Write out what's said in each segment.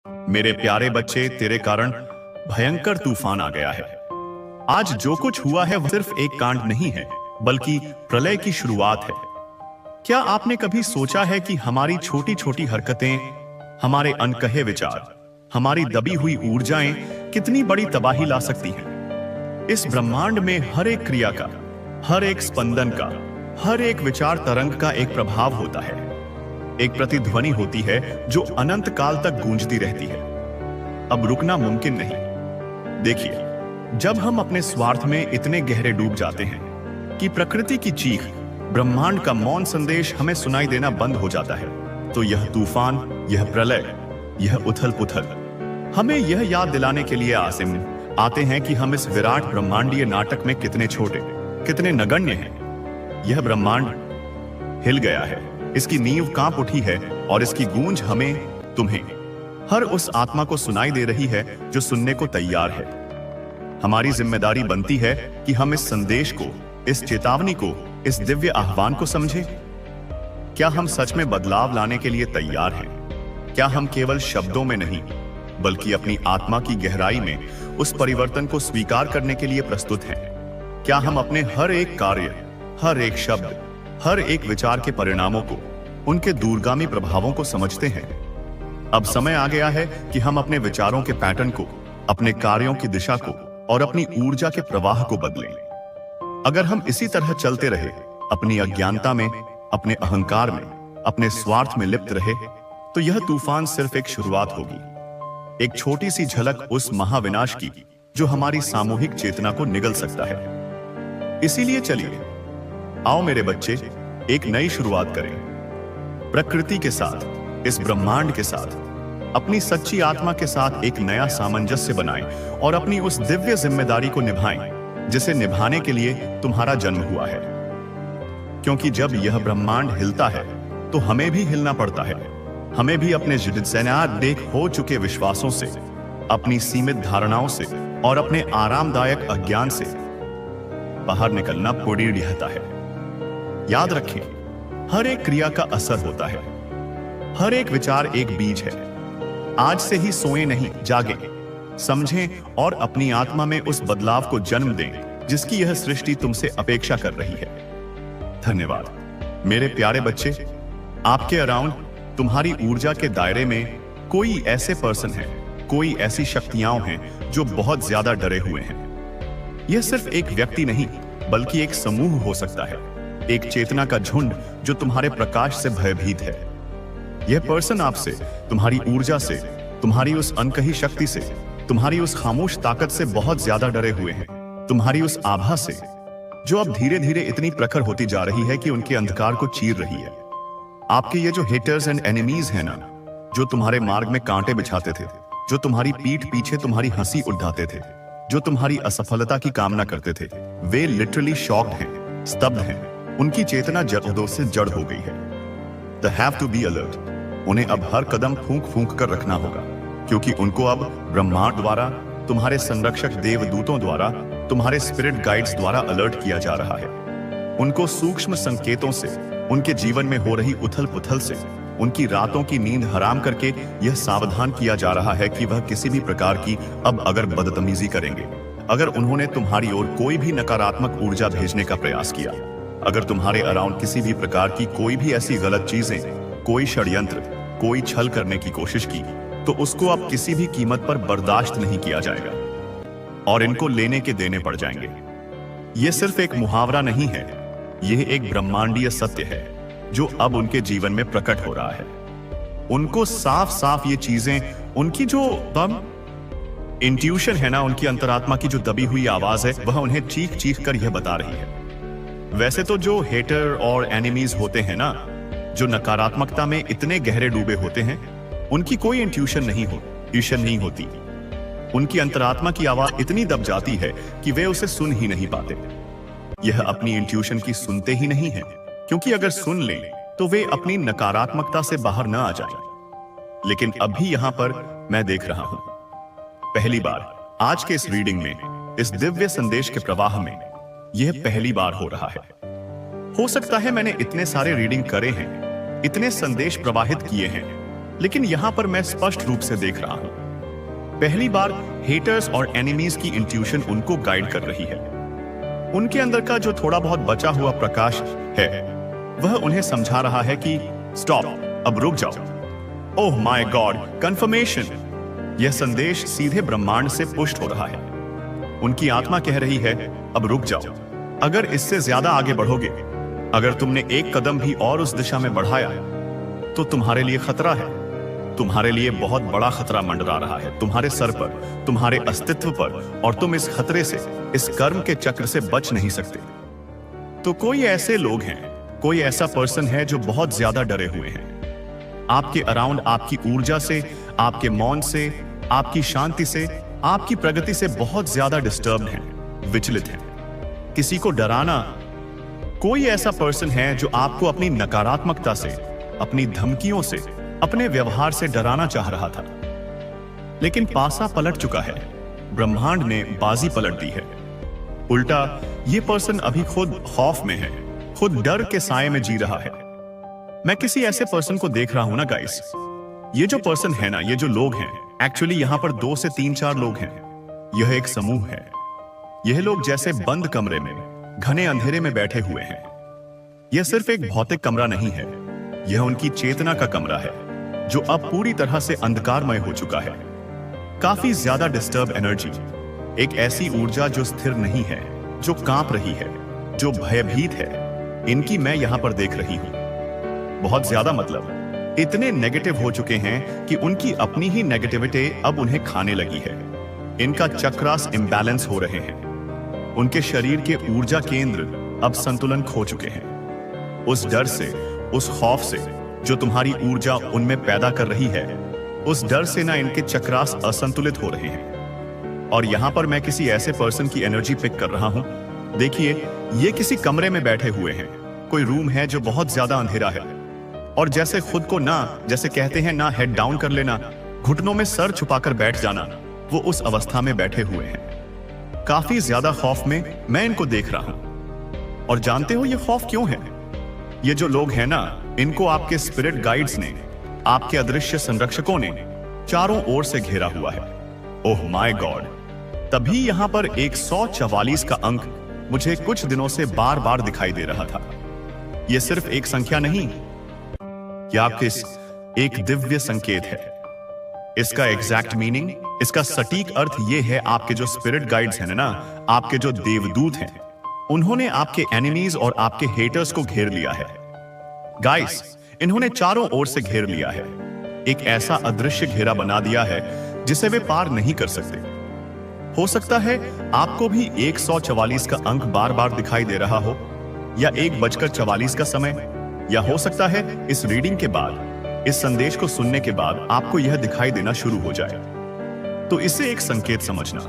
मेरे प्यारे बच्चे, तेरे कारण भयंकर तूफान आ गया है। आज जो कुछ हुआ है वह सिर्फ एक कांड नहीं है, बल्कि प्रलय की शुरुआत है। क्या आपने कभी सोचा है कि हमारी छोटी छोटी हरकतें, हमारे अनकहे विचार, हमारी दबी हुई ऊर्जाएं कितनी बड़ी तबाही ला सकती हैं? इस ब्रह्मांड में हर एक क्रिया का, हर एक स्पंदन का, हर एक विचार तरंग का एक प्रभाव होता है, एक प्रतिध्वनि होती है जो अनंत काल तक गूंजती रहती है। अब रुकना मुमकिन नहीं। देखिए, जब हम अपने स्वार्थ में इतने गहरे डूब जाते हैं कि प्रकृति की चीख, ब्रह्मांड का मौन संदेश हमें सुनाई देना बंद हो जाता है, तो यह तूफान, यह प्रलय, यह उथल पुथल हमें यह याद दिलाने के लिए आते हैं कि हम इस विराट ब्रह्मांडीय नाटक में कितने छोटे, कितने नगण्य हैं। यह ब्रह्मांड हिल गया है, इसकी नींव कांप उठी है और इसकी गूंज हमें, तुम्हें, हर उस आत्मा को सुनाई दे रही है जो सुनने को तैयार है। हमारी जिम्मेदारी बनती है कि हम इस संदेश को, इस चेतावनी को, इस दिव्य आह्वान को समझें। क्या हम सच में बदलाव लाने के लिए तैयार हैं? क्या हम केवल शब्दों में नहीं, बल्कि अपनी आत्मा की गहराई में उस परिवर्तन को स्वीकार करने के लिए प्रस्तुत हैं? क्या हम अपने हर एक कार्य, हर एक शब्द, हर एक विचार के परिणामों को, उनके दूरगामी प्रभावों को समझते हैं? अब समय आ गया है कि हम अपने विचारों के पैटर्न को, अपने कार्यों की दिशा को और अपनी ऊर्जा के प्रवाह को बदलें। अगर हम इसी तरह चलते रहे, अपनी अज्ञानता में, अपने अहंकार में, अपने स्वार्थ में लिप्त रहे, तो यह तूफान सिर्फ एक शुरुआत होगी, एक छोटी सी झलक उस महाविनाश की जो हमारी सामूहिक चेतना को निगल सकता है। इसीलिए चलिए, आओ मेरे बच्चे, एक नई शुरुआत करें। प्रकृति के साथ, इस ब्रह्मांड के साथ, अपनी सच्ची आत्मा के साथ एक नया सामंजस्य बनाएं और अपनी उस दिव्य जिम्मेदारी को निभाएं जिसे निभाने के लिए तुम्हारा जन्म हुआ है। क्योंकि जब यह ब्रह्मांड हिलता है तो हमें भी हिलना पड़ता है। हमें भी अपने देख हो चुके विश्वासों से, अपनी सीमित धारणाओं से और अपने आरामदायक अज्ञान से बाहर निकलना पड़ी रहता है। याद रखें, हर एक क्रिया का असर होता है, हर एक विचार एक बीज है। आज से ही सोए नहीं, जागे, समझें और अपनी आत्मा में उस बदलाव को जन्म दें जिसकी यह सृष्टि तुमसे अपेक्षा कर रही है। धन्यवाद मेरे प्यारे बच्चे। आपके अराउंड, तुम्हारी ऊर्जा के दायरे में कोई ऐसे पर्सन है, कोई ऐसी शक्तियां हैं जो बहुत ज्यादा डरे हुए हैं। यह सिर्फ एक व्यक्ति नहीं, बल्कि एक समूह हो सकता है, एक चेतना का झुंड जो तुम्हारे प्रकाश से भयभीत है। यह पर्सन आपसे, तुम्हारी ऊर्जा से, तुम्हारी उस अनकही शक्ति से, तुम्हारी उस खामोश ताकत से बहुत ज्यादा डरे हुए हैं। तुम्हारी उस आभा से जो अब धीरे धीरे इतनी प्रखर होती जा रही है कि उनके अंधकार को चीर रही है। आपके ये जो हेटर्स एंड एनिमीज हैं ना, जो तुम्हारे मार्ग में कांटे बिछाते थे, जो तुम्हारी पीठ पीछे तुम्हारी हंसी उड़ाते थे, जो तुम्हारी असफलता की कामना करते थे, वे लिटरली शॉक्ड हैं, स्तब्ध हैं। उनकी चेतना जड़ों से जड़ हो गई है। They have to be alert। उन्हें अब हर कदम फूंक फूंक कर रखना होगा, क्योंकि उनको अब ब्रह्मांड द्वारा, तुम्हारे संरक्षक देवदूतों द्वारा, तुम्हारे स्पिरिट गाइड्स द्वारा अलर्ट किया जा रहा है। उनको सूक्ष्म संकेतों से, उनके जीवन में हो रही उथल पुथल से, उनकी रातों की नींद हराम करके यह सावधान किया जा रहा है कि वह किसी भी प्रकार की अब अगर बदतमीजी करेंगे, अगर उन्होंने तुम्हारी ओर कोई भी नकारात्मक ऊर्जा भेजने का प्रयास किया, अगर तुम्हारे अराउंड किसी भी प्रकार की कोई भी ऐसी गलत चीजें, कोई षड्यंत्र, कोई छल करने की कोशिश की, तो उसको अब किसी भी कीमत पर बर्दाश्त नहीं किया जाएगा और इनको लेने के देने पड़ जाएंगे। यह सिर्फ एक मुहावरा नहीं है, यह एक ब्रह्मांडीय सत्य है जो अब उनके जीवन में प्रकट हो रहा है। उनको साफ साफ ये चीजें, उनकी जो इंट्यूशन है ना, उनकी अंतरात्मा की जो दबी हुई आवाज है, वह उन्हें चीख चीख कर यह बता रही है। वैसे तो जो हेटर और एनिमीज होते हैं ना, जो नकारात्मकता में इतने गहरे डूबे होते हैं, उनकी कोई इंट्यूशन नहीं होती। उनकी अंतरात्मा की आवाज इतनी दब जाती है कि वे उसे सुन ही नहीं पाते। यह अपनी इंट्यूशन की सुनते ही नहीं है, क्योंकि अगर सुन लें तो वे अपनी नकारात्मकता से बाहर न आ जाएं। लेकिन अभी यहां पर मैं देख रहा हूं, पहली बार आज के इस रीडिंग में, इस दिव्य संदेश के प्रवाह में, यह पहली बार हो रहा है। हो सकता है मैंने इतने सारे रीडिंग करे हैं, इतने संदेश प्रवाहित किए हैं, लेकिन यहां पर मैं स्पष्ट रूप से देख रहा हूं, पहली बार हेटर्स और एनिमीज की इंट्यूशन उनको गाइड कर रही है। उनके अंदर का जो थोड़ा बहुत बचा हुआ प्रकाश है वह उन्हें समझा रहा है कि स्टॉप, अब रुक जाओ। Oh my God, confirmation. यह संदेश सीधे ब्रह्मांड से पुष्ट हो रहा है। उनकी आत्मा कह रही है, अब रुक जाओ। अगर इससे ज्यादा आगे बढ़ोगे, अगर तुमने एक कदम भी और उस दिशा में बढ़ाया, तो तुम्हारे लिए खतरा है। तुम्हारे लिए बहुत बड़ा खतरा मंडरा रहा है, तुम्हारे सर पर, तुम्हारे अस्तित्व पर, और तुम इस खतरे से, इस कर्म के चक्र से बच नहीं सकते। तो कोई ऐसे लोग हैं, कोई ऐसा पर्सन है जो बहुत ज्यादा डरे हुए हैं आपके अराउंड, आपकी ऊर्जा से, आपके मौन से, आपकी शांति से, आपकी प्रगति से बहुत ज्यादा डिस्टर्ब्ड हैं, विचलित हैं। किसी को डराना, कोई ऐसा पर्सन है जो आपको अपनी नकारात्मकता से, अपनी धमकियों से, अपने व्यवहार से डराना चाह रहा था, लेकिन पासा पलट चुका है। ब्रह्मांड ने बाजी पलट दी है। उल्टा ये पर्सन अभी खुद खौफ में है, खुद डर के साए में जी रहा है। मैं किसी ऐसे पर्सन को देख रहा हूं ना गाइस, ये जो पर्सन है ना, ये जो लोग हैं, एक्चुअली यहां पर 2 से 3-4 लोग हैं। यह एक समूह है। यह लोग जैसे बंद कमरे में, घने अंधेरे में बैठे हुए हैं। यह सिर्फ एक भौतिक कमरा नहीं है, यह उनकी चेतना का कमरा है, जो अब पूरी तरह से अंधकारमय हो चुका है। काफी ज्यादा डिस्टर्ब एनर्जी, एक ऐसी ऊर्जा जो स्थिर नहीं है, जो कांप रही है, जो भयभीत है, इनकी मैं यहां पर देख रही हूं। बहुत ज्यादा मतलब इतने नेगेटिव हो चुके हैं कि उनकी अपनी ही नेगेटिविटी अब उन्हें खाने लगी है। इनका चक्रास इम्बैलेंस हो रहे हैं। उनके शरीर के ऊर्जा केंद्र अब संतुलन खो चुके हैं। उस डर से, उस खौफ से जो तुम्हारी ऊर्जा उनमें पैदा कर रही है, उस डर से ना इनके चक्रास असंतुलित हो रहे हैं। और यहां पर मैं किसी ऐसे पर्सन की एनर्जी पिक कर रहा हूं। देखिए, ये किसी कमरे में बैठे हुए हैं, कोई रूम है जो बहुत ज्यादा अंधेरा है, और जैसे खुद को ना, जैसे कहते हैं ना, हेड डाउन कर लेना, घुटनों में सर छुपाकर बैठ जाना, वो उस अवस्था में बैठे हुए हैं। काफी ज्यादा खौफ में मैं इनको देख रहा हूं। और जानते हो ये खौफ क्यों है? ये जो लोग हैं ना, इनको आपके स्पिरिट गाइड्स ने, आपके अदृश्य संरक्षकों ने चारों ओर से घेरा हुआ है। ओह माय गॉड, तभी यहां पर 144 का अंक मुझे कुछ दिनों से बार बार दिखाई दे रहा था। यह सिर्फ एक संख्या नहीं, यह आपके एक दिव्य संकेत है। इसका एग्जैक्ट मीनिंग, इसका सटीक अर्थ यह है, आपके जो स्पिरिट गाइड्स हैं ना, आपके जो देवदूत हैं, उन्होंने आपके एनिमीज और आपके हेटर्स को घेर लिया है। गाइस, इन्होंने चारों ओर से घेर लिया है। एक ऐसा अदृश्य घेरा बना दिया है जिसे वे पार नहीं कर सकते। हो सकता है आपको भी 144 का अंक बार बार दिखाई दे रहा हो, या 1:44 का समय, या हो सकता है इस रीडिंग के बाद, इस संदेश को सुनने के बाद आपको यह दिखाई देना शुरू हो जाए। तो इसे एक संकेत समझना।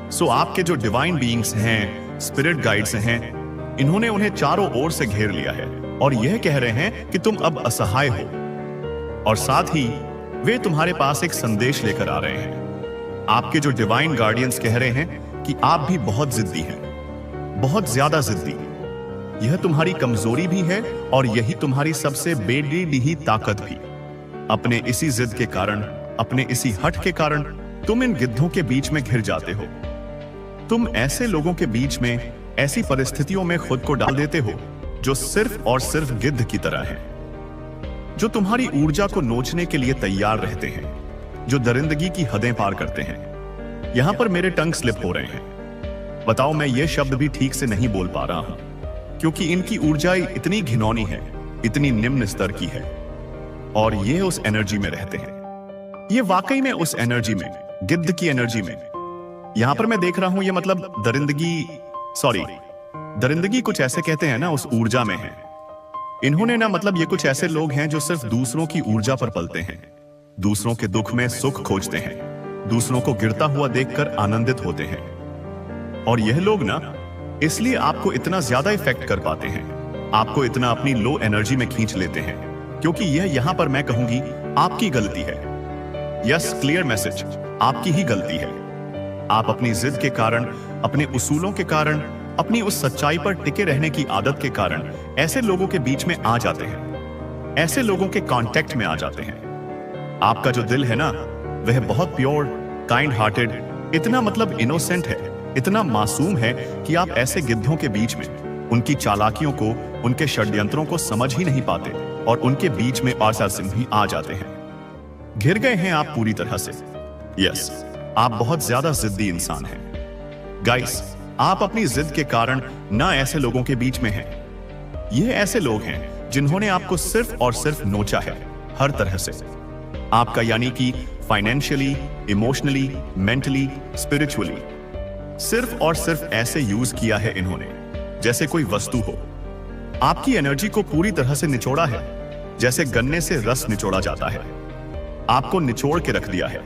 सो आपके जो डिवाइन बीइंग्स हैं, स्पिरिट गाइड्स हैं, इन्होंने उन्हें चारों ओर से घेर लिया है और यह कह रहे हैं कि तुम अब असहाय हो। और साथ ही वे तुम्हारे पास एक संदेश लेकर आ रहे हैं। आपके जो डिवाइन गार्डियंस कह रहे हैं कि आप भी बहुत जिद्दी हैं, बहुत ज्यादा जिद्दी। यह तुम्हारी कमजोरी भी है और यही तुम्हारी सबसे बेडीडी ताकत भी। अपने इसी जिद के कारण, अपने इसी हट के कारण तुम इन गिद्धों के बीच में घिर जाते हो। तुम ऐसे लोगों के बीच में, ऐसी परिस्थितियों में खुद को डाल देते हो जो सिर्फ और सिर्फ गिद्ध की तरह है, जो तुम्हारी ऊर्जा को नोचने के लिए तैयार रहते हैं, जो दरिंदगी की हदें पार करते हैं। यहां पर मेरे टंग स्लिप हो रहे हैं। बताओ, मैं ये शब्द भी ठीक से नहीं बोल पा रहा हूं, क्योंकि इनकी ऊर्जा इतनी घिनौनी है, इतनी निम्न स्तर की है, और ये उस एनर्जी में रहते हैं। ये वाकई में उस एनर्जी में, गिद्ध की एनर्जी में। यहां पर मैं देख रहा हूं, ये मतलब दरिंदगी कुछ ऐसे कहते हैं ना, उस ऊर्जा में है। इन्होंने ना, मतलब ये कुछ ऐसे लोग हैं जो सिर्फ दूसरों की ऊर्जा पर पलते हैं, दूसरों के दुख में सुख खोजते हैं, दूसरों को गिरता हुआ देखकर आनंदित होते हैं। और यह लोग ना इसलिए आपको इतना ज्यादा इफेक्ट कर पाते हैं, आपको इतना अपनी लो एनर्जी में खींच लेते हैं, क्योंकि यह यहां पर मैं कहूंगी आपकी गलती है। यस, क्लियर मैसेज, आपकी ही गलती है। आप अपनी जिद के कारण, अपने उसूलों के कारण, अपनी उस सच्चाई पर टिके रहने की आदत के कारण ऐसे लोगों के बीच में आ जाते हैं, ऐसे लोगों के कांटेक्ट में आ जाते हैं। आपका जो दिल है ना, वह बहुत प्योर, काइंड हार्टेड, इतना मतलब इनोसेंट है, इतना मासूम है कि आप ऐसे गिद्धों के बीच में उनकी चालाकियों को, उनके षड्यंत्रों को समझ ही नहीं पाते और उनके बीच में आशा सिंह ही आ जाते हैं। घिर गए हैं आप पूरी तरह से। यस, आप बहुत ज्यादा जिद्दी इंसान हैं। गाइस, आप अपनी जिद के कारण ना ऐसे लोगों के बीच में हैं। ये ऐसे लोग हैं जिन्होंने आपको सिर्फ और सिर्फ नोचा है, हर तरह से। आपका यानी कि फाइनेंशियली, इमोशनली, मेंटली, स्पिरिचुअली, सिर्फ और सिर्फ ऐसे यूज किया है इन्होंने जैसे कोई वस्तु हो। आपकी एनर्जी को पूरी तरह से निचोड़ा है, जैसे गन्ने से रस निचोड़ा जाता है। आपको निचोड़ के रख दिया है।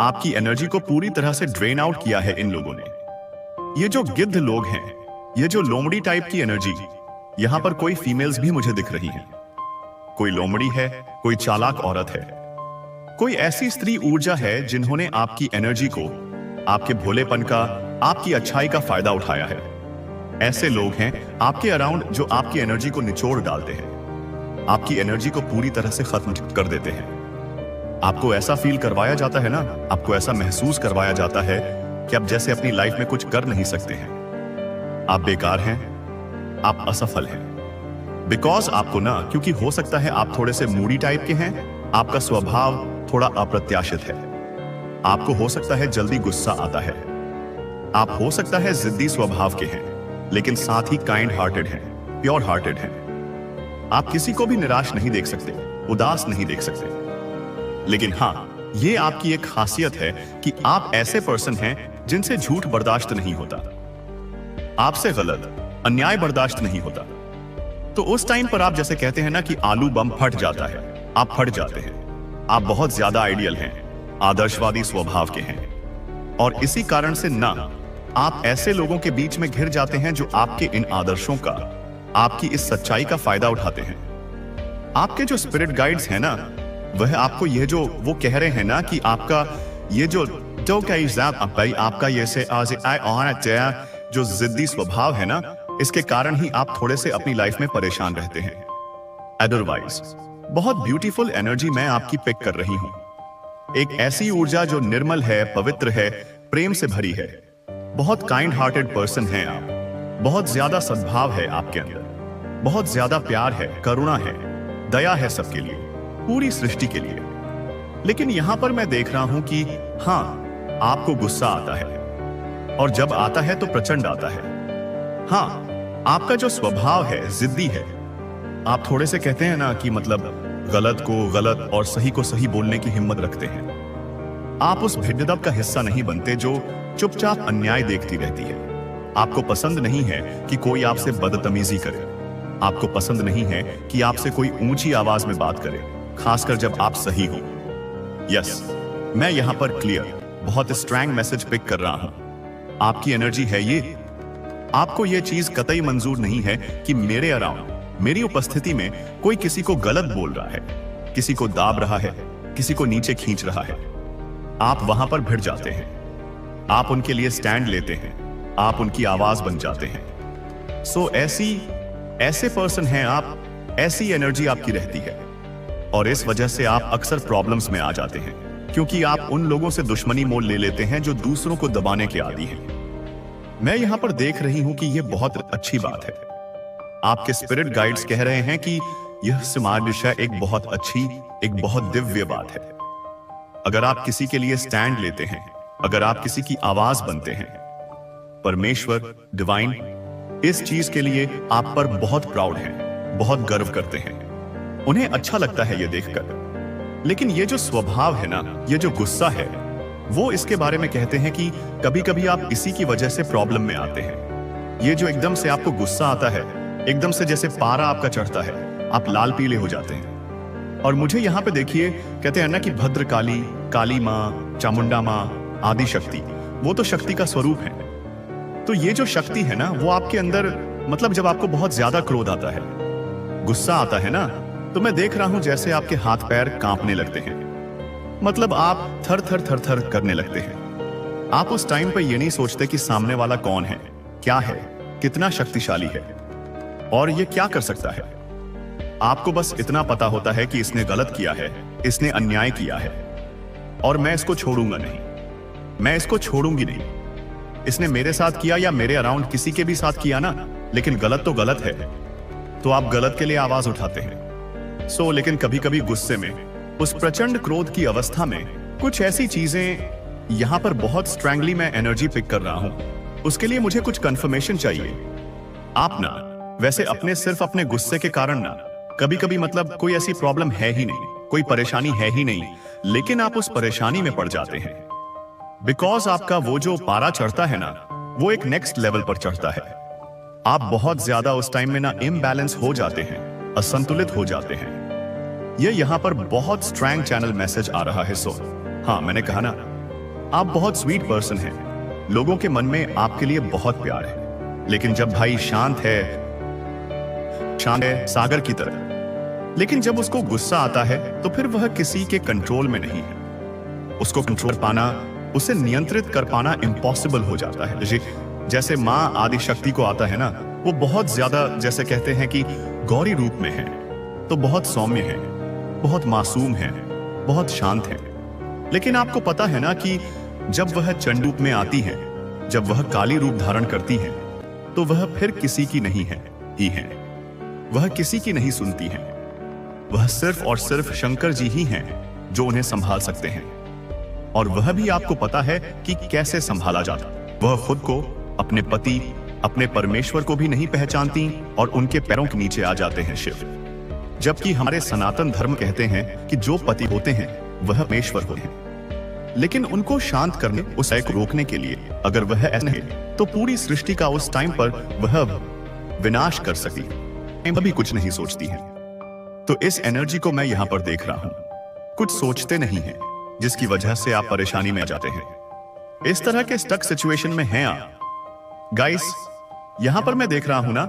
आपकी एनर्जी को पूरी तरह से ड्रेन आउट किया है इन लोगों ने। ये जो गिद्ध लोग हैं, ये जो लोमड़ी टाइप की एनर्जी, यहां पर कोई फीमेल्स भी मुझे दिख रही हैं। कोई लोमड़ी है, कोई चालाक औरत है, कोई ऐसी स्त्री ऊर्जा है जिन्होंने आपकी एनर्जी को, आपके भोलेपन का, आपकी अच्छाई का फायदा उठाया है। ऐसे लोग हैं आपके अराउंड जो आपकी एनर्जी को निचोड़ डालते हैं, आपकी एनर्जी को पूरी तरह से खत्म कर देते हैं। आपको ऐसा फील करवाया जाता है ना, आपको ऐसा महसूस करवाया जाता है कि आप जैसे अपनी लाइफ में कुछ कर नहीं सकते हैं। आप बेकार हैं, आप असफल हैं। बिकॉज आपको ना, क्योंकि हो सकता है आप थोड़े से मूडी टाइप के हैं, आपका स्वभाव थोड़ा अप्रत्याशित है। आपको हो सकता है जल्दी गुस्सा आता है। आप हो सकता है जिद्दी स्वभाव के हैं, लेकिन साथ ही काइंड हार्टेड हैं, प्योर हार्टेड हैं। आप किसी को भी निराश नहीं देख सकते, उदास नहीं देख सकते। लेकिन हां, ये आपकी एक खासियत है कि आप ऐसे पर्सन हैं जिनसे झूठ बर्दाश्त नहीं होता, आपसे गलत, अन्याय बर्दाश्त नहीं होता। तो उस टाइम पर आप जैसे कहते हैं ना कि आलू बम फट जाता है, आप फट जाते हैं। आप बहुत ज्यादा आइडियल हैं, आदर्शवादी स्वभाव के हैं, और इसी कारण से ना आप ऐसे लोगों के बीच में घिर जाते हैं जो आपके इन आदर्शों का, आपकी इस सच्चाई का फायदा उठाते हैं। आपके जो स्पिरिट गाइड्स हैं ना, वह आपको ये जो वो कह रहे हैं ना कि आपका ये जो आपका ये से जो जिद्दी स्वभाव है ना, इसके कारण ही आप थोड़े से अपनी लाइफ में परेशान रहते हैं। अदरवाइज बहुत ब्यूटीफुल एनर्जी मैं आपकी पिक कर रही हूं। एक ऐसी ऊर्जा जो निर्मल है, पवित्र है, प्रेम से भरी है। बहुत काइंड हार्टेड पर्सन हैं आप। बहुत ज्यादा सद्भाव है आपके अंदर, बहुत ज्यादा प्यार है, करुणा है, दया है सबके लिए, पूरी सृष्टि के लिए। लेकिन यहां पर मैं देख रहा हूं कि हां, आपको गुस्सा आता है, और जब आता है तो प्रचंड आता है। हां, आपका जो स्वभाव है जिद्दी है। आप थोड़े से कहते हैं ना कि मतलब गलत को गलत और सही को सही बोलने की हिम्मत रखते हैं। आप उस भिड्डदब का हिस्सा नहीं बनते जो चुपचाप अन्याय देखती रहती है। आपको पसंद नहीं है कि कोई आपसे बदतमीजी करे। आपको पसंद नहीं है कि आपसे कोई ऊंची आवाज में बात करे, खासकर जब आप सही हो। यस, मैं यहां पर क्लियर, बहुत स्ट्रॉन्ग मैसेज पिक कर रहा हूं। आपकी एनर्जी है ये। आपको यह चीज कतई मंजूर नहीं है कि मेरे अराउंड, मेरी उपस्थिति में कोई किसी को गलत बोल रहा है, किसी को दाब रहा है, किसी को नीचे खींच रहा है। आप वहां पर भिड़ जाते हैं। आप उनके लिए स्टैंड लेते हैं, आप उनकी आवाज बन जाते हैं। सो ऐसे पर्सन हैं आप, ऐसी एनर्जी आपकी रहती है, और इस वजह से आप अक्सर प्रॉब्लम्स में आ जाते हैं, क्योंकि आप उन लोगों से दुश्मनी मोल ले लेते हैं जो दूसरों को दबाने के आदी हैं। मैं यहां पर देख रही हूं कि यह बहुत अच्छी बात है। आपके स्पिरिट गाइड्स कह रहे हैं कि यह समाज दिशा एक बहुत अच्छी, एक बहुत दिव्य बात है। अगर आप किसी के लिए स्टैंड लेते हैं, अगर आप किसी की आवाज बनते हैं, परमेश्वर, डिवाइन इस चीज के लिए आप पर बहुत प्राउड हैं, बहुत गर्व करते हैं। उन्हें अच्छा लगता है ये देखकर। लेकिन ये जो स्वभाव है ना, ये जो गुस्सा है, वो इसके बारे में कहते हैं कि कभी कभी आप इसी की वजह से प्रॉब्लम में आते हैं। ये जो एकदम से आपको गुस्सा आता है, एकदम से जैसे पारा आपका चढ़ता है, आप लाल पीले हो जाते हैं। और मुझे यहां पे देखिए, कहते हैं ना कि भद्रकाली, काली माँ, चामुंडा माँ, आदि शक्ति, वो तो शक्ति का स्वरूप है। तो ये जो शक्ति है ना, वो आपके अंदर, मतलब जब आपको बहुत ज्यादा क्रोध आता है, गुस्सा आता है ना, तो मैं देख रहा हूं जैसे आपके हाथ पैर कांपने लगते हैं। मतलब आप थर थर थर थर करने लगते हैं। आप उस टाइम पर ये नहीं सोचते कि सामने वाला कौन है, क्या है, कितना शक्तिशाली है और ये क्या कर सकता है। आपको बस इतना पता होता है कि इसने गलत किया है, इसने अन्याय किया है और मैं इसको छोड़ूंगा नहीं, मैं इसको छोड़ूंगी नहीं। इसने मेरे साथ किया या मेरे अराउंड किसी के भी साथ किया ना, लेकिन गलत तो गलत है, तो आप गलत के लिए आवाज उठाते हैं। लेकिन कभी कभी गुस्से में, उस प्रचंड क्रोध की अवस्था में कुछ ऐसी चीजें, यहां पर बहुत स्ट्रैंगली मैं एनर्जी पिक कर रहा हूं, उसके लिए मुझे कुछ कंफर्मेशन चाहिए। आप ना वैसे सिर्फ अपने गुस्से के कारण ना, कभी कभी मतलब कोई ऐसी प्रॉब्लम है ही नहीं, कोई परेशानी है ही नहीं, लेकिन आप उस परेशानी में पड़ जाते हैं बिकॉज आपका वो जो पारा चढ़ता है ना, वो एक नेक्स्ट लेवल पर चढ़ता है। आप बहुत ज्यादा उस टाइम में ना इम्बैलेंस हो जाते हैं, असंतुलित हो जाते हैं। ये यहां पर बहुत स्ट्रॉन्ग चैनल मैसेज आ रहा है। हाँ, मैंने कहा ना, आप बहुत स्वीट पर्सन हैं, लोगों के मन में आपके लिए बहुत प्यार है, लेकिन जब भाई शांत है सागर की तरह, लेकिन जब उसको गुस्सा आता है तो फिर वह किसी के कंट्रोल में नहीं है। उसको कंट्रोल पाना, उसे नियंत्रित कर पाना इम्पॉसिबल हो जाता है। जैसे माँ आदि शक्ति को आता है ना, वो बहुत ज्यादा, जैसे कहते हैं कि गौरी रूप में है, तो बहुत सौम्य है, बहुत मासूम है, बहुत शांत है। लेकिन आपको पता है ना कि जब वह चंड रूप में आती है, जब वह काली रूप धारण करती है, तो वह फिर किसी की नहीं है ही है। वह किसी की नहीं सुनती है। वह सिर्फ और सिर्फ शंकर जी ही हैं जो उन्हें संभाल सकते हैं, और वह भी आपको पता है कि कैसे संभाला जाता। वह खुद को, अपने पति, अपने परमेश्वर को भी नहीं पहचानती और उनके पैरों के नीचे आ जाते हैं शिव। जबकि हमारे सनातन धर्म कहते हैं कि जो पति होते हैं वह परमेश्वर होते हैं। लेकिन उनको शांत करने, उस को रोकने के लिए अगर वह ऐसा है तो पूरी सृष्टि का उस टाइम पर वह विनाश कर सकी, अभी कुछ नहीं सोचती है। तो इस एनर्जी को मैं यहां पर देख रहा हूं, कुछ सोचते नहीं है, जिसकी वजह से आप परेशानी में आ जाते हैं। इस तरह के स्टक सिचुएशन में हैं आप। गाइस, यहां पर मैं देख रहा हूं ना,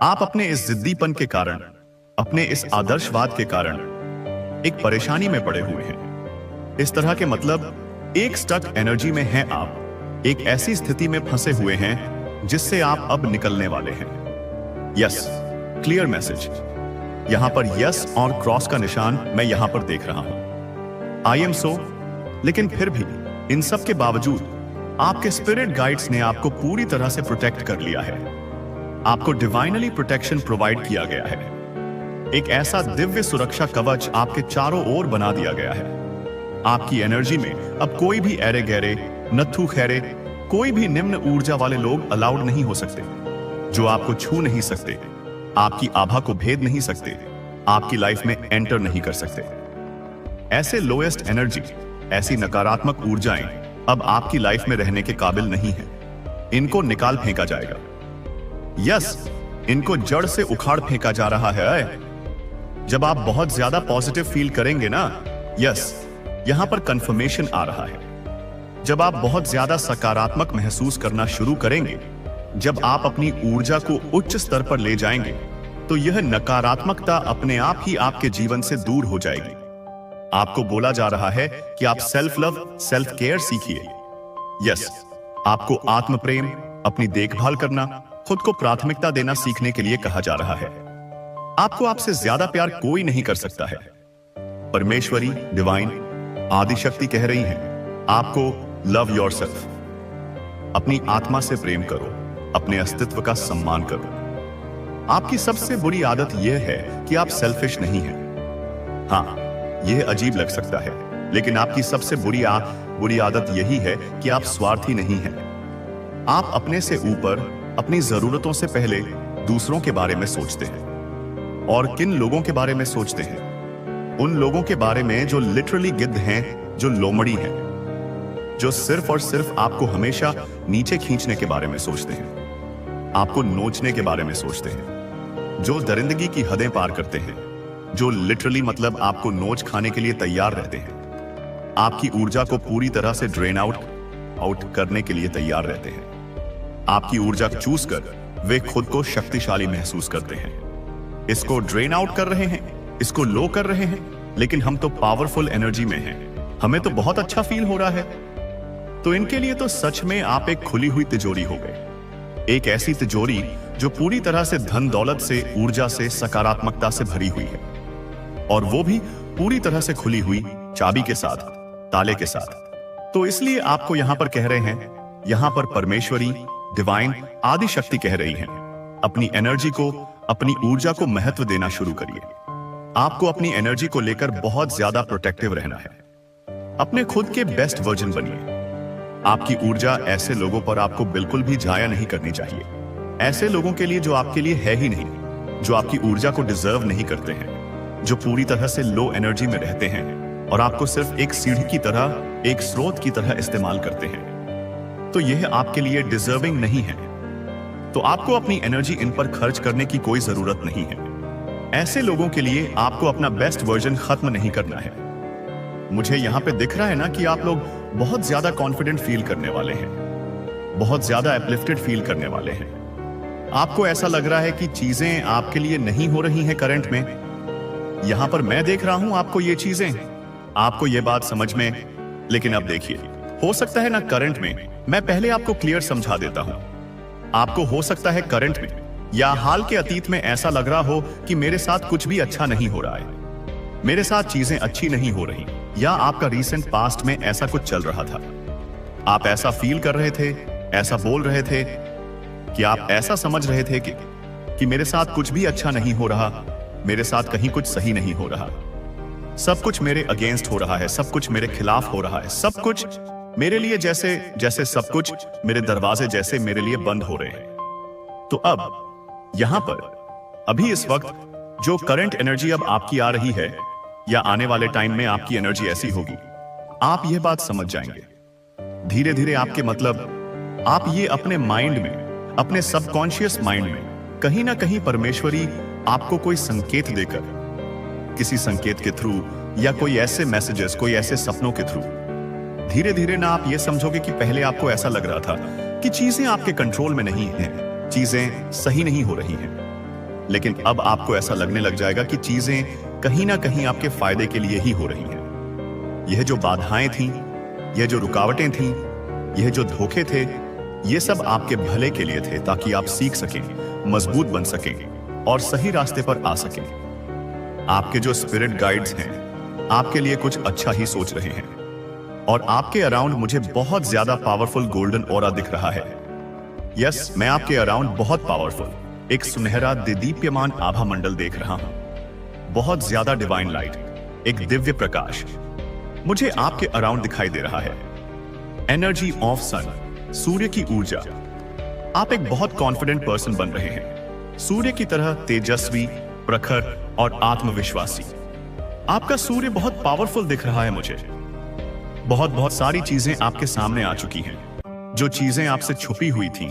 आप अपने इस जिद्दीपन के कारण, अपने इस आदर्शवाद के कारण एक परेशानी में पड़े हुए हैं। इस तरह के मतलब एक स्टक एनर्जी में हैं आप, एक ऐसी स्थिति में फंसे हुए हैं जिससे आप अब निकलने वाले हैं। Yes, clear message. यहां पर यस और क्रॉस का निशान मैं यहां पर देख रहा हूं। आई एम सो, लेकिन फिर भी इन सब के बावजूद आपके स्पिरिट गाइड्स ने आपको पूरी तरह से प्रोटेक्ट कर लिया है। आपको डिवाइनली प्रोटेक्शन प्रोवाइड किया गया है। एक ऐसा दिव्य सुरक्षा कवच आपके चारों ओर बना दिया गया है। आपकी एनर्जी में अब कोई भी ऐरे गहरे, नत्थु खैरे, कोई भी निम्न ऊर्जा वाले लोग अलाउड नहीं हो सकते, जो आपको छू नहीं सकते, आपकी आभा को भेद नहीं सकते, आपकी लाइफ में एंटर नहीं कर सकते। ऐसे लोएस्ट एनर्जी, ऐसी नकारात्मक ऊर्जाएं अब आपकी लाइफ में रहने के काबिल नहीं है। इनको निकाल फेंका जाएगा। यस, इनको जड़ से उखाड़ फेंका जा रहा है। जब आप बहुत ज्यादा पॉजिटिव फील करेंगे ना, यस, यहां पर कंफर्मेशन आ रहा है। जब आप बहुत ज्यादा सकारात्मक महसूस करना शुरू करेंगे, जब आप अपनी ऊर्जा को उच्च स्तर पर ले जाएंगे, तो यह नकारात्मकता अपने आप ही आपके जीवन से दूर हो जाएगी। आपको बोला जा रहा है कि आप सेल्फ लव, सेल्फ केयर सीखिए। यस, आपको आत्म प्रेम, अपनी देखभाल करना, खुद को प्राथमिकता देना सीखने के लिए कहा जा रहा है। आपको आपसे ज्यादा प्यार कोई नहीं कर सकता है। परमेश्वरी, डिवाइन, आदि शक्ति कह रही है आपको लव योरसेल्फ। अपनी आत्मा से प्रेम करो, अपने अस्तित्व का सम्मान करो। आपकी सबसे बुरी आदत यह है कि आप सेल्फिश नहीं हैं। हाँ, यह अजीब लग सकता है, लेकिन आपकी सबसे बुरी आदत यही है कि आप स्वार्थी नहीं हैं। आप अपने से ऊपर, अपनी जरूरतों से पहले दूसरों के बारे में सोचते हैं। और किन लोगों के बारे में सोचते हैं? उन लोगों के बारे में जो लिटरली गिद्ध हैं, जो लोमड़ी हैं, जो सिर्फ और सिर्फ आपको हमेशा नीचे खींचने के बारे में सोचते हैं, आपको नोचने के बारे में सोचते हैं, जो दरिंदगी की हदें पार करते हैं, जो लिटरली मतलब आपको नोच खाने के लिए तैयार रहते हैं, आपकी ऊर्जा को पूरी तरह से ड्रेन आउट करने के लिए तैयार रहते हैं। आपकी ऊर्जा चूस कर वे खुद को शक्तिशाली महसूस करते हैं। इसको ड्रेन आउट कर रहे हैं, इसको लो कर रहे हैं, लेकिन हम तो पावरफुल एनर्जी में हैं, हमें तो बहुत अच्छा फील हो रहा है। तो इनके लिए तो सच में आप एक खुली हुई तिजोरी हो गए। एक ऐसी तिजोरी जो पूरी तरह से धन दौलत से, ऊर्जा से, सकारात्मकता से भरी हुई है, और वो भी पूरी तरह से खुली हुई चाबी के साथ, ताले के साथ। तो इसलिए आपको यहां पर कह रहे हैं, यहां पर परमेश्वरी, डिवाइन, आदि शक्ति कह रही हैं, अपनी एनर्जी को, अपनी ऊर्जा को महत्व देना शुरू करिए। आपको अपनी एनर्जी को लेकर बहुत ज्यादा प्रोटेक्टिव रहना है। अपने खुद के बेस्ट वर्जन बनिए। आपकी ऊर्जा ऐसे लोगों पर आपको बिल्कुल भी जाया नहीं करनी चाहिए। ऐसे लोगों के लिए जो आपके लिए है ही नहीं, जो आपकी ऊर्जा को डिजर्व नहीं करते हैं, जो पूरी तरह से लो एनर्जी में रहते हैं और आपको सिर्फ एक सीढ़ी की तरह, एक स्रोत की तरह इस्तेमाल करते हैं, तो यह आपके लिए डिजर्विंग नहीं है। तो आपको अपनी एनर्जी इन पर खर्च करने की कोई जरूरत नहीं है। ऐसे लोगों के लिए आपको अपना बेस्ट वर्जन खत्म नहीं करना है। मुझे यहां पे दिख रहा है ना कि आप लोग बहुत ज्यादा कॉन्फिडेंट फील करने वाले हैं, बहुत ज्यादा अपलिफ्टेड फील करने वाले हैं। आपको ऐसा लग रहा है कि चीजें आपके लिए नहीं हो रही हैं करंट में। यहां पर मैं देख रहा हूं आपको ये चीजें, आपको ये बात समझ में, लेकिन अब देखिए, हो सकता है ना करंट में, मैं पहले आपको क्लियर समझा देता हूं। आपको हो सकता है करंट में या हाल के अतीत में ऐसा लग रहा हो कि मेरे साथ कुछ भी अच्छा नहीं हो रहा है, मेरे साथ चीजें अच्छी नहीं हो रही, या आपका रीसेंट पास्ट में ऐसा कुछ चल रहा था। आप ऐसा फील कर रहे थे, ऐसा बोल रहे थे कि आप ऐसा समझ रहे थे कि मेरे साथ कुछ भी अच्छा नहीं हो रहा, मेरे साथ कहीं कुछ सही नहीं हो रहा, सब कुछ मेरे अगेंस्ट हो रहा है, सब कुछ मेरे खिलाफ हो रहा है, सब कुछ मेरे लिए जैसे जैसे सब कुछ मेरे दरवाजे जैसे मेरे लिए बंद हो रहे हैं। तो अब यहां पर अभी इस वक्त जो करंट एनर्जी अब आपकी आ रही है, या आने वाले टाइम में आपकी एनर्जी ऐसी होगी, आप यह बात समझ जाएंगे धीरे धीरे। आपके मतलब आप ये अपने माइंड में, अपने सबकॉन्शियस माइंड में कहीं ना कहीं परमेश्वरी आपको कोई संकेत देकर, किसी संकेत के थ्रू या कोई ऐसे मैसेजेस, कोई ऐसे सपनों के थ्रू, धीरे धीरे ना आप ये समझोगे कि पहले आपको ऐसा लग रहा था कि चीजें आपके कंट्रोल में नहीं हैं, चीजें सही नहीं हो रही हैं, लेकिन अब आपको ऐसा लगने लग जाएगा कि चीजें कहीं ना कहीं आपके फायदे के लिए ही हो रही हैं। यह जो बाधाएं थीं, यह जो रुकावटें थीं, यह जो धोखे थे, ये सब आपके भले के लिए थे, ताकि आप सीख सकें, मजबूत बन सकें और सही रास्ते पर आ सकें। आपके जो स्पिरिट गाइड्स हैं आपके लिए कुछ अच्छा ही सोच रहे हैं, और आपके अराउंड मुझे बहुत ज्यादा पावरफुल गोल्डन ऑरा दिख रहा है। यस, मैं आपके अराउंड बहुत पावरफुल एक सुनहरा दीप्यमान आभा मंडल देख रहा हूं, बहुत ज्यादा डिवाइन लाइट, एक दिव्य प्रकाश मुझे आपके अराउंड दिखाई दे रहा है। एनर्जी ऑफ सन, सूर्य की ऊर्जा। आप एक बहुत कॉन्फिडेंट पर्सन बन रहे हैं, सूर्य की तरह तेजस्वी, प्रखर और आत्मविश्वासी। आपका सूर्य बहुत पावरफुल दिख रहा है मुझे। बहुत सारी चीजें आपके सामने आ चुकी हैं। जो चीजें आपसे छुपी हुई थीं,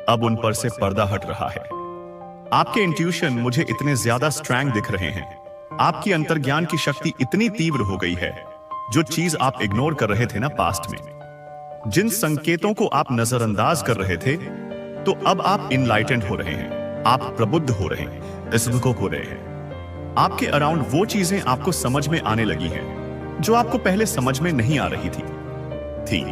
अब उन पर से पर्दा हट रहा है। आपके इंट्यूशन मुझे इतने ज्यादा स्ट्रॉन्ग दिख रहे हैं, आपकी अंतर्ज्ञान की शक्ति इतनी तीव्र हो गई है। जो चीज आप इग्नोर कर रहे थे ना पास्ट में, जिन संकेतों को आप नजरअंदाज कर रहे थे, तो अब आप इनलाइटेंड हो रहे हैं, आप प्रबुद्ध हो रहे हैं, इसको हो रहे हैं। आपके अराउंड वो चीजें आपको समझ में आने लगी हैं जो आपको पहले समझ में नहीं आ रही थी।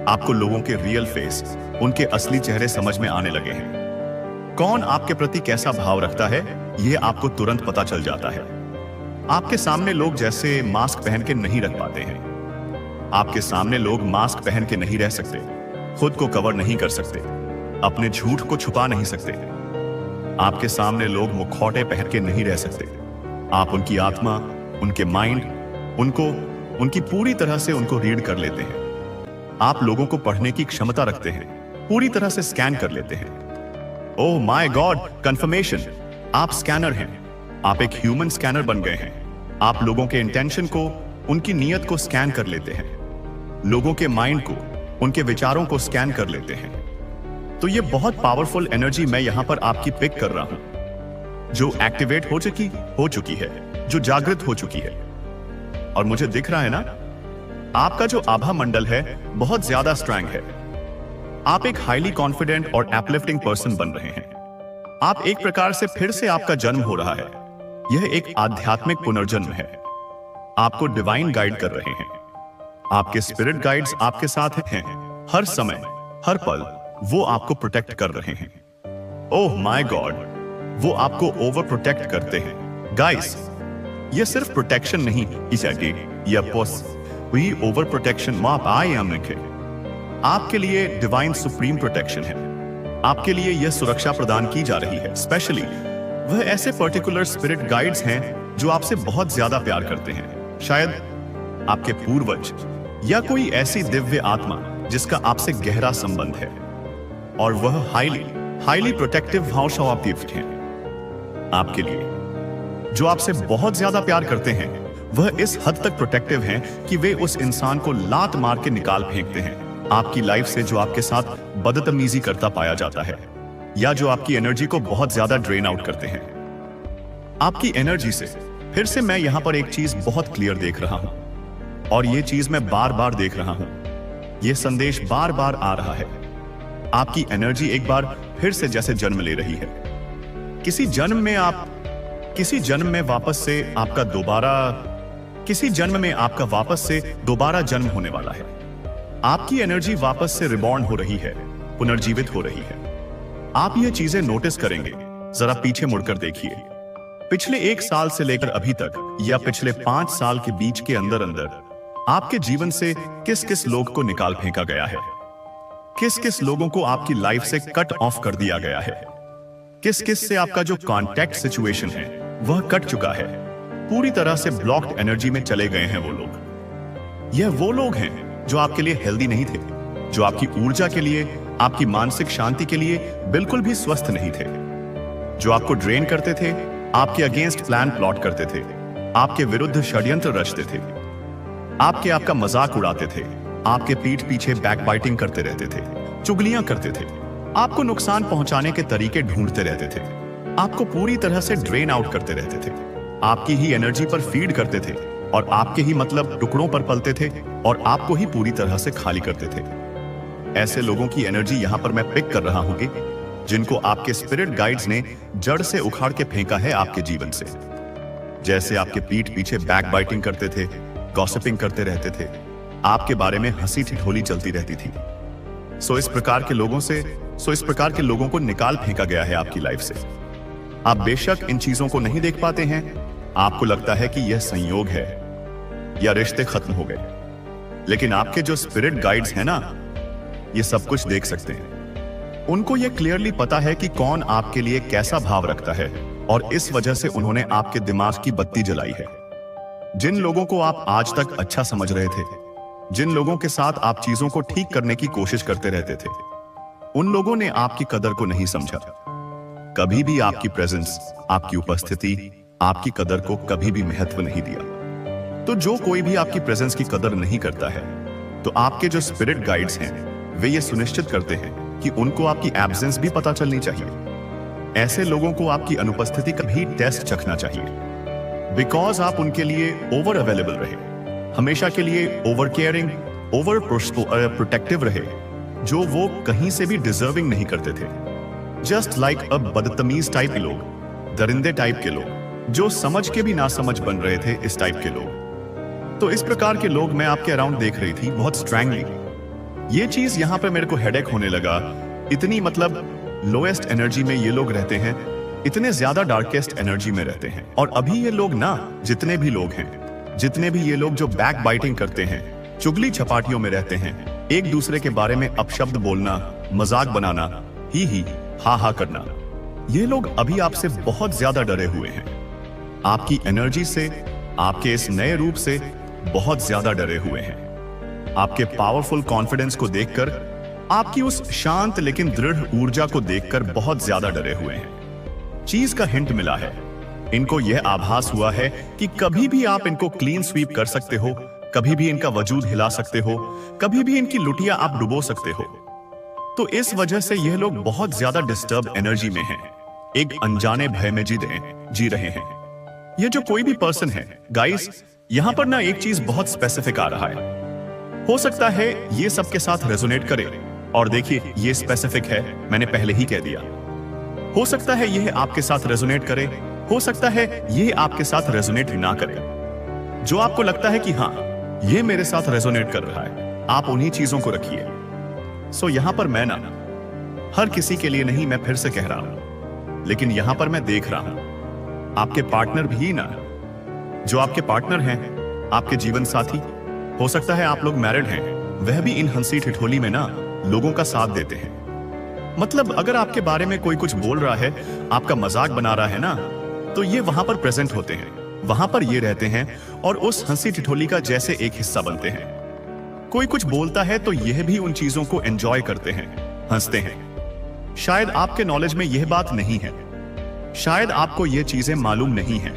आपको लोगों के रियल फेस, उनके असली चेहरे समझ में आने लगे हैं। कौन आपके प्रति कैसा भाव रखता है, यह आपको तुरंत पता चल जाता है। आपके सामने लोग जैसे मास्क पहन के नहीं रख पाते हैं। आपके सामने लोग मास्क पहन के नहीं रह सकते, खुद को कवर नहीं कर सकते, अपने झूठ को छुपा नहीं सकते। आपके सामने लोग मुखौटे पहन के नहीं रह सकते। आप उनकी आत्मा, उनके माइंड, उनकी पूरी तरह से उनको रीड कर लेते हैं। आप लोगों को पढ़ने की क्षमता रखते हैं, पूरी तरह से स्कैन कर लेते हैं। ओह माय गॉड, कंफर्मेशन, आप स्कैनर हैं। आप एक ह्यूमन स्कैनर बन गए हैं। आप लोगों के इंटेंशन को, उनकी नीयत को स्कैन कर लेते हैं, लोगों के माइंड को, उनके विचारों को स्कैन कर लेते हैं। तो ये बहुत पावरफुल एनर्जी मैं यहां पर आपकी पिक कर रहा हूं, जो एक्टिवेट हो चुकी है, जो जागृत हो चुकी है। और मुझे दिख रहा है ना, आपका जो आभा मंडल है बहुत ज्यादा स्ट्रॉन्ग है। आप एक हाईली कॉन्फिडेंट और अपलिफ्टिंग पर्सन बन रहे हैं। आप एक प्रकार से फिर से आपका जन्म हो रहा है। यह एक आध्यात्मिक पुनर्जन्म है। आपको डिवाइन गाइड कर रहे हैं। आपके स्पिरिट गाइड्स आपके साथ हैं, हर समय, हर पल वो आपको प्रोटेक्ट कर रहे हैं। ओह माय गॉड, वो आपको ओवर प्रोटेक्ट करते हैं। गाइस, ये सिर्फ प्रोटेक्शन नहीं, ये वही ओवर प्रोटेक्शन माप आई हम लिखे आपके लिए डिवाइन सुप्रीम प्रोटेक्शन है। आपके लिए यह सुरक्षा प्रदान की जा रही है। स्पेशली वह ऐसे पर्टिकुलर स्पिरिट गाइड्स हैं जो आपसे बहुत ज्यादा प्यार करते हैं, शायद आपके पूर्वज या कोई ऐसी दिव्य आत्मा जिसका आपसे गहरा संबंध है, और वह हाईली प्रोटेक्टिव गिफ्ट हैं आपके लिए। जो आपसे बहुत ज्यादा प्यार करते हैं वह इस हद तक प्रोटेक्टिव हैं कि वे उस इंसान को लात मार के निकाल फेंकते हैं आपकी लाइफ से जो आपके साथ बदतमीजी करता पाया जाता है, या जो आपकी एनर्जी को बहुत ज्यादा ड्रेन आउट करते हैं। आपकी एनर्जी से फिर से मैं यहां पर एक चीज बहुत क्लियर देख रहा हूं, और यह चीज मैं बार बार देख रहा हूं। यह संदेश बार बार आ रहा है। आपकी एनर्जी एक बार फिर से जैसे जन्म ले रही है। किसी जन्म में आपका वापस से दोबारा जन्म होने वाला है। आपकी एनर्जी वापस से रिबॉर्न हो रही है, पुनर्जीवित हो रही है। आप ये चीजें नोटिस करेंगे। जरा पीछे मुड़कर देखिए, पिछले 1 साल से लेकर अभी तक, या पिछले 5 साल के बीच के अंदर आपके जीवन से किस किस लोग को निकाल फेंका गया है, किस किस लोगों को आपकी लाइफ से कट ऑफ कर दिया गया है, किस किस से आपका जो कांटेक्ट सिचुएशन है वह कट चुका है, पूरी तरह से ब्लॉक्ड एनर्जी में चले गए हैं वो लोग। यह वो लोग हैं जो आपके लिए हेल्दी नहीं थे, जो आपकी ऊर्जा के लिए, आपकी मानसिक शांति के लिए बिल्कुल भी स्वस्थ नहीं थे, जो आपको ड्रेन करते थे, आपके अगेंस्ट प्लान प्लॉट करते थे, आपके विरुद्ध षड्यंत्र रचते थे, आपका मजाक उड़ाते थे, आपके पीठ पीछे बैकबाइटिंग करते रहते थे, चुगलियां करते थे, आपको नुकसान पहुंचाने के तरीके ढूंढते रहते थे, आपको पूरी तरह से ड्रेन आउट करते रहते थे, आपकी ही एनर्जी पर फीड करते थे, और आपके ही मतलब टुकड़ों पर पलते थे, और आपको ही पूरी तरह से खाली करते थे। ऐसे लोगों की एनर्जी यहां पर मैं पिक कर रहा हूं कि जिनको आपके स्पिरिट गाइड्स ने जड़ से उखाड़ के फेंका है आपके जीवन से। जैसे आपके पीठ पीछे बैकबाइटिंग करते थे, गॉसिपिंग करते रहते थे, आपके बारे में हंसी ठिठोली चलती रहती थी। सो इस प्रकार के लोगों को निकाल फेंका गया है आपकी लाइफ से। आप बेशक इन चीजों को नहीं देख पाते हैं, आपको लगता है कि यह संयोग है या रिश्ते खत्म हो गए, लेकिन आपके जो स्पिरिट गाइड्स हैं ना, ये सब कुछ देख सकते हैं। उनको यह क्लियरली पता है कि कौन आपके लिए कैसा भाव रखता है, और इस वजह से उन्होंने आपके दिमाग की बत्ती जलाई है। जिन लोगों को आप आज तक अच्छा समझ रहे थे, जिन लोगों के साथ आप चीजों को ठीक करने की कोशिश करते रहते थे, उन लोगों ने आपकी कदर को नहीं समझा। कभी भी आपकी प्रेजेंस, आपकी उपस्थिति, आपकी कदर को कभी भी महत्व नहीं दिया। तो जो कोई भी आपकी प्रेजेंस की कदर नहीं करता है, तो आपके जो स्पिरिट गाइड्स हैं वे ये सुनिश्चित करते हैं कि उनको आपकी एब्सेंस भी पता चलनी चाहिए। ऐसे लोगों को आपकी अनुपस्थिति का भी टेस्ट चखना चाहिए, बिकॉज आप उनके लिए ओवर अवेलेबल रहे, हमेशा के लिए ओवर केयरिंग, ओवर प्रोटेक्टिव रहे, जो वो कहीं से भी डिजर्विंग नहीं करते थे। जस्ट लाइक अ बदतमीज टाइप के लोग, दरिंदे टाइप के लोग, जो समझ के भी ना समझ बन रहे थे, इस टाइप के लोग। तो इस प्रकार के लोग मैं आपके अराउंड देख रही थी बहुत स्ट्रांगली। ये चीज यहां पे मेरे को हेडेक होने लगा। इतनी मतलब लोएस्ट एनर्जी में ये लोग रहते हैं, इतने ज्यादा डार्केस्ट एनर्जी में रहते हैं। और अभी ये लोग ना, जितने भी लोग हैं, जितने भी ये लोग जो बैक बाइटिंग करते हैं, चुगली छपाटियों में रहते हैं, एक दूसरे के बारे में अपशब्द बोलना, मजाक बनाना, ही हा करना, ये लोग अभी आपसे बहुत ज्यादा डरे हुए हैं। आपकी एनर्जी से, आपके इस नए रूप से बहुत ज्यादा डरे हुए हैं। आपके पावरफुल कॉन्फिडेंस को देखकर, आपकी उस शांत लेकिन दृढ़ ऊर्जा को देखकर बहुत ज्यादा डरे हुए हैं। चीज का हिंट मिला है, इनको यह आभास हुआ है कि कभी भी आप इनको क्लीन स्वीप कर सकते हो, कभी भी इनका वजूद हिला सकते हो, कभी भी इनकी लुटिया आप डुबो सकते हो। तो इस वजह से यह लोग बहुत ज्यादा डिस्टर्ब एनर्जी में हैं, एक अनजाने भय में जी रहे हैं। ये जो कोई भी पर्सन है गाइस, यहां पर ना एक चीज बहुत स्पेसिफिक आ रहा है। हो सकता है ये सबके साथ रेजोनेट करे, और देखिए ये स्पेसिफिक है, मैंने पहले ही कह दिया। हो सकता है यह आपके साथ रेजोनेट करे, हो सकता है यह आपके साथ रेजोनेट ना करे। जो आपको लगता है कि हाँ ये मेरे साथ रेजोनेट कर रहा है, आप उन्हीं चीजों को रखिए। सो यहां पर मैं ना हर किसी के लिए नहीं, मैं फिर से कह रहा हूं, लेकिन यहां पर मैं देख रहा हूं आपके पार्टनर भी ना जो आपके पार्टनर हैं, आपके जीवन साथी, हो सकता है आप लोग मैरिड हैं, वह भी इन हंसी ठिठोली में ना लोगों का साथ देते हैं। मतलब अगर आपके बारे में कोई कुछ बोल रहा है, आपका मजाक बना रहा है ना, तो ये वहां पर प्रेजेंट होते हैं, वहां पर ये रहते हैं और उस हंसी ठिठोली का जैसे एक हिस्सा बनते हैं। कोई कुछ बोलता है तो यह भी उन चीजों को एंजॉय करते हैं, हंसते हैं। शायद आपके नॉलेज में यह बात नहीं है, शायद आपको ये चीजें मालूम नहीं है,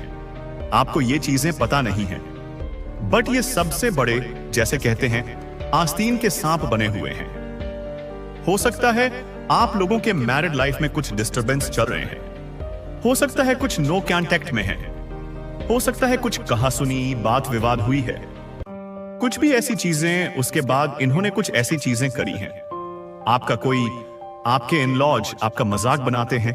आपको ये चीजें पता नहीं है, बट ये सबसे बड़े, जैसे कहते हैं, आस्तीन के सांप बने हुए हैं। हो सकता है आप लोगों के मैरिड लाइफ में कुछ डिस्टरबेंस चल रहे हैं, हो सकता है कुछ नो कांटेक्ट में है, हो सकता है कुछ कहा सुनी बात विवाद हुई है, कुछ भी ऐसी चीजें, उसके बाद इन्होंने कुछ ऐसी चीजें करी हैं। आपके इन-लॉज आपका मजाक बनाते हैं,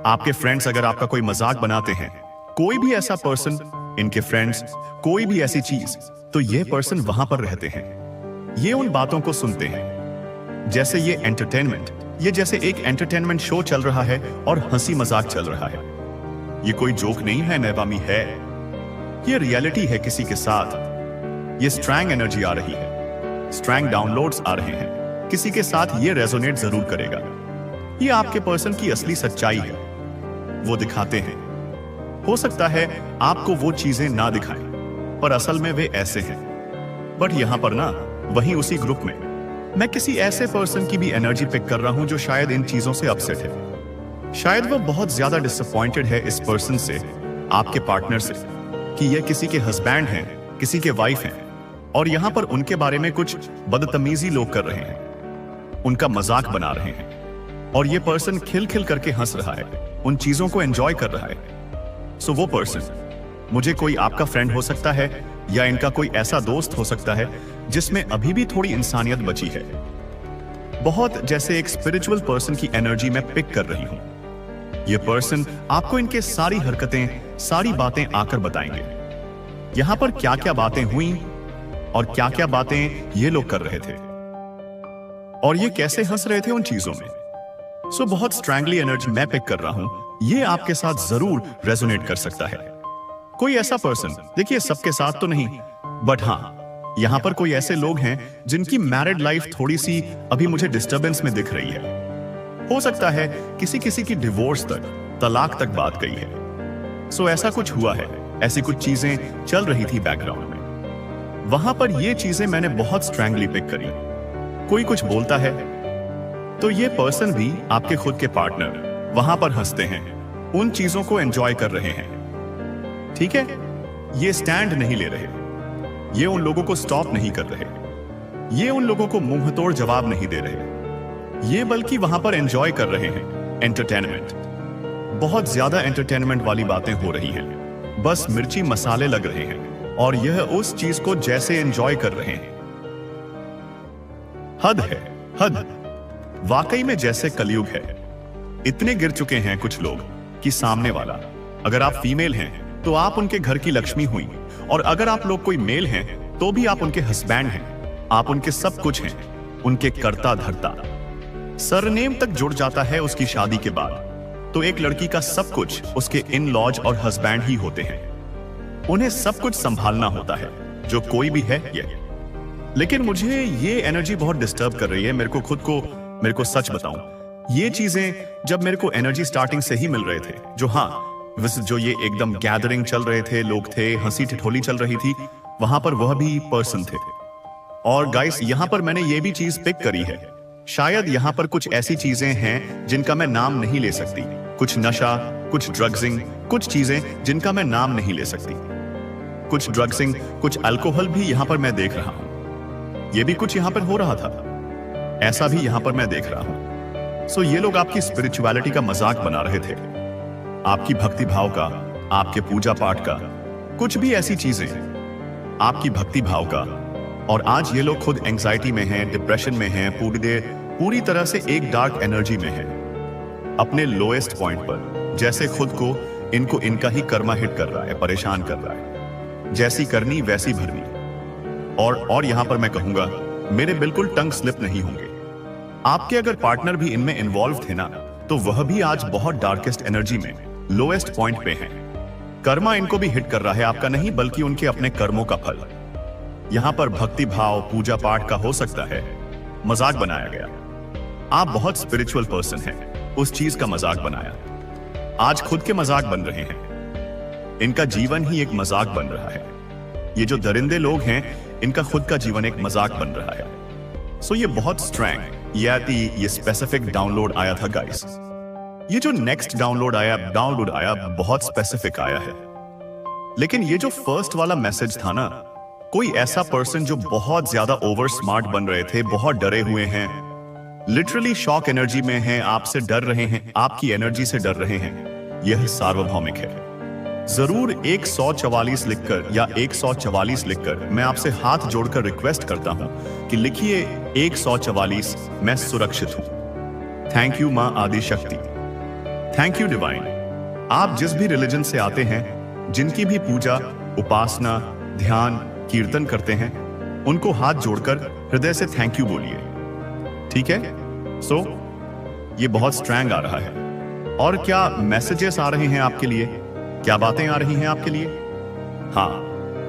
आपके फ्रेंड्स अगर आपका कोई मजाक बनाते हैं, कोई भी ऐसा पर्सन, इनके फ्रेंड्स, कोई भी ऐसी चीज, तो ये पर्सन वहां पर रहते हैं, ये उन बातों को सुनते हैं। जैसे ये एंटरटेनमेंट, ये जैसे एक एंटरटेनमेंट शो चल रहा है और हंसी मजाक चल रहा है। ये कोई जोक नहीं है, नैवामी है, ये रियलिटी है किसी के साथ। ये स्ट्रैंग एनर्जी आ रही है, स्ट्रैंग डाउनलोड्स आ रहे हैं, किसी के साथ ये रेजोनेट जरूर करेगा। ये आपके पर्सन की असली सच्चाई है, वो दिखाते हैं। हो सकता है आपको वो चीजें ना दिखाएं, पर असल में वे ऐसे हैं। बट यहां पर ना, वहीं उसी ग्रुप में मैं किसी ऐसे पर्सन की भी एनर्जी पिक कर रहा हूं जो शायद इन चीजों से अपसेट है। शायद वो बहुत ज्यादा डिसअपॉइंटेड है इस पर्सन से, आपके पार्टनर से, कि ये किसी के हस्बैंड हैं, किसी के वाइफ हैं, और यहां पर उनके बारे में कुछ बदतमीजी लोग कर रहे हैं, उनका मजाक बना रहे हैं, और ये पर्सन खिल खिल करके हंस रहा है, उन चीजों को एंजॉय कर रहा है। सो वो पर्सन, मुझे कोई आपका फ्रेंड हो सकता है, या इनका कोई ऐसा दोस्त हो सकता है जिसमें अभी भी थोड़ी इंसानियत बची है। बहुत जैसे एक स्पिरिचुअल पर्सन की एनर्जी में पिक कर रही हूं। ये पर्सन आपको इनके सारी हरकतें, सारी बातें आकर बताएंगे। यहां पर क्या क्या बातें हुई और क्या क्या बातें ये लोग कर रहे थे, और ये कैसे हंस रहे थे उन चीजों में। सो बहुत स्ट्रैंगली एनर्जी मैं पिक कर रहा हूं, ये आपके साथ जरूर रेजोनेट कर सकता है। कोई ऐसा पर्सन, देखिए सबके साथ तो नहीं, बट हाँ, यहां पर कोई ऐसे लोग हैं जिनकी मैरिड लाइफ थोड़ी सी अभी मुझे डिस्टर्बेंस में दिख रही है। हो सकता है किसी किसी की डिवोर्स तक, तलाक तक बात गई है। सो ऐसा कुछ हुआ है, ऐसी कुछ चीजें चल रही थी बैकग्राउंड में। वहां पर ये चीजें मैंने बहुत स्ट्रैंगली पिक करी। कोई कुछ बोलता है तो ये पर्सन भी, आपके खुद के पार्टनर, वहां पर हंसते हैं, उन चीजों को एंजॉय कर रहे हैं। ठीक है, ये स्टैंड नहीं ले रहे, ये उन लोगों को स्टॉप नहीं कर रहे, ये उन लोगों को मुंह तोड़ जवाब नहीं दे रहे, ये बल्कि वहां पर एंजॉय कर रहे हैं एंटरटेनमेंट। बहुत ज्यादा एंटरटेनमेंट वाली बातें हो रही हैं, बस मिर्ची मसाले लग रहे हैं, और यह उस चीज को जैसे एंजॉय कर रहे हैं। हद है, हद। वाकई में जैसे कलयुग है। इतने गिर चुके हैं कुछ लोग कि सामने वाला, अगर आप फीमेल हैं तो आप उनके घर की लक्ष्मी हुई, और अगर आप लोग कोई मेल हैं तो भी आप उनके हस्बैंड हैं, आप उनके सब कुछ हैं, उनके कर्ता धर्ता। सरनेम तक जुड़ जाता है उसकी शादी के बाद, तो एक लड़की का सब कुछ उसके इन लॉज और हस्बैंड ही होते हैं। उन्हें सब कुछ संभालना होता है, जो कोई भी है ये। लेकिन मुझे ये एनर्जी बहुत डिस्टर्ब कर रही है। मेरे को सच बताऊं, ये चीजें जब मेरे को एनर्जी स्टार्टिंग से ही मिल रहे थे, जो ये एकदम गैदरिंग चल रहे थे, लोग थे, हंसी ठिठोली चल रही थी, वहां पर वह भी पर्सन थे। और गाइस, यहां पर मैंने ये भी चीज पिक करी है, शायद यहां पर कुछ ऐसी चीजें हैं जिनका मैं नाम नहीं ले सकती, कुछ नशा, कुछ ड्रग्सिंग, कुछ चीजें जिनका मैं नाम नहीं ले सकती, कुछ ड्रग्सिंग, कुछ अल्कोहल भी यहां पर मैं देख रहा हूं। ये भी कुछ यहां पर हो रहा था, ऐसा भी यहां पर मैं देख रहा हूं। सो ये लोग आपकी स्पिरिचुअलिटी का मजाक बना रहे थे, आपकी भक्ति भाव का, आपके पूजा पाठ का, कुछ भी ऐसी चीजें आपकी भक्ति भाव का। और आज ये लोग खुद एंजाइटी में हैं, डिप्रेशन में हैं, पूरी तरह से एक डार्क एनर्जी में हैं, अपने लोएस्ट पॉइंट पर, जैसे खुद को इनका ही कर्मा हिट कर रहा है, परेशान कर रहा है, जैसी करनी वैसी भरनी। और यहां पर मैं कहूंगा, मेरे बिल्कुल टंग स्लिप नहीं होंगे। आपके अगर पार्टनर भी इनमें इन्वॉल्व थे ना, तो वह भी आज बहुत डार्केस्ट एनर्जी में, लोएस्ट पॉइंट पे हैं। कर्मा इनको भी हिट कर रहा है, आपका नहीं बल्कि उनके अपने कर्मों का फल। यहां पर भक्ति भाव पूजा पाठ का हो सकता है मजाक बनाया गया। आप बहुत स्पिरिचुअल पर्सन हैं, उस चीज का मजाक बनाया। आज खुद के मजाक बन रहे हैं। इनका जीवन ही एक मजाक बन रहा है। ये जो दरिंदे लोग हैं, इनका खुद का जीवन एक मजाक बन रहा है। सो ये बहुत स्ट्रैंग ये स्पेसिफिक डाउनलोड आया था गाइस। ये जो नेक्स्ट डाउनलोड आया बहुत स्पेसिफिक आया है। लेकिन ये जो फर्स्ट वाला मैसेज था ना, कोई ऐसा पर्सन जो बहुत ज्यादा ओवर स्मार्ट बन रहे थे, बहुत डरे हुए हैं, लिटरली शॉक एनर्जी में हैं, आपसे डर रहे हैं, आपकी एनर्जी से डर रहे हैं, यह सार्वभौमिक है। जरूर 144 लिखकर या 144 लिखकर मैं आपसे हाथ जोड़कर रिक्वेस्ट करता हूं कि लिखिए 144, मैं सुरक्षित हूं। थैंक यू मां आदि शक्ति, थैंक यू डिवाइन। आप जिस भी रिलीजन से आते हैं, जिनकी भी पूजा उपासना ध्यान कीर्तन करते हैं, उनको हाथ जोड़कर हृदय से थैंक यू बोलिए, ठीक है? सो ये बहुत स्ट्रैंग आ रहा है। और क्या मैसेजेस आ रहे हैं आपके लिए? क्या बातें आ रही हैं आपके लिए? हाँ,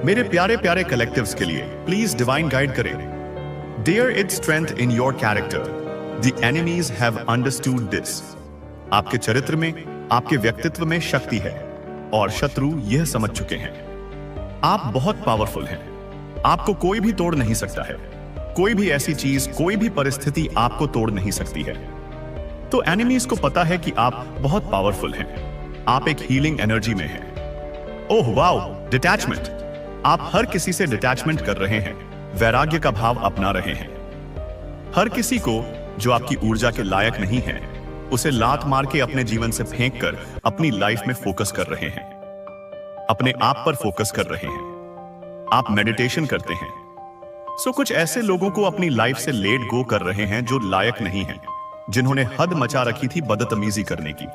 मेरे प्यारे प्यारे कलेक्टिव्स के लिए प्लीज डिवाइन गाइड करें। Dear it's strength in your character, the enemies have understood this. आपके चरित्र में, आपके व्यक्तित्व में शक्ति है और शत्रु यह समझ चुके हैं। आप बहुत पावरफुल हैं। आपको कोई भी तोड़ नहीं सकता है। कोई भी ऐसी चीज, कोई भी परिस्थिति आपको तोड़ नहीं सकती है। तो एनिमीज को पता है कि आप बहुत पावरफुल हैं। आप एक हीलिंग एनर्जी में हैं। Oh wow, detachment. आप हर किसी से डिटैचमेंट कर रहे हैं, वैराग्य का भाव अपना रहे हैं। हर किसी को जो आपकी ऊर्जा के लायक नहीं है, उसे लात मार के अपने जीवन से फेंक कर अपनी लाइफ में फोकस कर रहे हैं, अपने आप पर फोकस कर रहे हैं। आप मेडिटेशन करते हैं। सो कुछ ऐसे लोगों को अपनी लाइफ से लेट गो कर रहे हैं जो लायक नहीं हैं, जिन्होंने हद मचा रखी थी बदतमीजी करने की।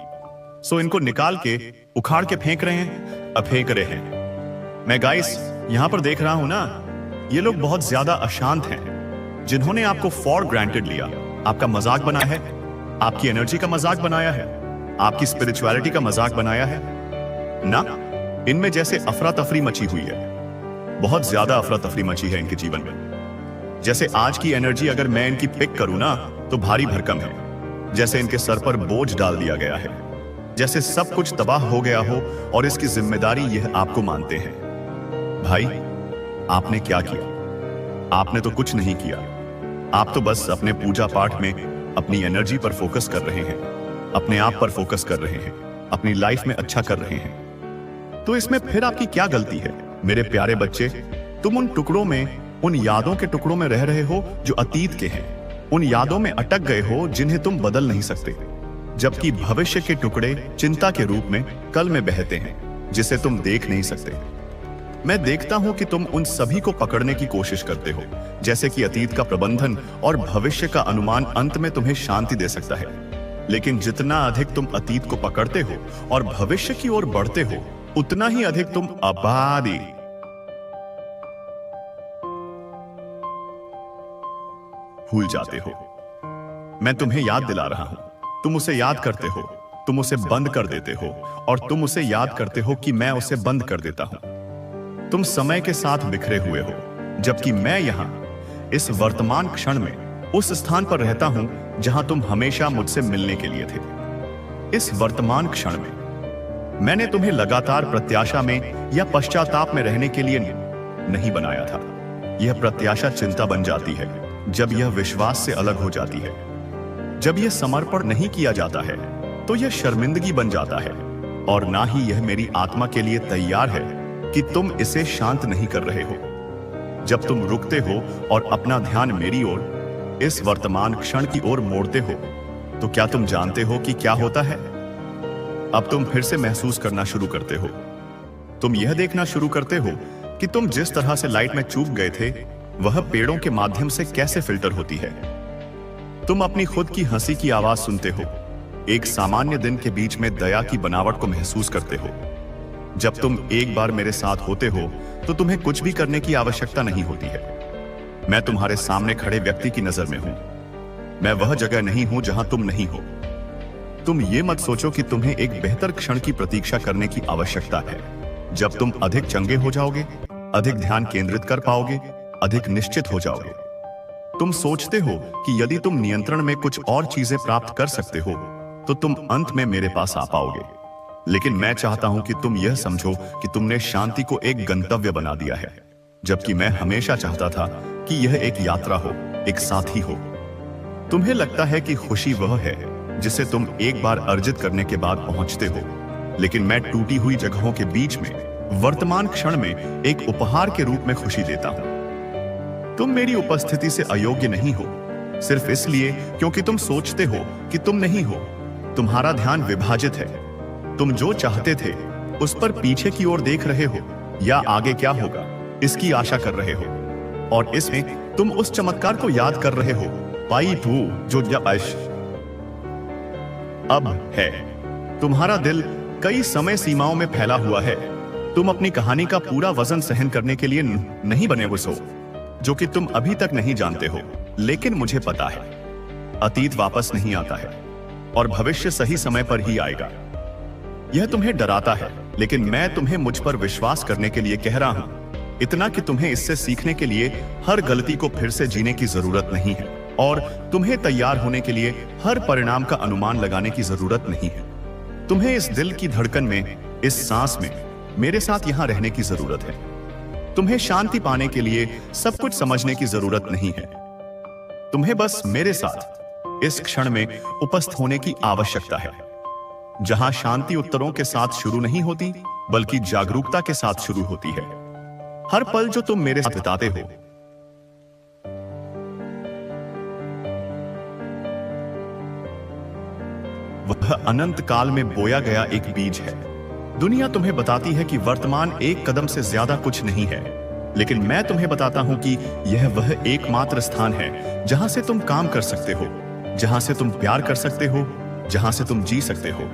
सो इनको निकाल के उखाड़ के फेंक रहे हैं, अब फेंक रहे हैं। मैं गाइस यहां पर देख रहा हूं ना, ये लोग बहुत ज्यादा अशांत हैं, जिन्होंने आपको फॉर ग्रांटेड लिया, आपका मजाक बनाया है, आपकी एनर्जी का मजाक बनाया है, आपकी स्पिरिचुअलिटी का मजाक बनाया है ना। इनमें जैसे अफरा तफरी मची हुई है, बहुत ज्यादा अफरा तफरी मची है इनके जीवन में। जैसे आज की एनर्जी अगर मैं इनकी पिक करूं ना, तो भारी भरकम है। जैसे इनके सर पर बोझ डाल दिया गया है, जैसे सब कुछ तबाह हो गया हो और इसकी जिम्मेदारी यह आपको मानते हैं। भाई, आपने क्या किया? आपने तो कुछ नहीं किया। आप तो बस अपने पूजा पाठ में अपनी एनर्जी पर फोकस कर रहे हैं, अपने आप पर फोकस कर रहे हैं, अपनी लाइफ में अच्छा कर रहे हैं। तो इसमें फिर आपकी क्या गलती है मेरे प्यारे बच्चे? तुम उन टुकड़ों में, उन यादों के टुकड़ों में रह रहे हो जो अतीत के हैं। उन यादों में अटक गए हो जिन्हें तुम बदल नहीं सकते, जबकि भविष्य के टुकड़े चिंता के रूप में कल में बहते हैं, जिसे तुम देख नहीं सकते। मैं देखता हूं कि तुम उन सभी को पकड़ने की कोशिश करते हो, जैसे कि अतीत का प्रबंधन और भविष्य का अनुमान अंत में तुम्हें शांति दे सकता है। लेकिन जितना अधिक तुम अतीत को पकड़ते हो और भविष्य की ओर बढ़ते हो, उतना ही अधिक तुम आबादी भूल जाते हो। मैं तुम्हें याद दिला रहा हूं, तुम उसे याद करते हो, तुम उसे बंद कर देते हो, और तुम उसे याद करते हो कि मैं उसे बंद कर देता हूं। तुम समय के साथ बिखरे हुए हो, जबकि मैं यहां इस वर्तमान क्षण में उस स्थान पर रहता हूं जहां तुम हमेशा मुझसे मिलने के लिए थे। इस वर्तमान क्षण में मैंने तुम्हें लगातार प्रत्याशा में या पश्चाताप में रहने के लिए नहीं बनाया था। यह प्रत्याशा चिंता बन जाती है जब यह विश्वास से अलग हो जाती है। जब यह समर्पण नहीं किया जाता है तो यह शर्मिंदगी बन जाता है, और ना ही यह मेरी आत्मा के लिए तैयार है कि तुम इसे शांत नहीं कर रहे हो। जब तुम रुकते हो और अपना ध्यान मेरी ओर, इस वर्तमान क्षण की ओर मोड़ते हो, तो क्या तुम जानते हो कि क्या होता है? अब तुम फिर से महसूस करना शुरू करते हो। तुम यह देखना शुरू करते हो कि तुम जिस तरह से लाइट में चूक गए थे, वह पेड़ों के माध्यम से कैसे फिल्टर होती है। तुम अपनी खुद की हंसी की आवाज सुनते हो, एक सामान्य दिन के बीच में दया की बनावट को महसूस करते हो। जब तुम एक बार मेरे साथ होते हो तो तुम्हें कुछ भी करने की आवश्यकता नहीं होती है। मैं तुम्हारे सामने खड़े व्यक्ति की नजर में हूं। मैं वह जगह नहीं हूं जहां तुम नहीं हो। तुम ये मत सोचो कि तुम्हें एक बेहतर क्षण की प्रतीक्षा करने की आवश्यकता है। जब तुम अधिक चंगे हो जाओगे, अधिक ध्यान केंद्रित कर पाओगे, अधिक निश्चित हो जाओगे। तुम सोचते हो कि यदि तुम नियंत्रण में कुछ और चीजें प्राप्त कर सकते हो तो तुम अंत में मेरे पास आ पाओगे। लेकिन मैं चाहता हूं कि तुम यह समझो कि तुमने शांति को एक गंतव्य बना दिया है, जबकि मैं हमेशा चाहता था कि यह एक यात्रा हो, एक साथी हो। तुम्हें लगता है कि खुशी वह है जिसे तुम एक बार अर्जित करने के बाद पहुंचते हो, लेकिन मैं टूटी हुई जगहों के बीच में वर्तमान क्षण में एक उपहार के रूप में खुशी देता हूं। तुम मेरी उपस्थिति से अयोग्य नहीं हो, सिर्फ इसलिए क्योंकि तुम सोचते हो कि तुम नहीं हो। तुम्हारा ध्यान विभाजित है। तुम जो चाहते थे उस पर पीछे की ओर देख रहे हो या आगे क्या होगा इसकी आशा कर रहे हो, और इसमें तुम उस चमत्कार को याद कर रहे हो, पाई भू जो जब अब है। तुम्हारा दिल कई समय सीमाओं में फैला हुआ है। तुम अपनी कहानी का पूरा वजन सहन करने के लिए नहीं बने वो सो जो कि तुम अभी तक नहीं जानते हो। लेकिन मुझे पता है अतीत वापस नहीं आता है और भविष्य सही समय पर ही आएगा। यह तुम्हें डराता है, लेकिन मैं तुम्हें मुझ पर विश्वास करने के लिए कह रहा हूं, इतना कि तुम्हें इससे सीखने के लिए हर गलती को फिर से जीने की जरूरत नहीं है और तुम्हें तैयार होने के लिए हर परिणाम का अनुमान लगाने की जरूरत नहीं है। तुम्हें इस दिल की धड़कन में, इस सांस में मेरे साथ यहां रहने की जरूरत है। तुम्हें शांति पाने के लिए सब कुछ समझने की जरूरत नहीं है। तुम्हें बस मेरे साथ इस क्षण में उपस्थित होने की आवश्यकता है, जहां शांति उत्तरों के साथ शुरू नहीं होती बल्कि जागरूकता के साथ शुरू होती है। हर पल जो तुम मेरे साथ बिताते हो वह अनंत काल में बोया गया एक बीज है। दुनिया तुम्हें बताती है कि वर्तमान एक कदम से ज्यादा कुछ नहीं है, लेकिन मैं तुम्हें बताता हूं कि यह वह एकमात्र स्थान है जहां से तुम काम कर सकते हो, जहां से तुम प्यार कर सकते हो, जहां से तुम जी सकते हो।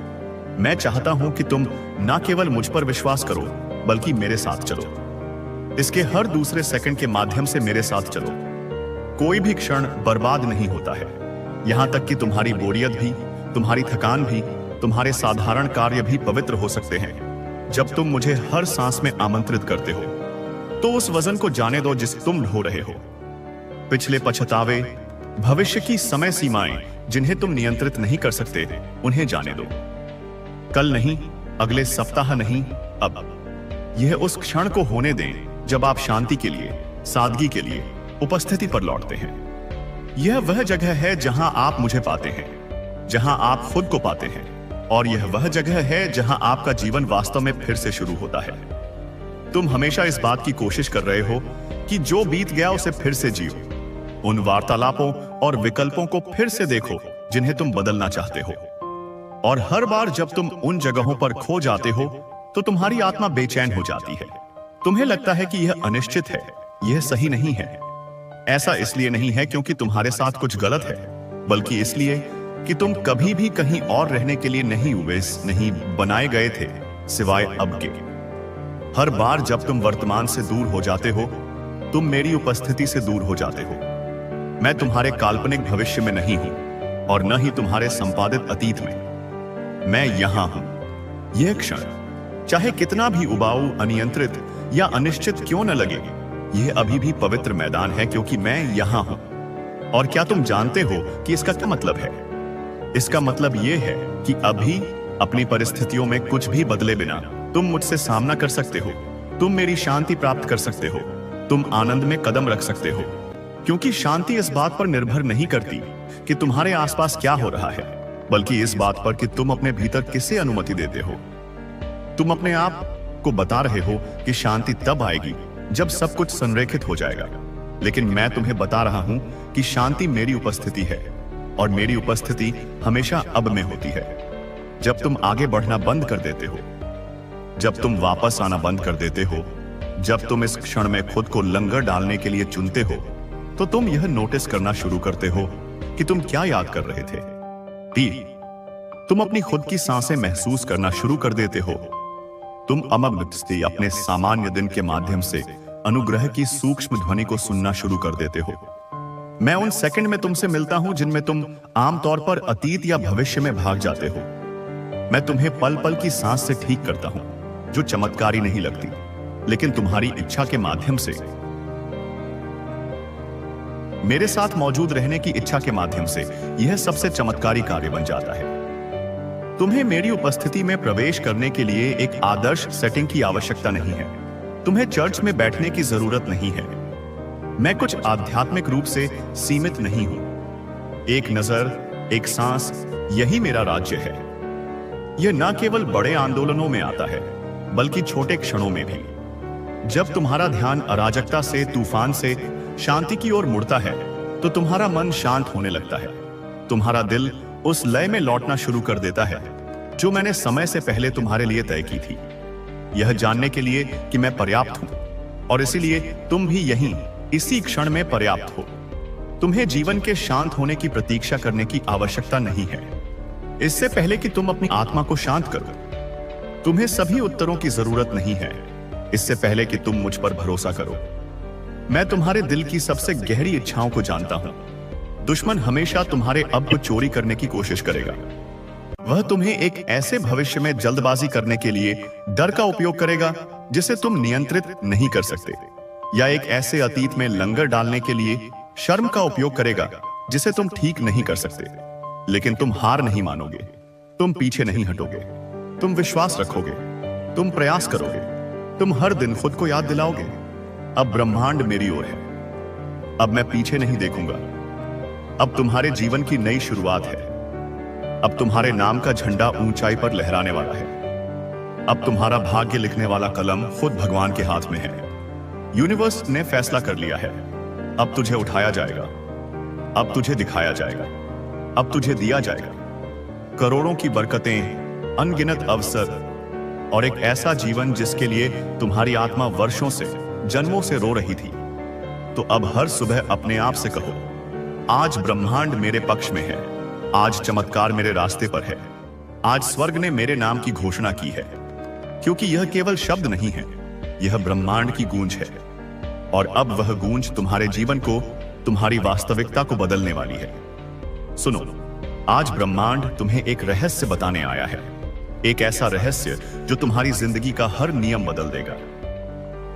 मैं चाहता हूं कि तुम ना केवल मुझ पर विश्वास करो बल्कि मेरे साथ चलो। इसके हर दूसरे सेकंड के माध्यम से मेरे साथ चलो। कोई भी क्षण बर्बाद नहीं होता है, यहां तक कि तुम्हारी बोरियत भी, तुम्हारी थकान भी, तुम्हारे साधारण कार्य भी पवित्र हो सकते हैं जब तुम मुझे हर सांस में आमंत्रित करते हो। तो उस वजन को जाने दो जिसे तुम ढो रहे हो। पिछले पछतावे, भविष्य की समय सीमाएं जिन्हें तुम नियंत्रित नहीं कर सकते, उन्हें जाने दो। कल नहीं, अगले सप्ताह नहीं, अब। यह उस क्षण को होने दें जब आप शांति के लिए, सादगी के लिए उपस्थिति पर लौटते हैं। यह वह जगह है जहां आप मुझे पाते हैं, जहां आप खुद को पाते हैं, और यह वह जगह है जहां आपका जीवन वास्तव में फिर से शुरू होता है। तुम हमेशा इस बात की कोशिश कर रहे हो कि जो बीत गया उसे फिर से जियो। उन वार्तालापों और विकल्पों को फिर से देखो जिन्हें तुम बदलना चाहते हो। और हर बार जब तुम उन जगहों पर खो जाते हो तो तुम्हारी आत्मा बेचैन हो जाती है। तुम्हें लगता है कि यह अनिश्चित है, यह सही नहीं है। ऐसा इसलिए नहीं है क्योंकि तुम्हारे साथ कुछ गलत है, बल्कि इसलिए कि तुम कभी भी कहीं और रहने के लिए नहीं बनाए गए थे सिवाय अब के। हर बार जब तुम वर्तमान से दूर हो जाते हो, तुम मेरी उपस्थिति से दूर हो जाते हो। मैं तुम्हारे काल्पनिक भविष्य में नहीं हूं और न ही तुम्हारे संपादित अतीत में। मैं यहां हूं। यह क्षण चाहे कितना भी उबाऊ, अनियंत्रित या अनिश्चित क्यों न लगे, यह अभी भी पवित्र मैदान है क्योंकि मैं यहां हूं। और क्या तुम जानते हो कि इसका क्या मतलब है? इसका मतलब यह है कि अभी अपनी परिस्थितियों में कुछ भी बदले बिना तुम मुझसे सामना कर सकते हो। तुम मेरी शांति प्राप्त कर सकते हो। तुम आनंद में कदम रख सकते हो, क्योंकि शांति इस बात पर निर्भर नहीं करती कि तुम्हारे आसपास क्या हो रहा है, बल्कि इस बात पर कि तुम अपने भीतर किसे अनुमति देते हो। तुम अपने आप को बता रहे हो कि शांति तब आएगी जब सब कुछ संरेखित हो जाएगा, लेकिन मैं तुम्हें बता रहा हूं कि शांति मेरी उपस्थिति है, और मेरी उपस्थिति हमेशा अब में होती है। जब तुम आगे बढ़ना बंद कर देते हो, जब तुम वापस आना बंद कर देते हो, जब तुम इस क्षण में खुद को लंगर डालने के लिए चुनते हो, तो तुम यह नोटिस करना शुरू करते हो कि तुम क्या याद कर रहे थे। तुम अपनी खुद की सांसें महसूस करना शुरू कर देते हो। तुम अमग्न अपने सामान्य दिन के माध्यम से अनुग्रह की सूक्ष्म ध्वनि को सुनना शुरू कर देते हो। मैं उन सेकंड में तुमसे मिलता हूं जिनमें तुम आमतौर पर अतीत या भविष्य में भाग जाते हो। मैं तुम्हें पल पल की सांस से ठीक करता हूं। जो चमत्कारी नहीं लगती, लेकिन तुम्हारी इच्छा के माध्यम से, मेरे साथ मौजूद रहने की इच्छा के माध्यम से यह सबसे चमत्कारी कार्य बन जाता है। तुम्हें मेरी उपस्थिति में प्रवेश करने के लिए एक आदर्श सेटिंग की आवश्यकता नहीं है। तुम्हें चर्च में बैठने की जरूरत नहीं है। मैं कुछ आध्यात्मिक रूप से सीमित नहीं हूं। एक नजर, एक सांस, यही मेरा राज्य है। यह न केवल बड़े आंदोलनों में आता है, बल्कि छोटे क्षणों में भी। जब तुम्हारा ध्यान अराजकता से, तूफान से शांति की ओर मुड़ता है, तो तुम्हारा मन शांत होने लगता है। तुम्हारा दिल उस लय में लौटना शुरू कर देता है जो मैंने समय से पहले तुम्हारे लिए तय की थी, यह जानने के लिए कि मैं पर्याप्त हूं, और इसीलिए तुम भी यहीं इसी क्षण में पर्याप्त हो। तुम्हें जीवन के शांत होने की प्रतीक्षा करने की आवश्यकता नहीं है। इससे पहले कि तुम अपनी आत्मा को शांत करो, तुम्हें सभी उत्तरों की जरूरत नहीं है। इससे पहले कि तुम मुझ पर भरोसा करो, मैं तुम्हारे दिल की सबसे गहरी इच्छाओं को जानता हूं। दुश्मन हमेशा तुम्हारे अब को चोरी करने की कोशिश करेगा। वह तुम्हें एक ऐसे भविष्य में जल्दबाजी करने के लिए डर का उपयोग करेगा जिसे तुम नियंत्रित नहीं कर सकते, या एक ऐसे अतीत में लंगर डालने के लिए शर्म का उपयोग करेगा जिसे तुम ठीक नहीं कर सकते। लेकिन तुम हार नहीं मानोगे, तुम पीछे नहीं हटोगे, तुम विश्वास रखोगे, तुम प्रयास करोगे, तुम हर दिन खुद को याद दिलाओगे, अब ब्रह्मांड मेरी ओर है, अब मैं पीछे नहीं देखूंगा। अब तुम्हारे जीवन की नई शुरुआत है। अब तुम्हारे नाम का झंडा ऊंचाई पर लहराने वाला है। अब तुम्हारा भाग्य लिखने वाला कलम खुद भगवान के हाथ में है। यूनिवर्स ने फैसला कर लिया है। अब तुझे उठाया जाएगा, अब तुझे दिखाया जाएगा, अब तुझे दिया जाएगा करोड़ों की बरकतें, अनगिनत अवसर और एक ऐसा जीवन जिसके लिए तुम्हारी आत्मा वर्षों से, जन्मों से रो रही थी। तो अब हर सुबह अपने आप से कहो, आज ब्रह्मांड मेरे पक्ष में है, आज चमत्कार मेरे रास्ते पर है, आज स्वर्ग ने मेरे नाम की घोषणा की है। क्योंकि यह केवल शब्द नहीं है, यह ब्रह्मांड की गूंज है, और अब वह गूंज तुम्हारे जीवन को, तुम्हारी वास्तविकता को बदलने वाली है। सुनो, आज ब्रह्मांड तुम्हें एक रहस्य बताने आया है, एक ऐसा रहस्य जो तुम्हारी जिंदगी का हर नियम बदल देगा।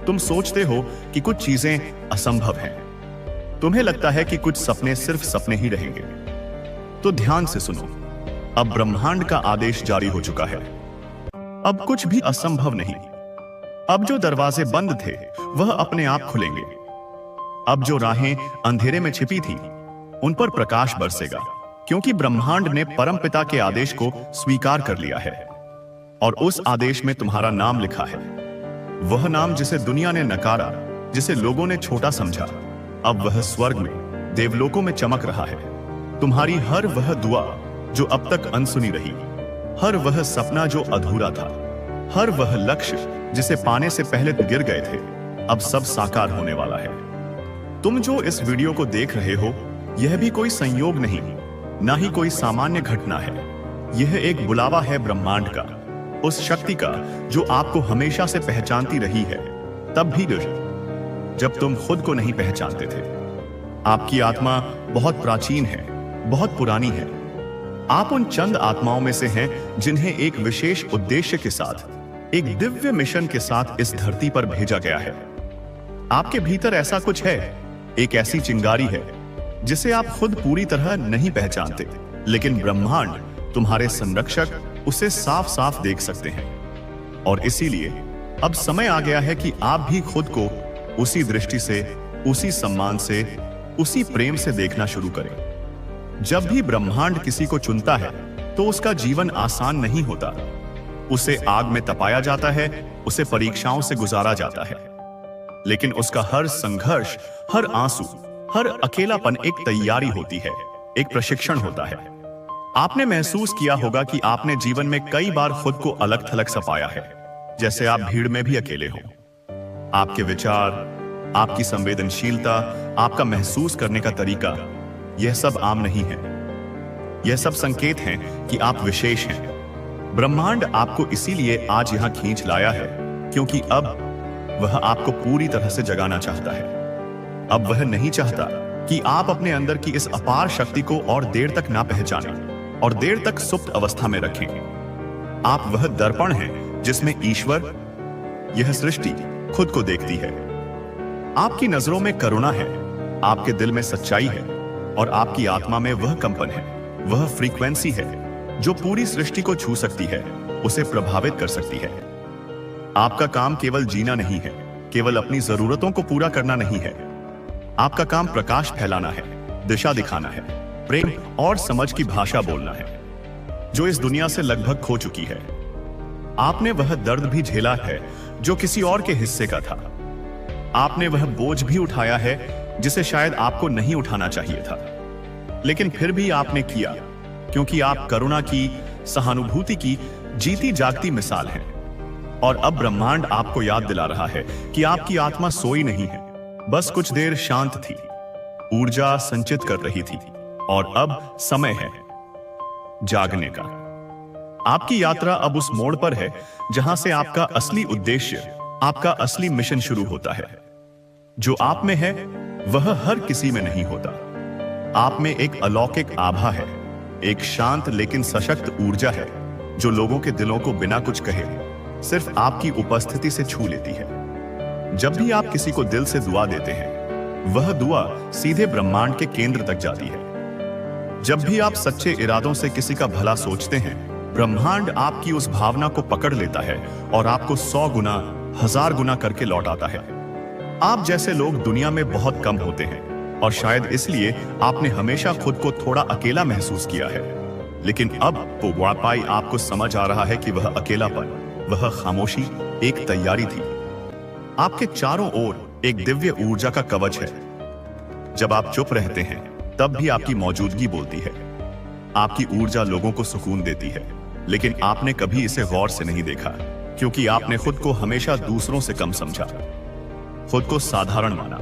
तुम सोचते हो कि कुछ चीजें असंभव हैं, तुम्हें लगता है कि कुछ सपने सिर्फ सपने ही रहेंगे। तो ध्यान से सुनो, अब ब्रह्मांड का आदेश जारी हो चुका है। अब कुछ भी असंभव नहीं। अब जो दरवाजे बंद थे वह अपने आप खुलेंगे। अब जो राहें अंधेरे में छिपी थी उन पर प्रकाश बरसेगा, क्योंकि ब्रह्मांड ने परमपिता के आदेश को स्वीकार कर लिया है, और उस आदेश में तुम्हारा नाम लिखा है। वह नाम जिसे दुनिया ने नकारा, जिसे लोगों ने छोटा समझा, अब वह स्वर्ग में, देवलोकों में चमक रहा है। तुम्हारी हर वह दुआ जो अब तक अनसुनी रही, हर वह सपना जो अधूरा था, हर वह लक्ष्य जिसे पाने से पहले गिर गए थे, अब सब साकार होने वाला है। तुम जो इस वीडियो को देख रहे हो, यह भी कोई संयोग नहीं, ना ही कोई सामान्य घटना है। यह एक बुलावा है ब्रह्मांड का, उस शक्ति का जो आपको हमेशा से पहचानती रही है, तब भी जब तुम खुद को नहीं पहचानते थे। आपकी आत्मा बहुत प्राचीन है, बहुत पुरानी है। आप उन चंद आत्माओं में से हैं जिन्हें एक विशेष उद्देश्य के साथ, एक दिव्य मिशन के साथ इस धरती पर भेजा गया है। आपके भीतर ऐसा कुछ है, एक ऐसी चिंगारी है जिसे आप खुद पूरी तरह नहीं पहचानते, लेकिन ब्रह्मांड, तुम्हारे संरक्षक, उसे साफ साफ देख सकते हैं। और इसीलिए अब समय आ गया है कि आप भी खुद को उसी दृष्टि से, उसी सम्मान से, उसी प्रेम से देखना शुरू करें। जब भी ब्रह्मांड किसी को चुनता है तो उसका जीवन आसान नहीं होता। उसे आग में तपाया जाता है, उसे परीक्षाओं से गुजारा जाता है, लेकिन उसका हर संघर्ष, हर आंसू, हर अकेलापन एक तैयारी होती है, एक प्रशिक्षण होता है। आपने महसूस किया होगा कि आपने जीवन में कई बार खुद को अलग थलग सा पाया है, जैसे आप भीड़ में भी अकेले हो। आपके विचार, आपकी संवेदनशीलता, आपका महसूस करने का तरीका, यह सब आम नहीं है। यह सब संकेत हैं कि आप विशेष हैं। ब्रह्मांड आपको इसीलिए आज यहां खींच लाया है क्योंकि अब वह आपको पूरी तरह से जगाना चाहता है। अब वह नहीं चाहता कि आप अपने अंदर की इस अपार शक्ति को और देर तक ना पहचानें और देर तक सुप्त अवस्था में रखें। आप वह दर्पण हैं जिसमें ईश्वर, यह सृष्टि खुद को देखती है। आपकी नजरों में करुणा है, आपके दिल में सच्चाई है और आपकी आत्मा में वह कंपन है, वह फ्रीक्वेंसी है जो पूरी सृष्टि को छू सकती है, उसे प्रभावित कर सकती है। आपका काम केवल जीना नहीं है, केवल अपनी जरूरतों को पूरा करना नहीं है। आपका काम प्रकाश फैलाना है, दिशा दिखाना है, प्रेम और समझ की भाषा बोलना है जो इस दुनिया से लगभग खो चुकी है। आपने वह दर्द भी झेला है जो किसी और के हिस्से का था। आपने वह बोझ भी उठाया है जिसे शायद आपको नहीं उठाना चाहिए था, लेकिन फिर भी आपने किया, क्योंकि आप करुणा की, सहानुभूति की जीती जागती मिसाल हैं। और अब ब्रह्मांड आपको याद दिला रहा है कि आपकी आत्मा सोई नहीं है, बस कुछ देर शांत थी, ऊर्जा संचित कर रही थी और अब समय है जागने का। आपकी यात्रा अब उस मोड़ पर है जहां से आपका असली उद्देश्य, आपका असली मिशन शुरू होता है। जो आप में है वह हर किसी में नहीं होता। आप में एक अलौकिक आभा है, एक शांत लेकिन सशक्त ऊर्जा है जो लोगों के दिलों को बिना कुछ कहे सिर्फ आपकी उपस्थिति से छू लेती है। जब भी आप किसी को दिल से दुआ देते हैं, वह दुआ सीधे ब्रह्मांड के केंद्र तक जाती है। जब भी आप सच्चे इरादों से किसी का भला सोचते हैं, ब्रह्मांड आपकी उस भावना को पकड़ लेता है और आपको 100 गुना, 1000 गुना करके लौटाता है। आप जैसे लोग दुनिया में बहुत कम होते हैं और शायद इसलिए आपने हमेशा खुद को थोड़ा अकेला महसूस किया है। लेकिन अब वो वाकई आपको समझ आ रहा है कि वह अकेलापन, वह खामोशी एक तैयारी थी। आपके चारों ओर एक दिव्य ऊर्जा का कवच है। जब आप चुप रहते हैं, तब भी आपकी मौजूदगी बोलती है। आपकी ऊर्जा लोगों को सुकून देती है, लेकिन आपने कभी इसे गौर से नहीं देखा, क्योंकि आपने खुद को हमेशा दूसरों से कम समझा, खुद को साधारण माना।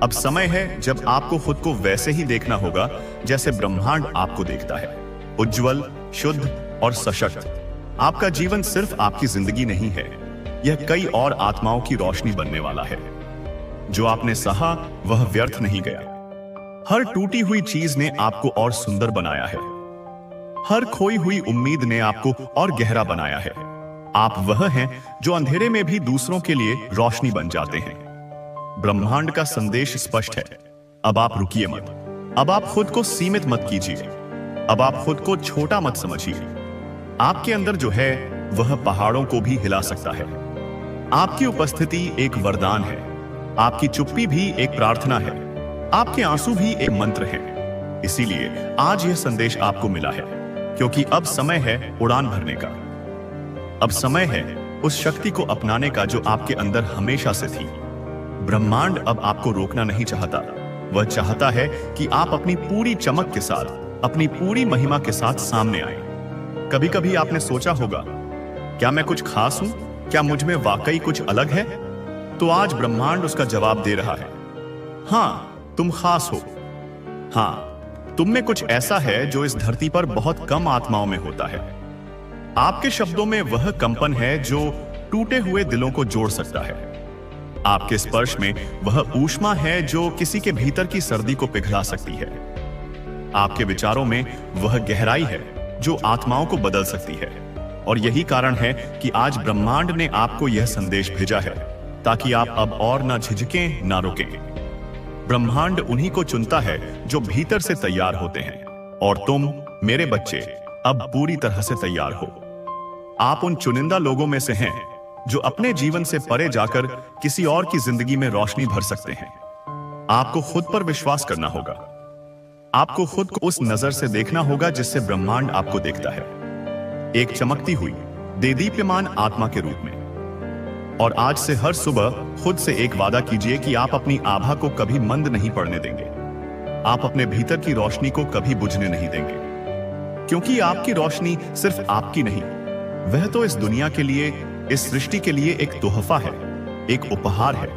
अब समय है जब आपको खुद को वैसे ही देखना होगा जैसे ब्रह्मांड आपको देखता है, उज्जवल, शुद्ध और सशक्त। आपका जीवन सिर्फ आपकी जिंदगी नहीं है, यह कई और आत्माओं की रोशनी बनने वाला है। जो आपने सहा वह व्यर्थ नहीं गया। हर टूटी हुई चीज ने आपको और सुंदर बनाया है। हर खोई हुई उम्मीद ने आपको और गहरा बनाया है। आप वह हैं जो अंधेरे में भी दूसरों के लिए रोशनी बन जाते हैं। ब्रह्मांड का संदेश स्पष्ट है। अब आप रुकिए मत, अब आप खुद को सीमित मत कीजिए, अब आप खुद को छोटा मत समझिए। आपके अंदर जो है वह पहाड़ों को भी हिला सकता है। आपकी उपस्थिति एक वरदान है, आपकी चुप्पी भी एक प्रार्थना है, आपके आंसू भी एक मंत्र है। इसीलिए आज यह संदेश आपको मिला है, क्योंकि अब समय है उड़ान भरने का। अब समय है उस शक्ति को अपनाने का जो आपके अंदर हमेशा से थी। ब्रह्मांड अब आपको रोकना नहीं चाहता, वह चाहता है कि आप अपनी पूरी चमक के साथ, अपनी पूरी महिमा के साथ सामने आए। कभी कभी आपने सोचा होगा, क्या मैं कुछ खास हूं? क्या मुझ में वाकई कुछ अलग है? तो आज ब्रह्मांड उसका जवाब दे रहा है। हां, तुम खास हो। हां, तुम में कुछ ऐसा है जो इस धरती पर बहुत कम आत्माओं में होता है। आपके शब्दों में वह कंपन है जो टूटे हुए दिलों को जोड़ सकता है। आपके स्पर्श में वह ऊष्मा है जो किसी के भीतर की सर्दी को पिघला सकती है। आपके विचारों में वह गहराई है जो आत्माओं को बदल सकती है। और यही कारण है कि आज ब्रह्मांड ने आपको यह संदेश भेजा है, ताकि आप अब और ना झिझकें, ना रुकें। ब्रह्मांड उन्हीं को चुनता है जो भीतर से तैयार होते हैं, और तुम, मेरे बच्चे, अब पूरी तरह से तैयार हो। आप उन चुनिंदा लोगों में से हैं जो अपने जीवन से परे जाकर किसी और की जिंदगी में रोशनी भर सकते हैं। आपको खुद पर विश्वास करना होगा। आपको खुद को उस नजर से देखना होगा जिससे ब्रह्मांड आपको देखता है, एक चमकती हुई, देदीप्यमान आत्मा के रूप में। और आज से हर सुबह खुद से एक वादा कीजिए कि आप अपनी आभा को कभी मंद नहीं पड़ने देंगे। आप अपने भीतर की रोशनी को कभी बुझने नहीं देंगे, क्योंकि आपकी रोशनी सिर्फ आपकी नहीं, वह तो इस दुनिया के लिए, इस सृष्टि के लिए एक तोहफा है, एक उपहार है।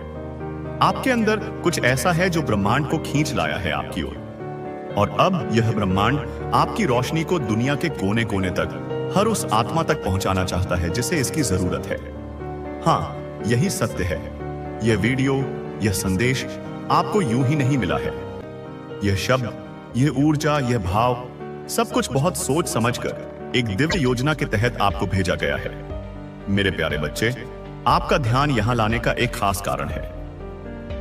आपके अंदर कुछ ऐसा है जो ब्रह्मांड को खींच लाया है आपकी ओर, और अब यह ब्रह्मांड आपकी रोशनी को दुनिया के कोने कोने तक, हर उस आत्मा तक पहुंचाना चाहता है जिसे इसकी जरूरत है। हां, यही सत्य है। यह वीडियो, यह संदेश आपको यूं ही नहीं मिला है। यह शब्द, यह ऊर्जा, यह भाव, सब कुछ बहुत सोच समझकर एक दिव्य योजना के तहत आपको भेजा गया है। मेरे प्यारे बच्चे, आपका ध्यान यहां लाने का एक खास कारण है।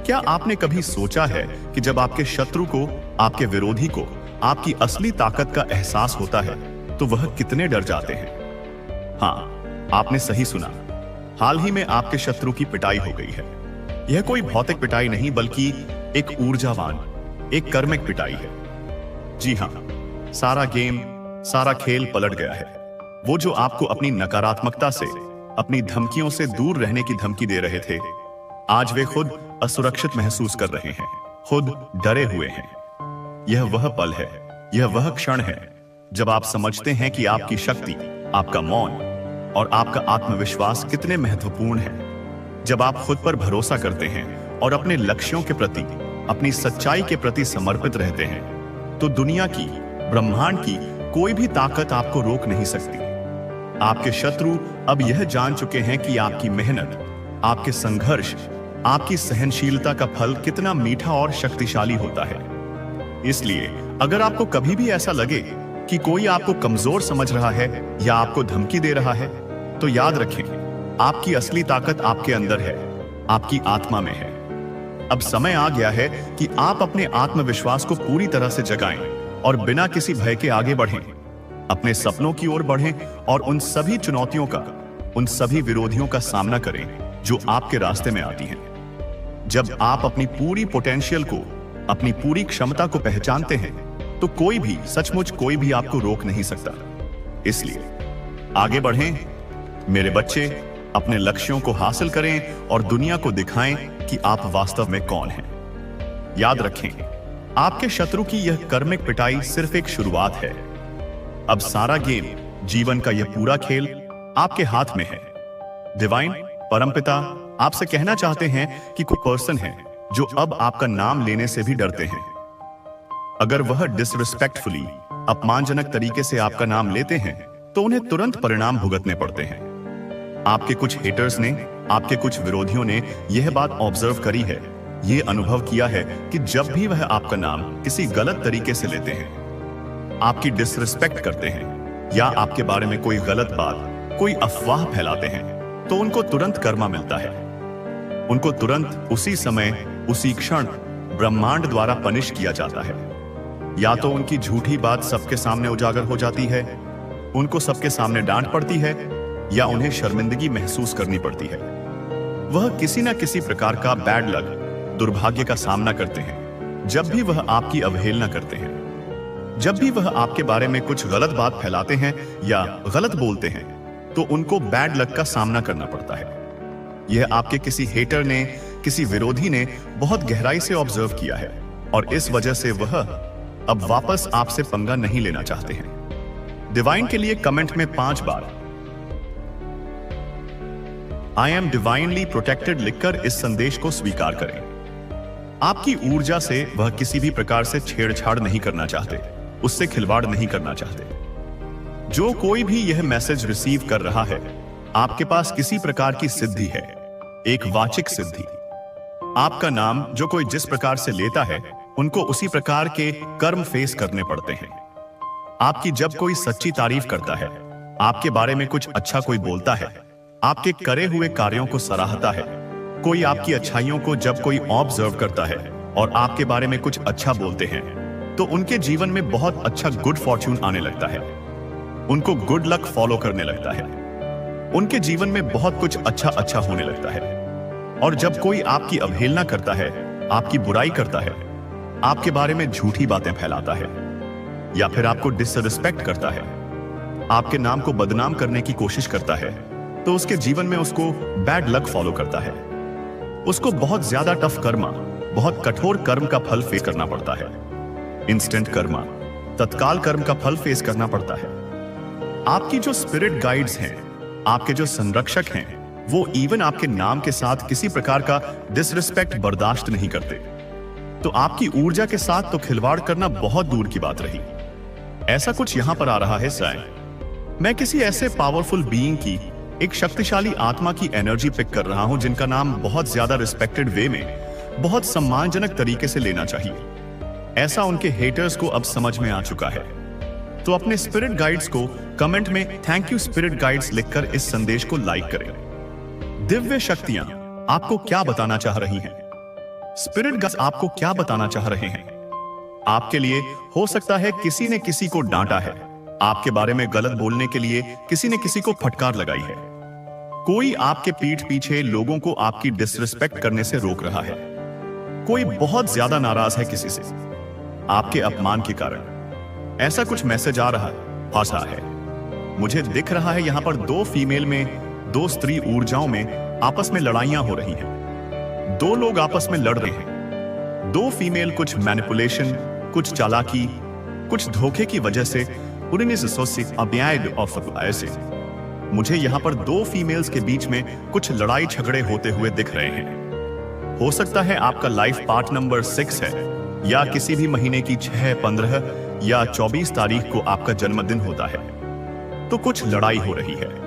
क्या आपने कभी सोचा है कि जब आपके शत्रु को, आपके विरोधी को आपकी असली ताकत का एहसास होता है तो वह कितने डर जाते हैं? हाँ, आपने सही सुना। हाल ही में आपके शत्रु की पिटाई हो गई है। यह कोई भौतिक पिटाई नहीं बल्कि एक ऊर्जावान, एक कर्मिक पिटाई है। जी हाँ, सारा गेम, सारा खेल पलट गया है। वो जो आपको अपनी नकारात्मकता से, अपनी धमकियों से दूर रहने की धमकी दे रहे थे, आज वे खुद असुरक्षित महसूस कर रहे हैं, खुद डरे हुए हैं। यह वह पल है, यह वह क्षण है जब आप समझते हैं कि आपकी शक्ति, आपका मौन और आपका आत्मविश्वास कितने महत्वपूर्ण है। जब आप खुद पर भरोसा करते हैं और अपने लक्ष्यों के प्रति, अपनी सच्चाई के प्रति समर्पित रहते हैं, तो दुनिया की, ब्रह्मांड की कोई भी ताकत आपको रोक नहीं सकती। आपके शत्रु अब यह जान चुके हैं कि आपकी मेहनत, आपके संघर्ष, आपकी सहनशीलता का फल कितना मीठा और शक्तिशाली होता है। इसलिए अगर आपको कभी भी ऐसा लगे कि कोई आपको कमजोर समझ रहा है या आपको धमकी दे रहा है, तो याद रखें, आपकी असली ताकत आपके अंदर है, आपकी आत्मा में है। अब समय आ गया है कि आप अपने आत्मविश्वास को पूरी तरह से जगाएं और बिना किसी भय के आगे बढ़ें, अपने सपनों की ओर बढ़ें और उन सभी चुनौतियों का, उन सभी विरोधियों का सामना करें जो आपके रास्ते में आती हैं। जब आप अपनी पूरी पोटेंशियल को, अपनी पूरी क्षमता को पहचानते हैं, तो कोई भी, सचमुच कोई भी आपको रोक नहीं सकता। इसलिए आगे बढ़ें मेरे बच्चे, अपने लक्ष्यों को हासिल करें और दुनिया को दिखाएं कि आप वास्तव में कौन हैं। याद रखें, आपके शत्रु की यह कर्मिक पिटाई सिर्फ एक शुरुआत है। अब सारा गेम, जीवन का यह पूरा खेल आपके हाथ में है। डिवाइन, परमपिता आपसे कहना चाहते हैं कि कोई पर्सन है जो अब आपका नाम लेने से भी डरते हैं। अगर वह डिसरिस्पेक्टफुली, अपमानजनक तरीके से आपका नाम लेते हैं, तो उन्हें तुरंत परिणाम भुगतने पड़ते हैं। आपके कुछ हेटर्स ने, आपके कुछ विरोधियों ने यह बात ऑब्जर्व करी है, यह अनुभव किया है कि जब भी वह आपका नाम किसी गलत तरीके से लेते हैं, आपकी डिसरिस्पेक्ट करते हैं या आपके बारे में कोई गलत बात, कोई अफवाह फैलाते हैं, तो उनको तुरंत कर्मा मिलता है। उनको तुरंत, उसी समय, उसी क्षण ब्रह्मांड द्वारा पनिश किया जाता है। या तो उनकी झूठी बात सबके सामने उजागर हो जाती है, उनको सबके सामने डांट पड़ती है, या उन्हें शर्मिंदगी महसूस करनी पड़ती है। वह किसी न किसी प्रकार का बैड लक, दुर्भाग्य का सामना करते हैं जब भी वह आपकी अवहेलना करते हैं। जब भी वह आपके बारे में कुछ गलत बात फैलाते हैं या गलत बोलते हैं, तो उनको बैड लक का सामना करना पड़ता है। यह आपके किसी हेटर ने, किसी विरोधी ने बहुत गहराई से ऑब्जर्व किया है और इस वजह से वह अब वापस आपसे पंगा नहीं लेना चाहते हैं। डिवाइन के लिए कमेंट में 5 बार आई एम डिवाइनली प्रोटेक्टेड लिखकर इस संदेश को स्वीकार करें। आपकी ऊर्जा से वह किसी भी प्रकार से छेड़छाड़ नहीं करना चाहते, उससे खिलवाड़ नहीं करना चाहते। जो कोई भी यह मैसेज रिसीव कर रहा है, आपके पास किसी प्रकार की सिद्धि है, एक वाचिक सिद्धि। आपका नाम जो कोई जिस प्रकार से लेता है, उनको उसी प्रकार के कर्म फेस करने पड़ते हैं। आपकी जब कोई सच्ची तारीफ करता है, आपके बारे में कुछ अच्छा कोई बोलता है, आपके करे हुए कार्यों को सराहता है, कोई आपकी अच्छाइयों को जब कोई ऑब्जर्व करता है और आपके बारे में कुछ अच्छा बोलते हैं, तो उनके जीवन में बहुत अच्छा गुड फॉर्च्यून आने लगता है। उनको गुड लक फॉलो करने लगता है। उनके जीवन में बहुत कुछ अच्छा होने लगता है। और जब कोई आपकी अवहेलना करता है, आपकी बुराई करता है, आपके बारे में झूठी बातें फैलाता है या फिर आपको डिसरिस्पेक्ट करता है, आपके नाम को बदनाम करने की कोशिश करता है, तो उसके जीवन में उसको बैड लक फॉलो करता है। उसको बहुत ज्यादा टफ कर्मा, बहुत कठोर कर्म का फल फेस करना पड़ता है। इंस्टेंट कर्मा, तत्काल कर्म का फल फेस करना पड़ता है। आपकी जो स्पिरिट गाइड्स हैं, आपके जो संरक्षक हैं, वो इवन आपके नाम के साथ किसी प्रकार का डिसरिस्पेक्ट बर्दाश्त नहीं करते। तो आपकी ऊर्जा के साथ तो खिलवाड़ करना बहुत दूर की बात रही। ऐसा कुछ यहां पर आ रहा है साय। मैं किसी ऐसे पावरफुल बीइंग की, एक शक्तिशाली आत्मा की एनर्जी पिक कर रहा हूं जिनका नाम बहुत ज्यादा रिस्पेक्टेड वे में, बहुत सम्मानजनक तरीके से लेना चाहिए। ऐसा उनके हेटर्स को अब समझ में आ चुका है। तो अपने स्पिरिट गाइड्स को कमेंट में थैंक यू स्पिरिट गाइड्स लिखकर इस संदेश को लाइक करें। दिव्य शक्तियां आपको क्या बताना चाह रही हैं? स्पिरिट गाइड्स आपको क्या बताना चाह रहे हैं? आपके लिए हो सकता है किसी ने किसी को डांटा है, आपके बारे में गलत बोलने के लिए किसी ने किसी को फटकार लगाई है, कोई आपके पीठ पीछे लोगों को आपकी डिसरिस्पेक्ट करने से रोक रहा है, कोई बहुत ज्यादा नाराज है किसी से आपके अपमान के कारण। ऐसा कुछ मैसेज आ रहा है, फंसा है। मुझे दिख रहा है यहां पर दो फीमेल में, दो स्त्री ऊर्जाओं में आपस में लड़ाइयां हो रही हैं। दो लोग आपस में लड़ रहे हैं। दो फीमेल कुछ मैनिपुलेशन, कुछ चालाकी, कुछ धोखे की वजह से ऐसे मुझे यहां पर दो फीमेल्स के बीच में कुछ लड़ाई झगड़े होते हुए दिख रहे हैं। हो सकता है आपका लाइफ पार्ट नंबर 6 है, या किसी भी महीने की 6, 15 या 24 तारीख को आपका जन्मदिन होता है। तो कुछ लड़ाई हो रही है।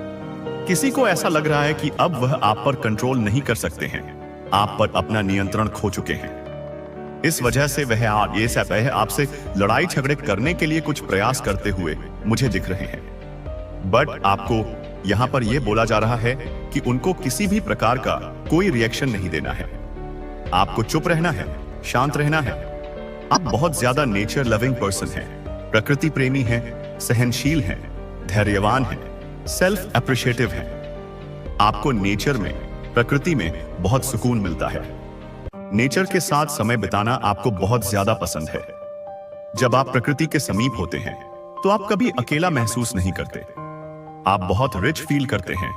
किसी को ऐसा लग रहा है कि अब वह आप पर कंट्रोल नहीं कर सकते हैं, आप पर अपना नियंत्रण खो चुके हैं। इस वजह से वह आपसे लड़ाई झगड़े करने के लिए कुछ प्रयास करते हुए मुझे दिख रहे हैं। बट आपको यहां पर यह बोला जा रहा है कि उनको किसी भी प्रकार का कोई रिएक्शन नहीं देना है। आपको चुप रहना है, शांत रहना है। आप बहुत ज्यादा नेचर लविंग पर्सन हैं, प्रकृति प्रेमी हैं, सहनशील हैं, धैर्यवान हैं, सेल्फ एप्रिशिएटिव हैं। आपको नेचर में, प्रकृति में बहुत सुकून मिलता है। नेचर के साथ समय बिताना आपको बहुत ज्यादा पसंद है। जब आप प्रकृति के समीप होते हैं तो आप कभी अकेला महसूस नहीं करते। आप बहुत रिच फील करते हैं,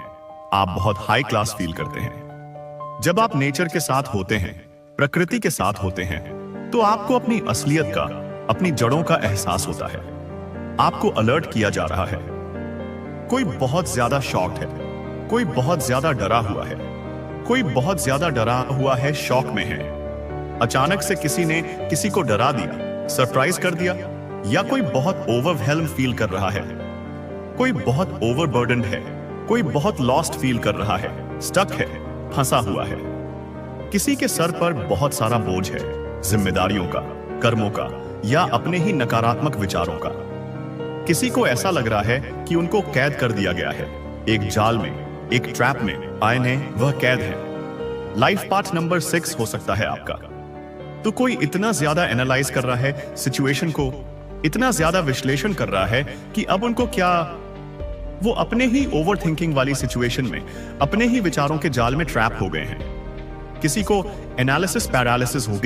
आप बहुत हाई क्लास फील करते हैं। जब आप नेचर के साथ होते हैं, प्रकृति के साथ होते हैं, तो आपको अपनी असलियत का, अपनी जड़ों का एहसास होता है। आपको अलर्ट किया जा रहा है। कोई बहुत ज्यादा शॉक्ड है, कोई बहुत ज्यादा डरा हुआ है, कोई बहुत ज्यादा डरा हुआ है, शॉक में है। अचानक से किसी ने किसी को डरा दिया, सरप्राइज कर दिया, या कोई बहुत ओवरवेल्म फील कर रहा है, कोई बहुत ओवरबर्डन्ड है, कोई बहुत लॉस्ट फील कर रहा है, स्टक है, फंसा हुआ है। किसी के सर पर बहुत सारा बोझ है, जिम्मेदारियों का, कर्मों का, या अपने ही नकारात्मक विचारों का। किसी को ऐसा लग रहा है कि उनको कैद कर दिया गया है, एक जाल में, एक ट्रैप में आए वह कैद है। लाइफ पाथ नंबर 6 हो सकता है आपका। तो कोई इतना ज्यादा एनालाइज कर रहा है सिचुएशन को, इतना ज्यादा विश्लेषण कर रहा है कि अब उनको क्या, वो अपने ही ओवर थिंकिंग वाली सिचुएशन में, अपने ही विचारों के जाल में ट्रैप हो गए हैं। किसी को एनालिसिस पैरालिसिस हो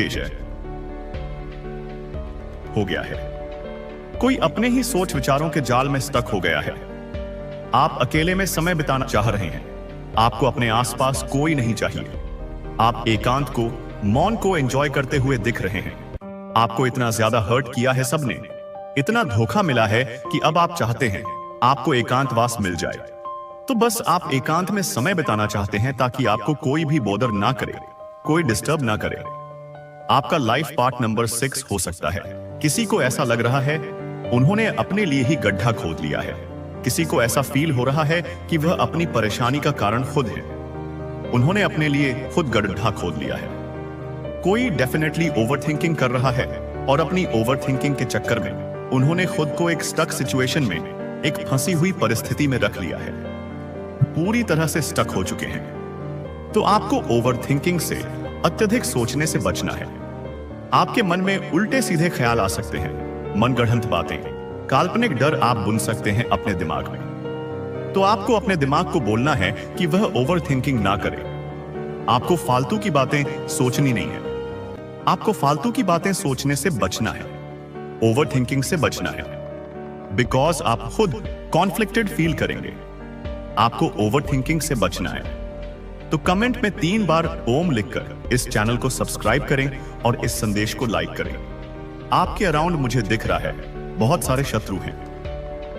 गया है। कोई अपने ही सोच विचारों के जाल में स्टक हो गया है। आप अकेले में समय बिताना चाह रहे हैं। आपको अपने आसपास कोई नहीं चाहिए। आप एकांत को, मौन को एंजॉय करते हुए दिख रहे हैं। आपको इतना ज्यादा हर्ट किया है सबने, इतना धोखा मिला है कि अब आप चाहते हैं आपको एकांतवास मिल जाए। तो बस आप एकांत में समय बिताना चाहते हैं ताकि आपको कोई भी बोदर ना करे, कोई डिस्टर्ब ना करे। आपका लाइफ पार्ट नंबर 6 हो सकता है। किसी को ऐसा लग रहा है उन्होंने अपने लिए ही गड्ढा खोद लिया है। किसी को ऐसा फील हो रहा है कि वह अपनी परेशानी का कारण खुद है। उन्होंने अपने लिए खुद गड्ढा खोद लिया है। कोई डेफिनेटली ओवरथिंकिंग कर रहा है और अपनी ओवरथिंकिंग के चक्कर में उन्होंने खुद को एक स्टक सिचुएशन में, एक फंसी हुई परिस्थिति में रख लिया है। पूरी तरह से स्टक हो चुके हैं। तो आपको ओवरथिंकिंग से, अत्यधिक सोचने से बचना है। आपके मन में उल्टे सीधे ख्याल आ सकते हैं, मनगढ़ंत बातें, काल्पनिक डर आप बुन सकते हैं अपने दिमाग में। तो आपको अपने दिमाग को बोलना है कि वह ओवरथिंकिंग ना करे। आपको फालतू की बातें सोचनी नहीं है। आपको फालतू की बातें सोचने से बचना है, ओवरथिंकिंग से बचना है। बिकॉज आप खुद कॉन्फ्लिक्टेड फील करेंगे। आपको ओवरथिंकिंग से बचना है। तो कमेंट में 3 बार ओम लिखकर इस चैनल को सब्सक्राइब करें और इस संदेश को लाइक करें। आपके अराउंड मुझे दिख रहा है बहुत सारे शत्रु हैं।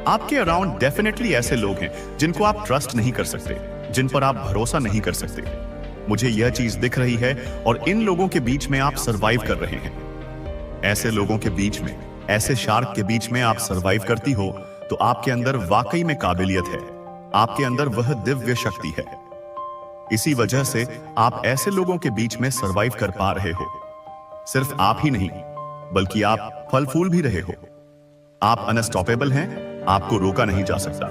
आपके अराउंड डेफिनेटली ऐसे लोग हैं जिनको आप ट्रस्ट नहीं कर सकते, जिन पर आप भरोसा नहीं कर सकते। मुझे यह चीज दिख रही है और इन लोगों के बीच में आप सरवाइव कर रहे हैं। ऐसे लोगों के बीच में, ऐसे शार्क के बीच में आप सरवाइव करती हो तो आपके अंदर वाकई में काबिलियत है। आपके अंदर वह दिव्य शक्ति है। इसी वजह से आप ऐसे लोगों के बीच में सरवाइव कर पा रहे हो। सिर्फ आप ही नहीं, बल्कि आप फल फूल भी रहे हो। आप अनस्टॉपेबल हैं, आपको रोका नहीं जा सकता।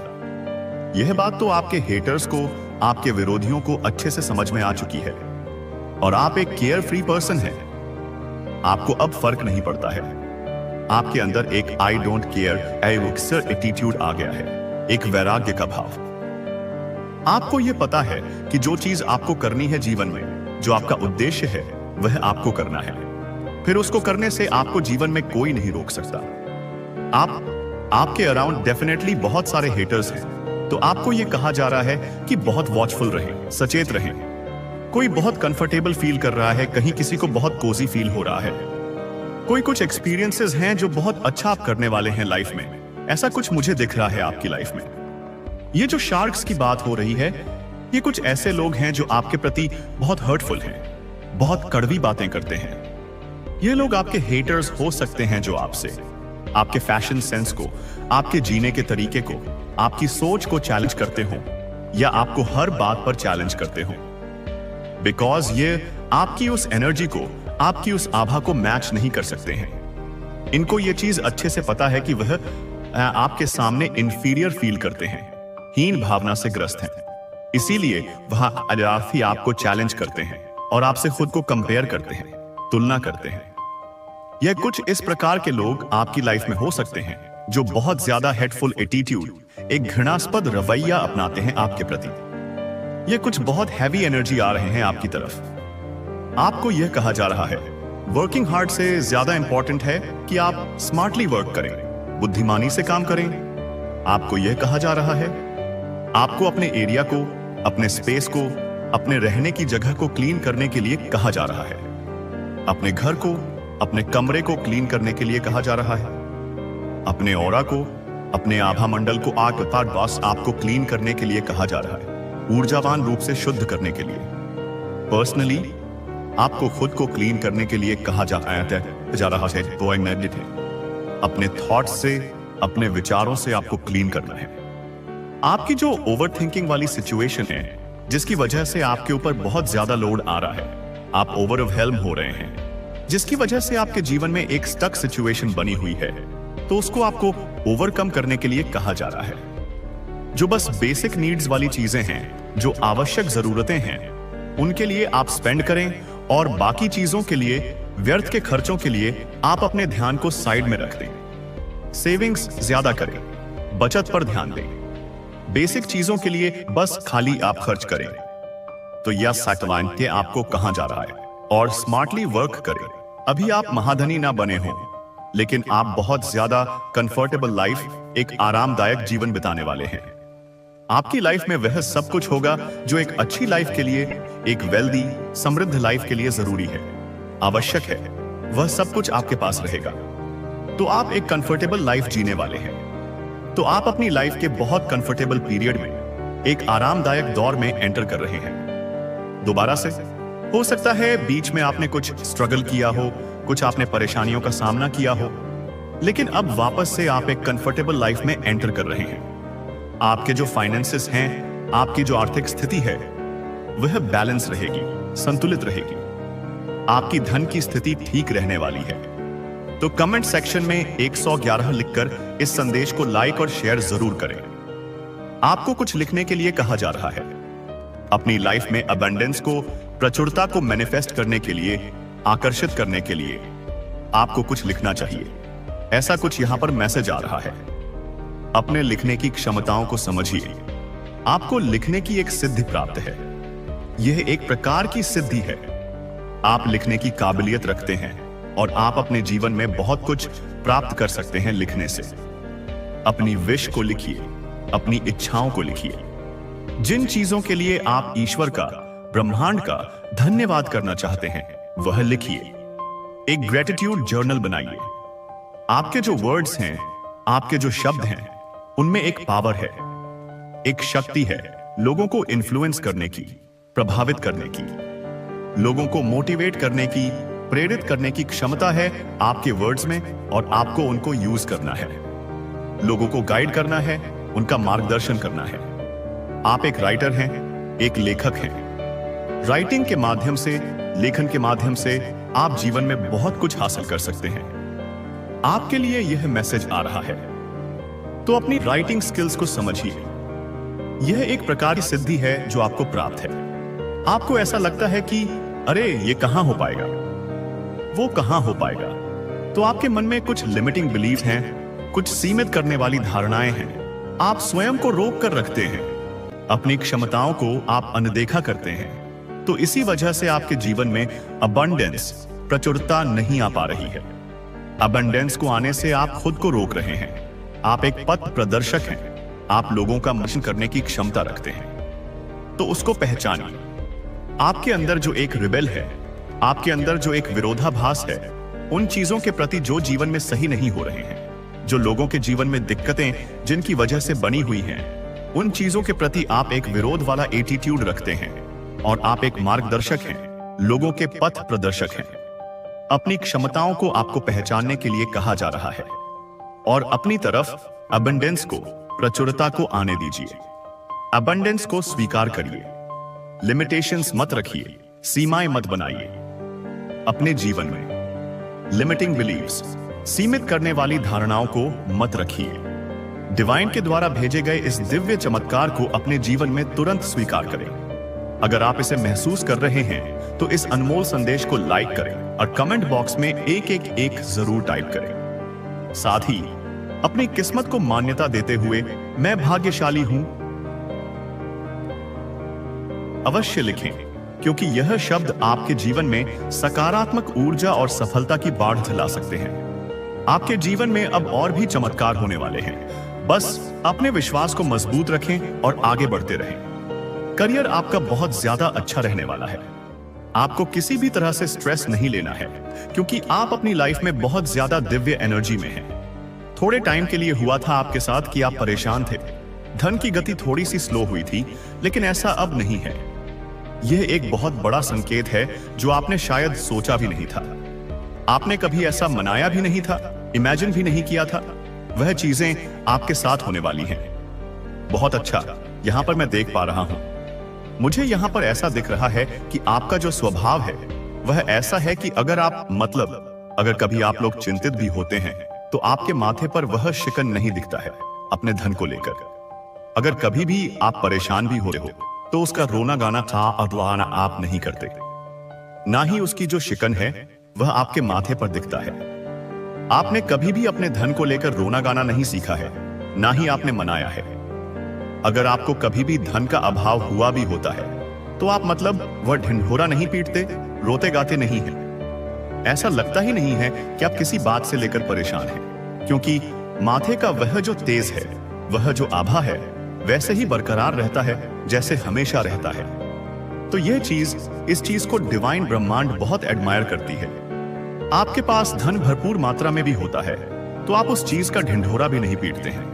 यह बात तो आपके हेटर्स को, आपके विरोधियों को अच्छे से समझ में आ चुकी है और आप एक केयर फ्री पर्सन हैं। आपको अब फर्क नहीं पड़ता है। आपके अंदर एक आई डोंट केयर एटीट्यूड आ गया है, एक वैराग्य का भाव। आपको यह पता है कि जो चीज आपको करनी है जीवन में, जो आपका उद्देश्य है, वह आपको करना है। फिर उसको करने से आपको जीवन में कोई नहीं रोक सकता। आपके अराउंड डेफिनेटली बहुत सारे हेटर्स हैं, तो आपको यह कहा जा रहा है कि बहुत वॉचफुल रहें, सचेत रहें। कोई बहुत कंफर्टेबल फील कर रहा है, कहीं किसी को बहुत कोजी फील हो रहा है। कोई कुछ एक्सपीरियंसेस हैं जो बहुत अच्छा आप करने वाले हैं लाइफ में। ऐसा कुछ मुझे दिख रहा है आपकी लाइफ में। ये जो शार्क्स की बात हो रही है, ये कुछ ऐसे लोग हैं जो आपके प्रति बहुत हर्टफुल हैं, बहुत कड़वी बातें करते हैं। ये लोग आपके हेटर्स हो सकते हैं जो आपके फैशन सेंस को, आपके जीने के तरीके को, आपकी सोच को चैलेंज करते हो या आपको हर बात पर चैलेंज करते हो। बिकॉज ये आपकी उस एनर्जी को, आपकी उस आभा को मैच नहीं कर सकते हैं। इनको ये चीज अच्छे से पता है कि वह आपके सामने इंफीरियर फील करते हैं, हीन भावना से ग्रस्त हैं। इसीलिए वह अजाफी आपको चैलेंज करते हैं और आपसे खुद को कंपेयर करते हैं, तुलना करते हैं। यह कुछ इस प्रकार के लोग आपकी लाइफ में हो सकते हैं जो बहुत ज्यादा हेटफुल एटीट्यूड, एक घृणास्पद रवैया अपनाते हैं आपके प्रति। ये कुछ बहुत हैवी एनर्जी आ रहे हैं आपकी तरफ। आपको यह कहा जा रहा है वर्किंग हार्ड से ज्यादा इंपॉर्टेंट है कि आप स्मार्टली वर्क करें, बुद्धिमानी से काम करें। आपको यह कहा जा रहा है आपको अपने एरिया को, अपने स्पेस को, अपने रहने की जगह को क्लीन करने के लिए कहा जा रहा है। अपने घर को, अपने कमरे को क्लीन करने के लिए कहा जा रहा है। अपने ऑरा को, अपने आभा मंडल को आपको क्लीन करने के लिए कहा जा रहा है, ऊर्जावान रूप से शुद्ध करने के लिए। पर्सनली आपको खुद को क्लीन करने के लिए कहा जा रहा है। अपने थॉट्स से, अपने विचारों से आपको क्लीन करना है। आपकी जो ओवरथिंकिंग वाली सिचुएशन है, जिसकी वजह से आपके ऊपर बहुत ज्यादा लोड आ रहा है, आप ओवरवेल्म हो रहे हैं, जिसकी वजह से आपके जीवन में एक स्टक सिचुएशन बनी हुई है, तो उसको आपको ओवरकम करने के लिए कहा जा रहा है। जो बस बेसिक नीड्स वाली चीजें हैं, जो आवश्यक जरूरतें हैं, उनके लिए आप स्पेंड करें और बाकी चीजों के लिए, व्यर्थ के खर्चों के लिए आप अपने ध्यान को साइड में रख दें। सेविंग्स ज्यादा करें, बचत पर ध्यान दें। बेसिक चीजों के लिए बस खाली आप खर्च करें। तो यह सैटलाइन के आपको कहा जा रहा है और स्मार्टली वर्क करें। अभी आप महाधनी ना बने हो, लेकिन आप बहुत ज्यादा कंफर्टेबल लाइफ, एक आरामदायक जीवन बिताने वाले हैं। आपकी लाइफ में वह सब कुछ होगा जो एक अच्छी लाइफ के लिए, एक वेल्दी, समृद्ध लाइफ के लिए जरूरी है, आवश्यक है। वह सब कुछ आपके पास रहेगा। तो आप एक कंफर्टेबल लाइफ जीने वाले हैं। तो आप अपनी लाइफ के बहुत कंफर्टेबल पीरियड में, एक आरामदायक दौर में एंटर कर रहे हैं। दोबारा से हो सकता है बीच में आपने कुछ स्ट्रगल किया हो, कुछ आपने परेशानियों का सामना किया हो, लेकिन अब वापस से आप एक कंफर्टेबल लाइफ में एंटर कर रहे हैं। आपके जो फाइनेंसेस हैं, आपकी जो आर्थिक स्थिति है, वह बैलेंस रहेगी, संतुलित रहेगी। आपकी धन की स्थिति ठीक रहने वाली है। तो कमेंट सेक्शन में 111 लिखकर इस संदेश को लाइक और शेयर जरूर करें। आपको कुछ लिखने के लिए कहा जा रहा है। अपनी लाइफ में अबंडेंस को, प्रचुरता को मैनिफेस्ट करने के लिए, आकर्षित करने के लिए आपको कुछ लिखना चाहिए। ऐसा कुछ यहां पर मैसेज आ रहा है। अपने लिखने की क्षमताओं को समझिए। आपको लिखने की एक सिद्धि प्राप्त है। यह एक प्रकार की सिद्धि है। आप लिखने की काबिलियत रखते हैं और आप अपने जीवन में बहुत कुछ प्राप्त कर सकते हैं लिखने से। अपनी विश को लिखिए, अपनी इच्छाओं को लिखिए। जिन चीजों के लिए आप ईश्वर का, ब्रह्मांड का धन्यवाद करना चाहते हैं, वह लिखिए। एक ग्रेटिट्यूड जर्नल बनाइए। आपके जो वर्ड्स हैं, आपके जो शब्द हैं, उनमें एक पावर है, एक शक्ति है लोगों को इन्फ्लुएंस करने की, प्रभावित करने की, लोगों को मोटिवेट करने की, प्रेरित करने की क्षमता है आपके वर्ड्स में, और आपको उनको यूज करना है। लोगों को गाइड करना है, उनका मार्गदर्शन करना है। आप एक राइटर हैं, एक लेखक हैं। राइटिंग के माध्यम से, लेखन के माध्यम से आप जीवन में बहुत कुछ हासिल कर सकते हैं। आपके लिए यह मैसेज आ रहा है। तो अपनी राइटिंग स्किल्स को समझिए। यह एक प्रकार की सिद्धि है जो आपको प्राप्त है। आपको ऐसा लगता है कि अरे ये कहां हो पाएगा, वो कहां हो पाएगा। तो आपके मन में कुछ लिमिटिंग बिलीफ हैं, कुछ सीमित करने वाली धारणाएं हैं। आप स्वयं को रोक कर रखते हैं, अपनी क्षमताओं को आप अनदेखा करते हैं। तो इसी वजह से आपके जीवन में अबंडेंस, प्रचुरता नहीं आ पा रही है। अबंडेंस को आने से आप खुद को रोक रहे हैं। आप एक पथ प्रदर्शक हैं, आप लोगों का मार्गदर्शन करने की क्षमता रखते हैं। तो उसको पहचानिए। आपके अंदर जो एक रिबेल है, आपके अंदर जो एक विरोधाभास है, उन चीजों के प्रति जो जीवन में सही नहीं हो रहे हैं, जो लोगों के जीवन में दिक्कतें जिनकी वजह से बनी हुई हैं, उन चीजों के प्रति आप एक विरोध वाला एटीट्यूड रखते हैं और आप एक मार्गदर्शक हैं, लोगों के पथ प्रदर्शक हैं। अपनी क्षमताओं को आपको पहचानने के लिए कहा जा रहा है और अपनी तरफ अबंडेंस को, प्रचुरता को आने दीजिए। अबंडेंस को स्वीकार करिए। लिमिटेशंस मत रखिए, सीमाएं मत बनाइए अपने जीवन में। लिमिटिंग बिलीव्स, सीमित करने वाली धारणाओं को मत रखिए। डिवाइन के द्वारा भेजे गए इस दिव्य चमत्कार को अपने जीवन में तुरंत स्वीकार करें। अगर आप इसे महसूस कर रहे हैं तो इस अनमोल संदेश को लाइक करें और कमेंट बॉक्स में 111 जरूर टाइप करें। साथ ही अपनी किस्मत को मान्यता देते हुए मैं भाग्यशाली हूं अवश्य लिखें, क्योंकि यह शब्द आपके जीवन में सकारात्मक ऊर्जा और सफलता की बाढ़ ला सकते हैं। आपके जीवन में अब और भी चमत्कार होने वाले हैं। बस अपने विश्वास को मजबूत रखें और आगे बढ़ते रहें। करियर आपका बहुत ज्यादा अच्छा रहने वाला है। आपको किसी भी तरह से स्ट्रेस नहीं लेना है, क्योंकि आप अपनी लाइफ में बहुत ज्यादा दिव्य एनर्जी में हैं। थोड़े टाइम के लिए हुआ था आपके साथ कि आप परेशान थे, धन की गति थोड़ी सी स्लो हुई थी, लेकिन ऐसा अब नहीं है। यह एक बहुत बड़ा संकेत है जो आपने शायद सोचा भी नहीं था। आपने कभी ऐसा मनाया भी नहीं था, इमेजिन भी नहीं किया था। वह चीजें आपके साथ होने वाली हैं। बहुत अच्छा, यहां पर मैं देख पा रहा हूं। मुझे यहां पर ऐसा दिख रहा है कि आपका जो स्वभाव है वह ऐसा है कि अगर कभी आप लोग चिंतित भी होते हैं तो आपके माथे पर वह शिकन नहीं दिखता है अपने धन को लेकर। अगर कभी भी आप परेशान भी हो रहे हो तो उसका रोना गाना अगलाना आप नहीं करते। ना ही उसकी जो शिकन है वह आपके माथे पर दिखता है। आपने कभी भी अपने धन को लेकर रोना गाना नहीं सीखा है, ना ही आपने मनाया है। अगर आपको कभी भी धन का अभाव हुआ भी होता है तो आप वह ढिंढोरा नहीं पीटते, रोते गाते नहीं हैं। ऐसा लगता ही नहीं है कि आप किसी बात से लेकर परेशान हैं, क्योंकि माथे का वह जो तेज है, वह जो आभा है, वैसे ही बरकरार रहता है जैसे हमेशा रहता है। तो इस चीज को डिवाइन ब्रह्मांड बहुत एडमायर करती है। आपके पास धन भरपूर मात्रा में भी होता है तो आप उस चीज का ढिंढोरा भी नहीं पीटते हैं।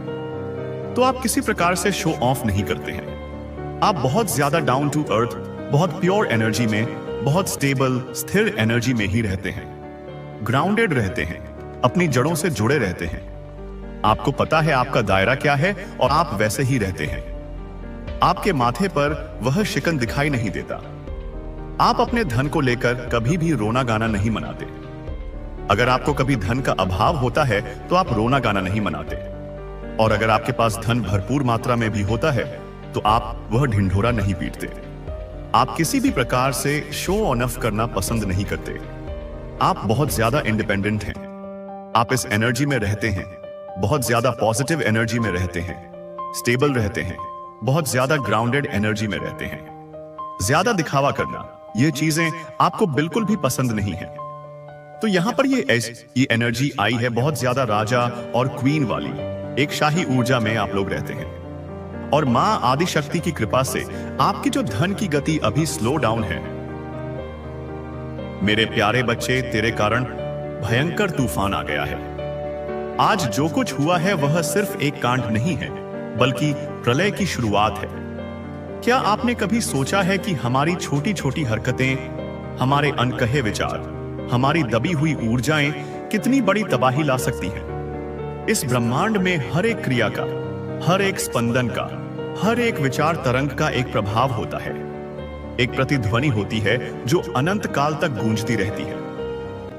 तो आप किसी प्रकार से शो ऑफ नहीं करते हैं। आप बहुत ज्यादा डाउन टू अर्थ, बहुत प्योर एनर्जी में, बहुत स्टेबल, स्थिर एनर्जी में ही रहते हैं। ग्राउंडेड रहते हैं, अपनी जड़ों से जुड़े रहते हैं। आपको पता है आपका दायरा क्या है और आप वैसे ही रहते हैं। आपके माथे पर वह शिकन दिखाई नहीं देता। आप अपने धन को लेकर कभी भी रोना गाना नहीं मनाते। अगर आपको कभी धन का अभाव होता है तो आप रोना गाना नहीं मनाते, और अगर आपके पास धन भरपूर मात्रा में भी होता है तो आप वह ढिंढोरा नहीं पीटते। आप किसी भी प्रकार से शो ऑफ करना पसंद नहीं करते। आप बहुत ज्यादा इंडिपेंडेंट हैं। आप इस एनर्जी में रहते हैं, बहुत ज्यादा पॉजिटिव एनर्जी में रहते हैं, स्टेबल रहते हैं, बहुत ज्यादा ग्राउंडेड एनर्जी में रहते हैं। ज्यादा दिखावा करना, ये चीजें आपको बिल्कुल भी पसंद नहीं है। तो यहां पर ये एनर्जी आई है बहुत ज्यादा राजा और क्वीन वाली, एक शाही ऊर्जा में आप लोग रहते हैं। और मां आदि शक्ति की कृपा से आपकी जो धन की गति अभी स्लो डाउन है। मेरे प्यारे बच्चे, तेरे कारण भयंकर तूफान आ गया है। आज जो कुछ हुआ है वह सिर्फ एक कांड नहीं है, बल्कि प्रलय की शुरुआत है। क्या आपने कभी सोचा है कि हमारी छोटी छोटी हरकतें, हमारे अनकहे विचार, हमारी दबी हुई ऊर्जाएं कितनी बड़ी तबाही ला सकती हैं? इस ब्रह्मांड में हर एक क्रिया का, हर एक स्पंदन का, हर एक विचार तरंग का एक प्रभाव होता है, एक प्रतिध्वनि होती है जो अनंत काल तक गूंजती रहती है।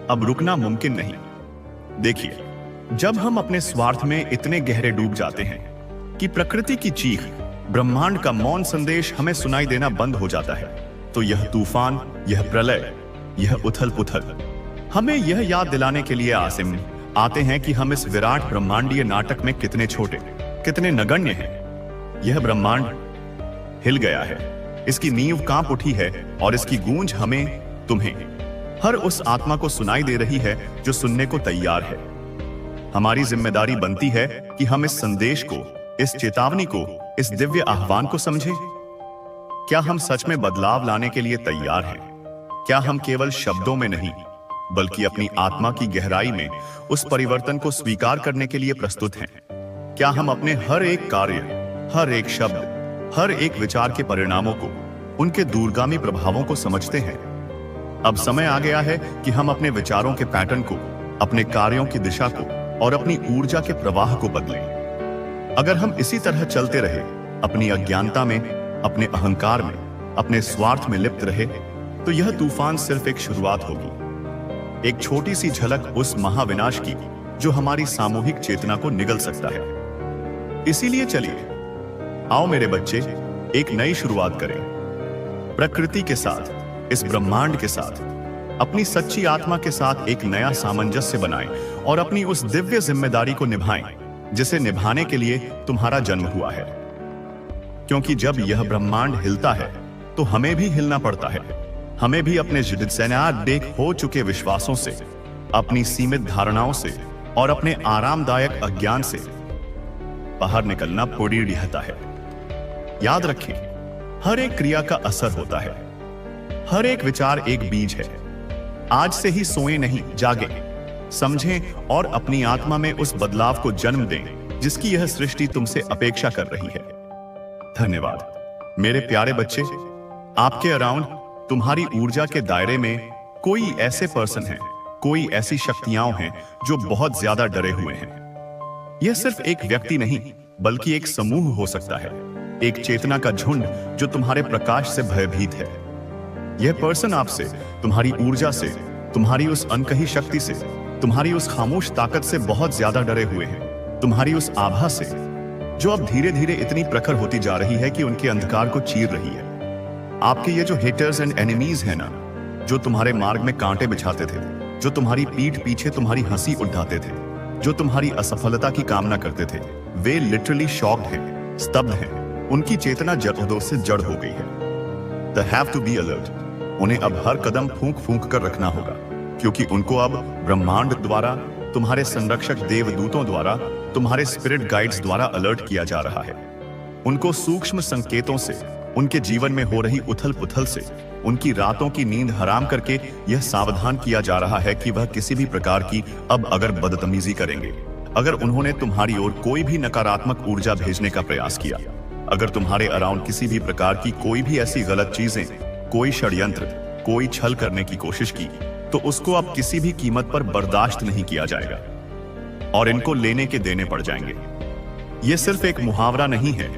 अब रुकना मुमकिन नहीं। देखिए, जब हम अपने स्वार्थ में इतने गहरे डूब जाते हैं कि प्रकृति की चीख, ब्रह्मांड का मौन संदेश हमें सुनाई देना बंद हो जाता है, तो यह तूफान, यह प्रलय, यह उथल पुथल हमें यह याद दिलाने के लिए आते हैं कि हम इस विराट ब्रह्मांडीय नाटक में कितने छोटे, कितने नगण्य हैं। यह ब्रह्मांड हिल गया है, इसकी नींव कांप उठी है और इसकी गूंज हमें, तुम्हें, हर उस आत्मा को सुनाई दे रही है जो सुनने को तैयार है। हमारी जिम्मेदारी बनती है कि हम इस संदेश को, इस चेतावनी को, इस दिव्य आह्वान को समझें। क्या हम सच में बदलाव लाने के लिए तैयार हैं? क्या हम केवल शब्दों में नहीं, बल्कि अपनी आत्मा की गहराई में उस परिवर्तन को स्वीकार करने के लिए प्रस्तुत हैं? क्या हम अपने हर एक कार्य, हर एक शब्द, हर एक विचार के परिणामों को, उनके दूरगामी प्रभावों को समझते हैं? अब समय आ गया है कि हम अपने विचारों के पैटर्न को, अपने कार्यों की दिशा को और अपनी ऊर्जा के प्रवाह को बदलें। अगर हम इसी तरह चलते रहे, अपनी अज्ञानता में, अपने अहंकार में, अपने स्वार्थ में लिप्त रहे, तो यह तूफान सिर्फ एक शुरुआत होगी, एक छोटी सी झलक उस महाविनाश की जो हमारी सामूहिक चेतना को निगल सकता है। इसीलिए चलिए, आओ मेरे बच्चे, एक नई शुरुआत करें। प्रकृति के साथ, इस ब्रह्मांड के साथ, अपनी सच्ची आत्मा के साथ एक नया सामंजस्य बनाएं और अपनी उस दिव्य जिम्मेदारी को निभाएं जिसे निभाने के लिए तुम्हारा जन्म हुआ है। क्योंकि जब यह ब्रह्मांड हिलता है तो हमें भी हिलना पड़ता है। हमें भी अपने देख हो चुके विश्वासों से, अपनी सीमित धारणाओं से और अपने आरामदायक अज्ञान से बाहर निकलना पड़ी रहता है। याद रखें, हर एक क्रिया का असर होता है, हर एक विचार एक बीज है। आज से ही सोए नहीं, जागें, समझें और अपनी आत्मा में उस बदलाव को जन्म दें जिसकी यह सृष्टि तुमसे अपेक्षा कर रही है। धन्यवाद मेरे प्यारे बच्चे। आपके अराउंड, तुम्हारी ऊर्जा के दायरे में कोई ऐसे पर्सन है, कोई ऐसी शक्तियां हैं जो बहुत ज्यादा डरे हुए हैं। यह सिर्फ एक व्यक्ति नहीं, बल्कि एक समूह हो सकता है, एक चेतना का झुंड जो तुम्हारे प्रकाश से भयभीत है। यह पर्सन आपसे, तुम्हारी ऊर्जा से, तुम्हारी उस अनकही शक्ति से, तुम्हारी उस खामोश ताकत से बहुत ज्यादा डरे हुए हैं। तुम्हारी उस आभा से जो अब धीरे धीरे इतनी प्रखर होती जा रही है कि उनके अंधकार को चीर रही है। आपके ये जो हेटर्स एंड एनिमीज हैं ना, जो तुम्हारे मार्ग में कांटे बिछाते थे, जो तुम्हारी पीठ पीछे तुम्हारी हंसी उड़ाते थे, जो तुम्हारी असफलता की कामना करते थे, वे लिटरली शॉक्ड हैं, स्तब्ध हैं। उनकी चेतना जड़ों से जड़ हो गई है। They have to be alert। उन्हें अब हर कदम फूंक फूंक कर रखना होगा, क्योंकि उनको अब ब्रह्मांड द्वारा, तुम्हारे संरक्षक देवदूतों द्वारा, तुम्हारे स्पिरिट गाइड्स द्वारा अलर्ट किया जा रहा है। उनको सूक्ष्म संकेतों से, उनके जीवन में हो रही उथल पुथल से, उनकी रातों की नींद हराम करके यह सावधान किया जा रहा है कि वह किसी भी प्रकार की अब अगर बदतमीजी करेंगे, अगर उन्होंने तुम्हारी ओर कोई भी नकारात्मक ऊर्जा भेजने का प्रयास किया, अगर तुम्हारे अराउंड किसी भी प्रकार की कोई भी ऐसी गलत चीजें, कोई षड्यंत्र, कोई छल करने की कोशिश की, तो उसको अब किसी भी कीमत पर बर्दाश्त नहीं किया जाएगा और इनको लेने के देने पड़ जाएंगे। यह सिर्फ एक मुहावरा नहीं है,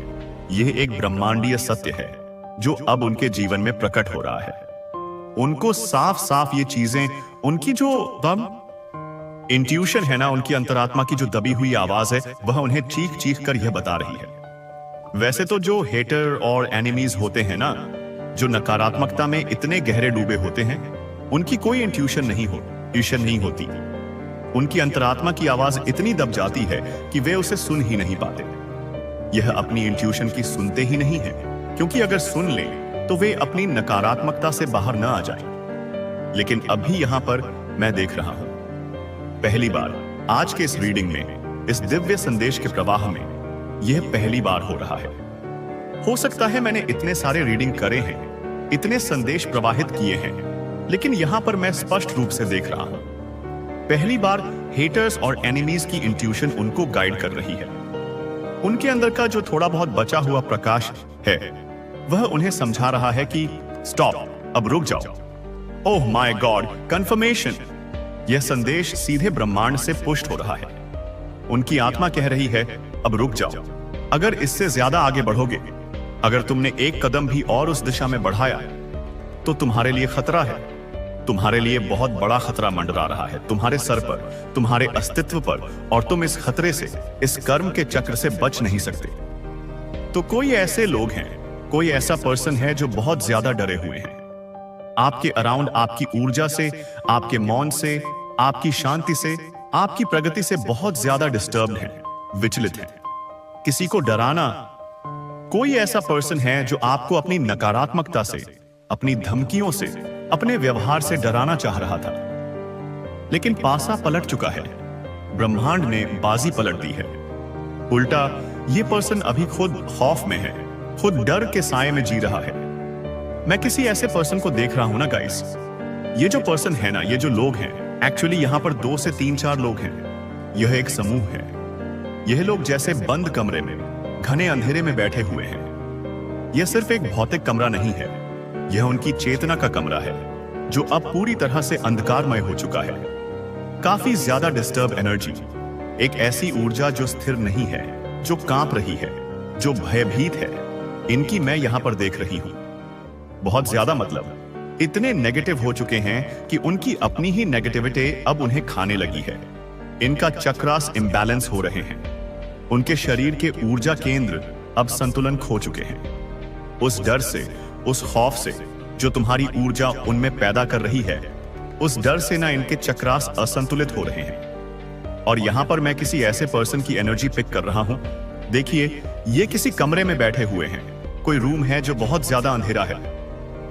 यह एक ब्रह्मांडीय सत्य है जो अब उनके जीवन में प्रकट हो रहा है। उनको साफ साफ ये चीजें, उनकी जो इंट्यूशन है ना, उनकी अंतरात्मा की जो दबी हुई आवाज है, वह उन्हें चीख चीख कर यह बता रही है। वैसे तो जो हेटर और एनिमीज होते हैं ना, जो नकारात्मकता में इतने गहरे डूबे होते हैं, उनकी कोई इंट्यूशन नहीं होती। उनकी अंतरात्मा की आवाज इतनी दब जाती है कि वे उसे सुन ही नहीं पाते। यह अपनी इंट्यूशन की सुनते ही नहीं है, क्योंकि अगर सुन लें तो वे अपनी नकारात्मकता से बाहर न आ जाएं। लेकिन अभी यहां पर मैं देख रहा हूं, पहली बार आज के इस रीडिंग में, इस दिव्य संदेश के प्रवाह में, यह पहली बार हो रहा है। हो सकता है मैंने इतने सारे रीडिंग करे हैं, इतने संदेश प्रवाहित किए हैं, लेकिन यहां पर मैं स्पष्ट रूप से देख रहा हूं, पहली बार हेटर्स और एनिमीज की इंट्यूशन उनको गाइड कर रही है। उनके अंदर का जो थोड़ा बहुत बचा हुआ प्रकाश है, वह उन्हें समझा रहा है कि स्टॉप, अब रुक जाओ। Oh my God, confirmation. यह संदेश सीधे ब्रह्मांड से पुष्ट हो रहा है। उनकी आत्मा कह रही है, अब रुक जाओ। अगर इससे ज्यादा आगे बढ़ोगे, अगर तुमने एक कदम भी और उस दिशा में बढ़ाया, तो तुम्हारे लिए खतरा है। तुम्हारे लिए बहुत बड़ा खतरा मंडरा रहा है, तुम्हारे सर पर, तुम्हारे अस्तित्व पर, और तुम इस खतरे से, इस कर्म के चक्र से बच नहीं सकते। तो कोई ऐसे लोग हैं, कोई ऐसा पर्सन है जो बहुत ज्यादा डरे हुए हैं आपके अराउंड, आपकी ऊर्जा से, आपके मौन से, आपकी शांति से, आपकी प्रगति से बहुत ज्यादा डिस्टर्ब्ड हैं, विचलित हैं। किसी को डराना, कोई ऐसा पर्सन है जो आपको अपनी नकारात्मकता से, अपनी धमकियों से, अपने व्यवहार से डराना चाह रहा था, लेकिन पासा पलट चुका है। ब्रह्मांड ने बाजी पलट दी है। उल्टा ये पर्सन अभी खुद खौफ में है, खुद डर के साए में जी रहा है। मैं किसी ऐसे पर्सन को देख रहा हूं ना गाइस। ये जो पर्सन है ना, ये जो लोग हैं, एक्चुअली यहां पर 2 से 3-4 लोग हैं। यह एक समूह है। यह लोग जैसे बंद कमरे में, घने अंधेरे में बैठे हुए हैं। यह सिर्फ एक भौतिक कमरा नहीं है, यह उनकी चेतना का कमरा है, जो अब पूरी तरह से अंधकारमय हो चुका है। काफी ज्यादा डिस्टर्ब एनर्जी, एक ऐसी ऊर्जा जो स्थिर नहीं है, जो कांप रही है, जो भयभीत है, इनकी मैं यहां पर देख रही हूं। बहुत ज्यादा मतलब इतने नेगेटिव हो चुके हैं कि उनकी अपनी ही नेगेटिविटी अब उन्हें खाने लगी है। इनका चक्रास इंबैलेंस हो रहे हैं। उनके शरीर के ऊर्जा केंद्र अब संतुलन खो चुके हैं। उस डर से, उस खौफ से जो तुम्हारी ऊर्जा उनमें पैदा कर रही है, उस डर से ना इनके चक्रास असंतुलित हो रहे हैं। और यहां पर मैं किसी ऐसे पर्सन की एनर्जी पिक कर रहा हूं। देखिए, ये किसी कमरे में बैठे हुए हैं। कोई रूम है जो बहुत ज्यादा अंधेरा है,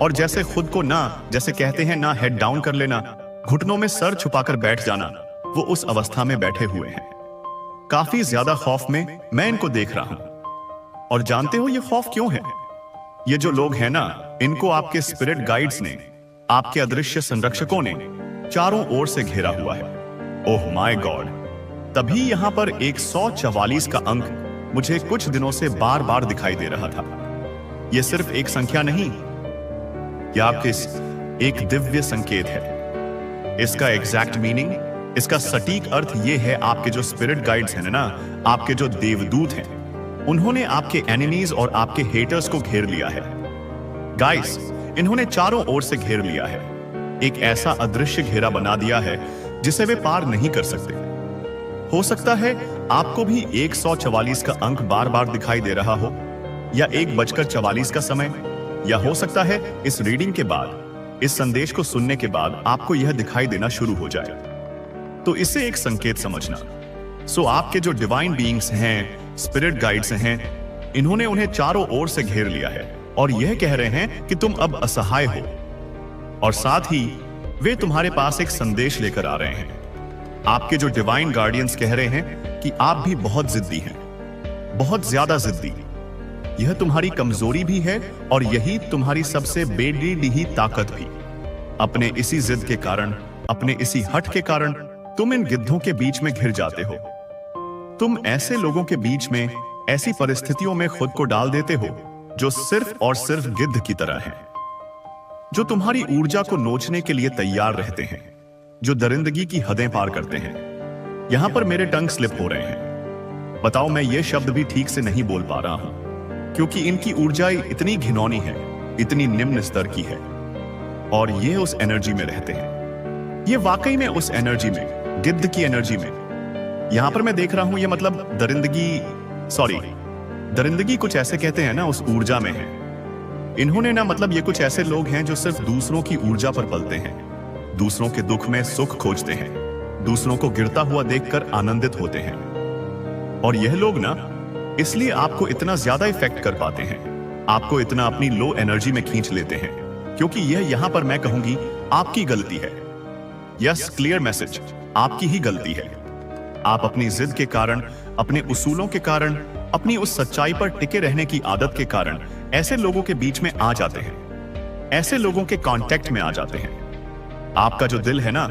और जैसे खुद को ना, जैसे कहते हैं ना, हेड डाउन कर लेना, घुटनों में सर छुपाकर बैठ जाना, वो उस अवस्था में बैठे हुए हैं। काफी ज्यादा खौफ में मैं इनको देख रहा हूं। और जानते हो ये खौफ क्यों है? ये जो लोग हैं ना, इनको आपके स्पिरिट गाइड्स ने, आपके अदृश्य संरक्षकों ने चारों ओर से घेरा हुआ है। Oh my God! तभी यहां पर 144 का अंक मुझे कुछ दिनों से बार बार दिखाई दे रहा था। यह सिर्फ एक संख्या नहीं, यह आपके एक दिव्य संकेत है। इसका एग्जैक्ट मीनिंग, इसका सटीक अर्थ यह है, आपके जो स्पिरिट गाइड्स हैं ना, आपके जो देवदूत हैं, उन्होंने आपके एनिमीज और आपके हेटर्स को घेर लिया है। गाइस, इन्होंने चारों ओर से घेर लिया है। एक ऐसा अदृश्य घेरा बना दिया है जिसे वे पार नहीं कर सकते। हो सकता है आपको भी 144 का अंक बार बार दिखाई दे रहा हो, या 1:44 का समय, या हो सकता है इस रीडिंग के बाद, इस संदेश को सुनने के बाद आपको यह दिखाई देना शुरू हो जाए। तो इसे एक संकेत समझना। सो आपके जो डिवाइन बीइंग्स हैं, स्पिरिट गाइड्स हैं, इन्होंने उन्हें चारों ओर से घेर लिया है और यह कह रहे हैं कि तुम अब असहाय हो। और साथ ही वे तुम्हारे पास एक संदेश लेकर आ रहे हैं। आपके जो डिवाइन गार्डियंस कह रहे हैं कि आप भी बहुत जिद्दी हैं, बहुत ज्यादा जिद्दी। यह तुम्हारी कमजोरी भी है और यही तुम्हारी सबसे बेडीडी ताकत भी। अपने इसी जिद के कारण, अपने इसी हट के कारण तुम इन गिद्धों के बीच में घिर जाते हो। तुम ऐसे लोगों के बीच में, ऐसी परिस्थितियों में खुद को डाल देते हो जो सिर्फ और सिर्फ गिद्ध की तरह हैं, जो तुम्हारी ऊर्जा को नोचने के लिए तैयार रहते हैं, जो दरिंदगी की हदें पार करते हैं। यहां पर मेरे टंग स्लिप हो रहे हैं। बताओ, मैं ये शब्द भी ठीक से नहीं बोल पा रहा हूं, क्योंकि इनकी ऊर्जा इतनी घिनौनी है, इतनी निम्न स्तर की है, और ये उस एनर्जी में रहते हैं। ये वाकई में उस एनर्जी में, गिद्ध की एनर्जी में। यहां पर मैं देख रहा हूं, ये मतलब दरिंदगी कुछ ऐसे कहते हैं ना, उस ऊर्जा में है। इन्होंने ना, मतलब ये कुछ ऐसे लोग हैं जो सिर्फ दूसरों की ऊर्जा पर पलते हैं, दूसरों के दुख में सुख खोजते हैं, दूसरों को गिरता हुआ देखकर आनंदित होते हैं। और यह लोग ना इसलिए आपको इतना ज्यादा इफेक्ट कर पाते हैं, आपको इतना अपनी लो एनर्जी में खींच लेते हैं, क्योंकि यह यहां पर मैं कहूंगी आपकी गलती है। यस, क्लियर मैसेज, आपकी ही गलती है। आप अपनी जिद के कारण, अपने उसूलों के कारण, अपनी उस सच्चाई पर टिके रहने की आदत के कारण ऐसे लोगों के बीच में आ जाते हैं, ऐसे लोगों के कांटेक्ट में आ जाते हैं। आपका जो दिल है ना,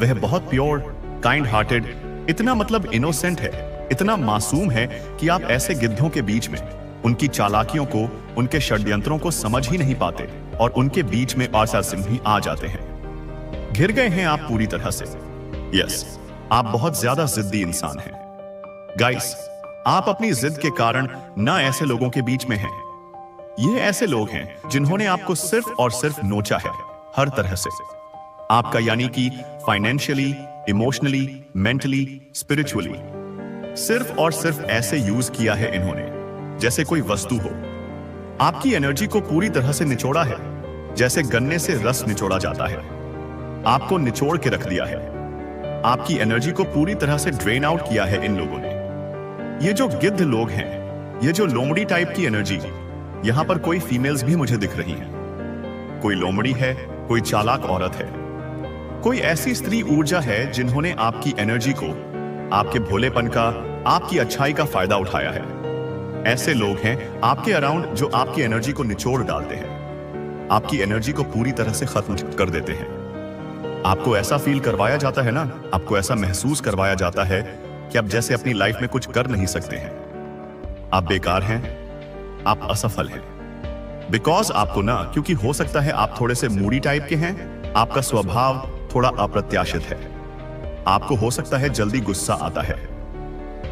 वह बहुत प्योर, काइंड हार्टेड, इतना मतलब इनोसेंट है, इतना मासूम है कि आप ऐसे गिद्धों के बीच में उनकी चालाकियों को, उनके षड्यंत्रों को समझ ही नहीं पाते और उनके बीच में आसासिम ही आ जाते हैं। घिर गए हैं आप पूरी तरह से। यस, आप बहुत ज्यादा जिद्दी इंसान हैं। गाइस, आप अपनी जिद के कारण ना ऐसे लोगों के बीच में हैं। ये ऐसे लोग हैं जिन्होंने आपको सिर्फ और सिर्फ नोचा है, हर तरह से। आपका यानी कि फाइनेंशियली, इमोशनली, मेंटली, स्पिरिचुअली, सिर्फ और सिर्फ ऐसे यूज किया है इन्होंने, जैसे कोई वस्तु हो। आपकी एनर्जी को पूरी तरह से निचोड़ा है, जैसे गन्ने से रस निचोड़ा जाता है। आपको निचोड़ के रख दिया है। आपकी एनर्जी को पूरी तरह से ड्रेन आउट किया है इन लोगों ने। ये जो गिद्ध लोग हैं, ये जो लोमड़ी टाइप की एनर्जी, यहां पर कोई फीमेल्स भी मुझे दिख रही हैं। कोई लोमड़ी है, कोई चालाक औरत है, कोई ऐसी स्त्री ऊर्जा है जिन्होंने आपकी एनर्जी को, आपके भोलेपन का, आपकी अच्छाई का फायदा उठाया है। ऐसे लोग हैं आपके अराउंड जो आपकी एनर्जी को निचोड़ डालते हैं, आपकी एनर्जी को पूरी तरह से खत्म कर देते हैं। आपको ऐसा फील करवाया जाता है ना, आपको ऐसा महसूस करवाया जाता है कि आप जैसे अपनी लाइफ में कुछ कर नहीं सकते हैं, आप बेकार हैं, आप असफल हैं। बिकॉज आपको ना, क्योंकि हो सकता है आप थोड़े से मूडी टाइप के हैं, आपका स्वभाव थोड़ा अप्रत्याशित है। आपको हो सकता है जल्दी गुस्सा आता है,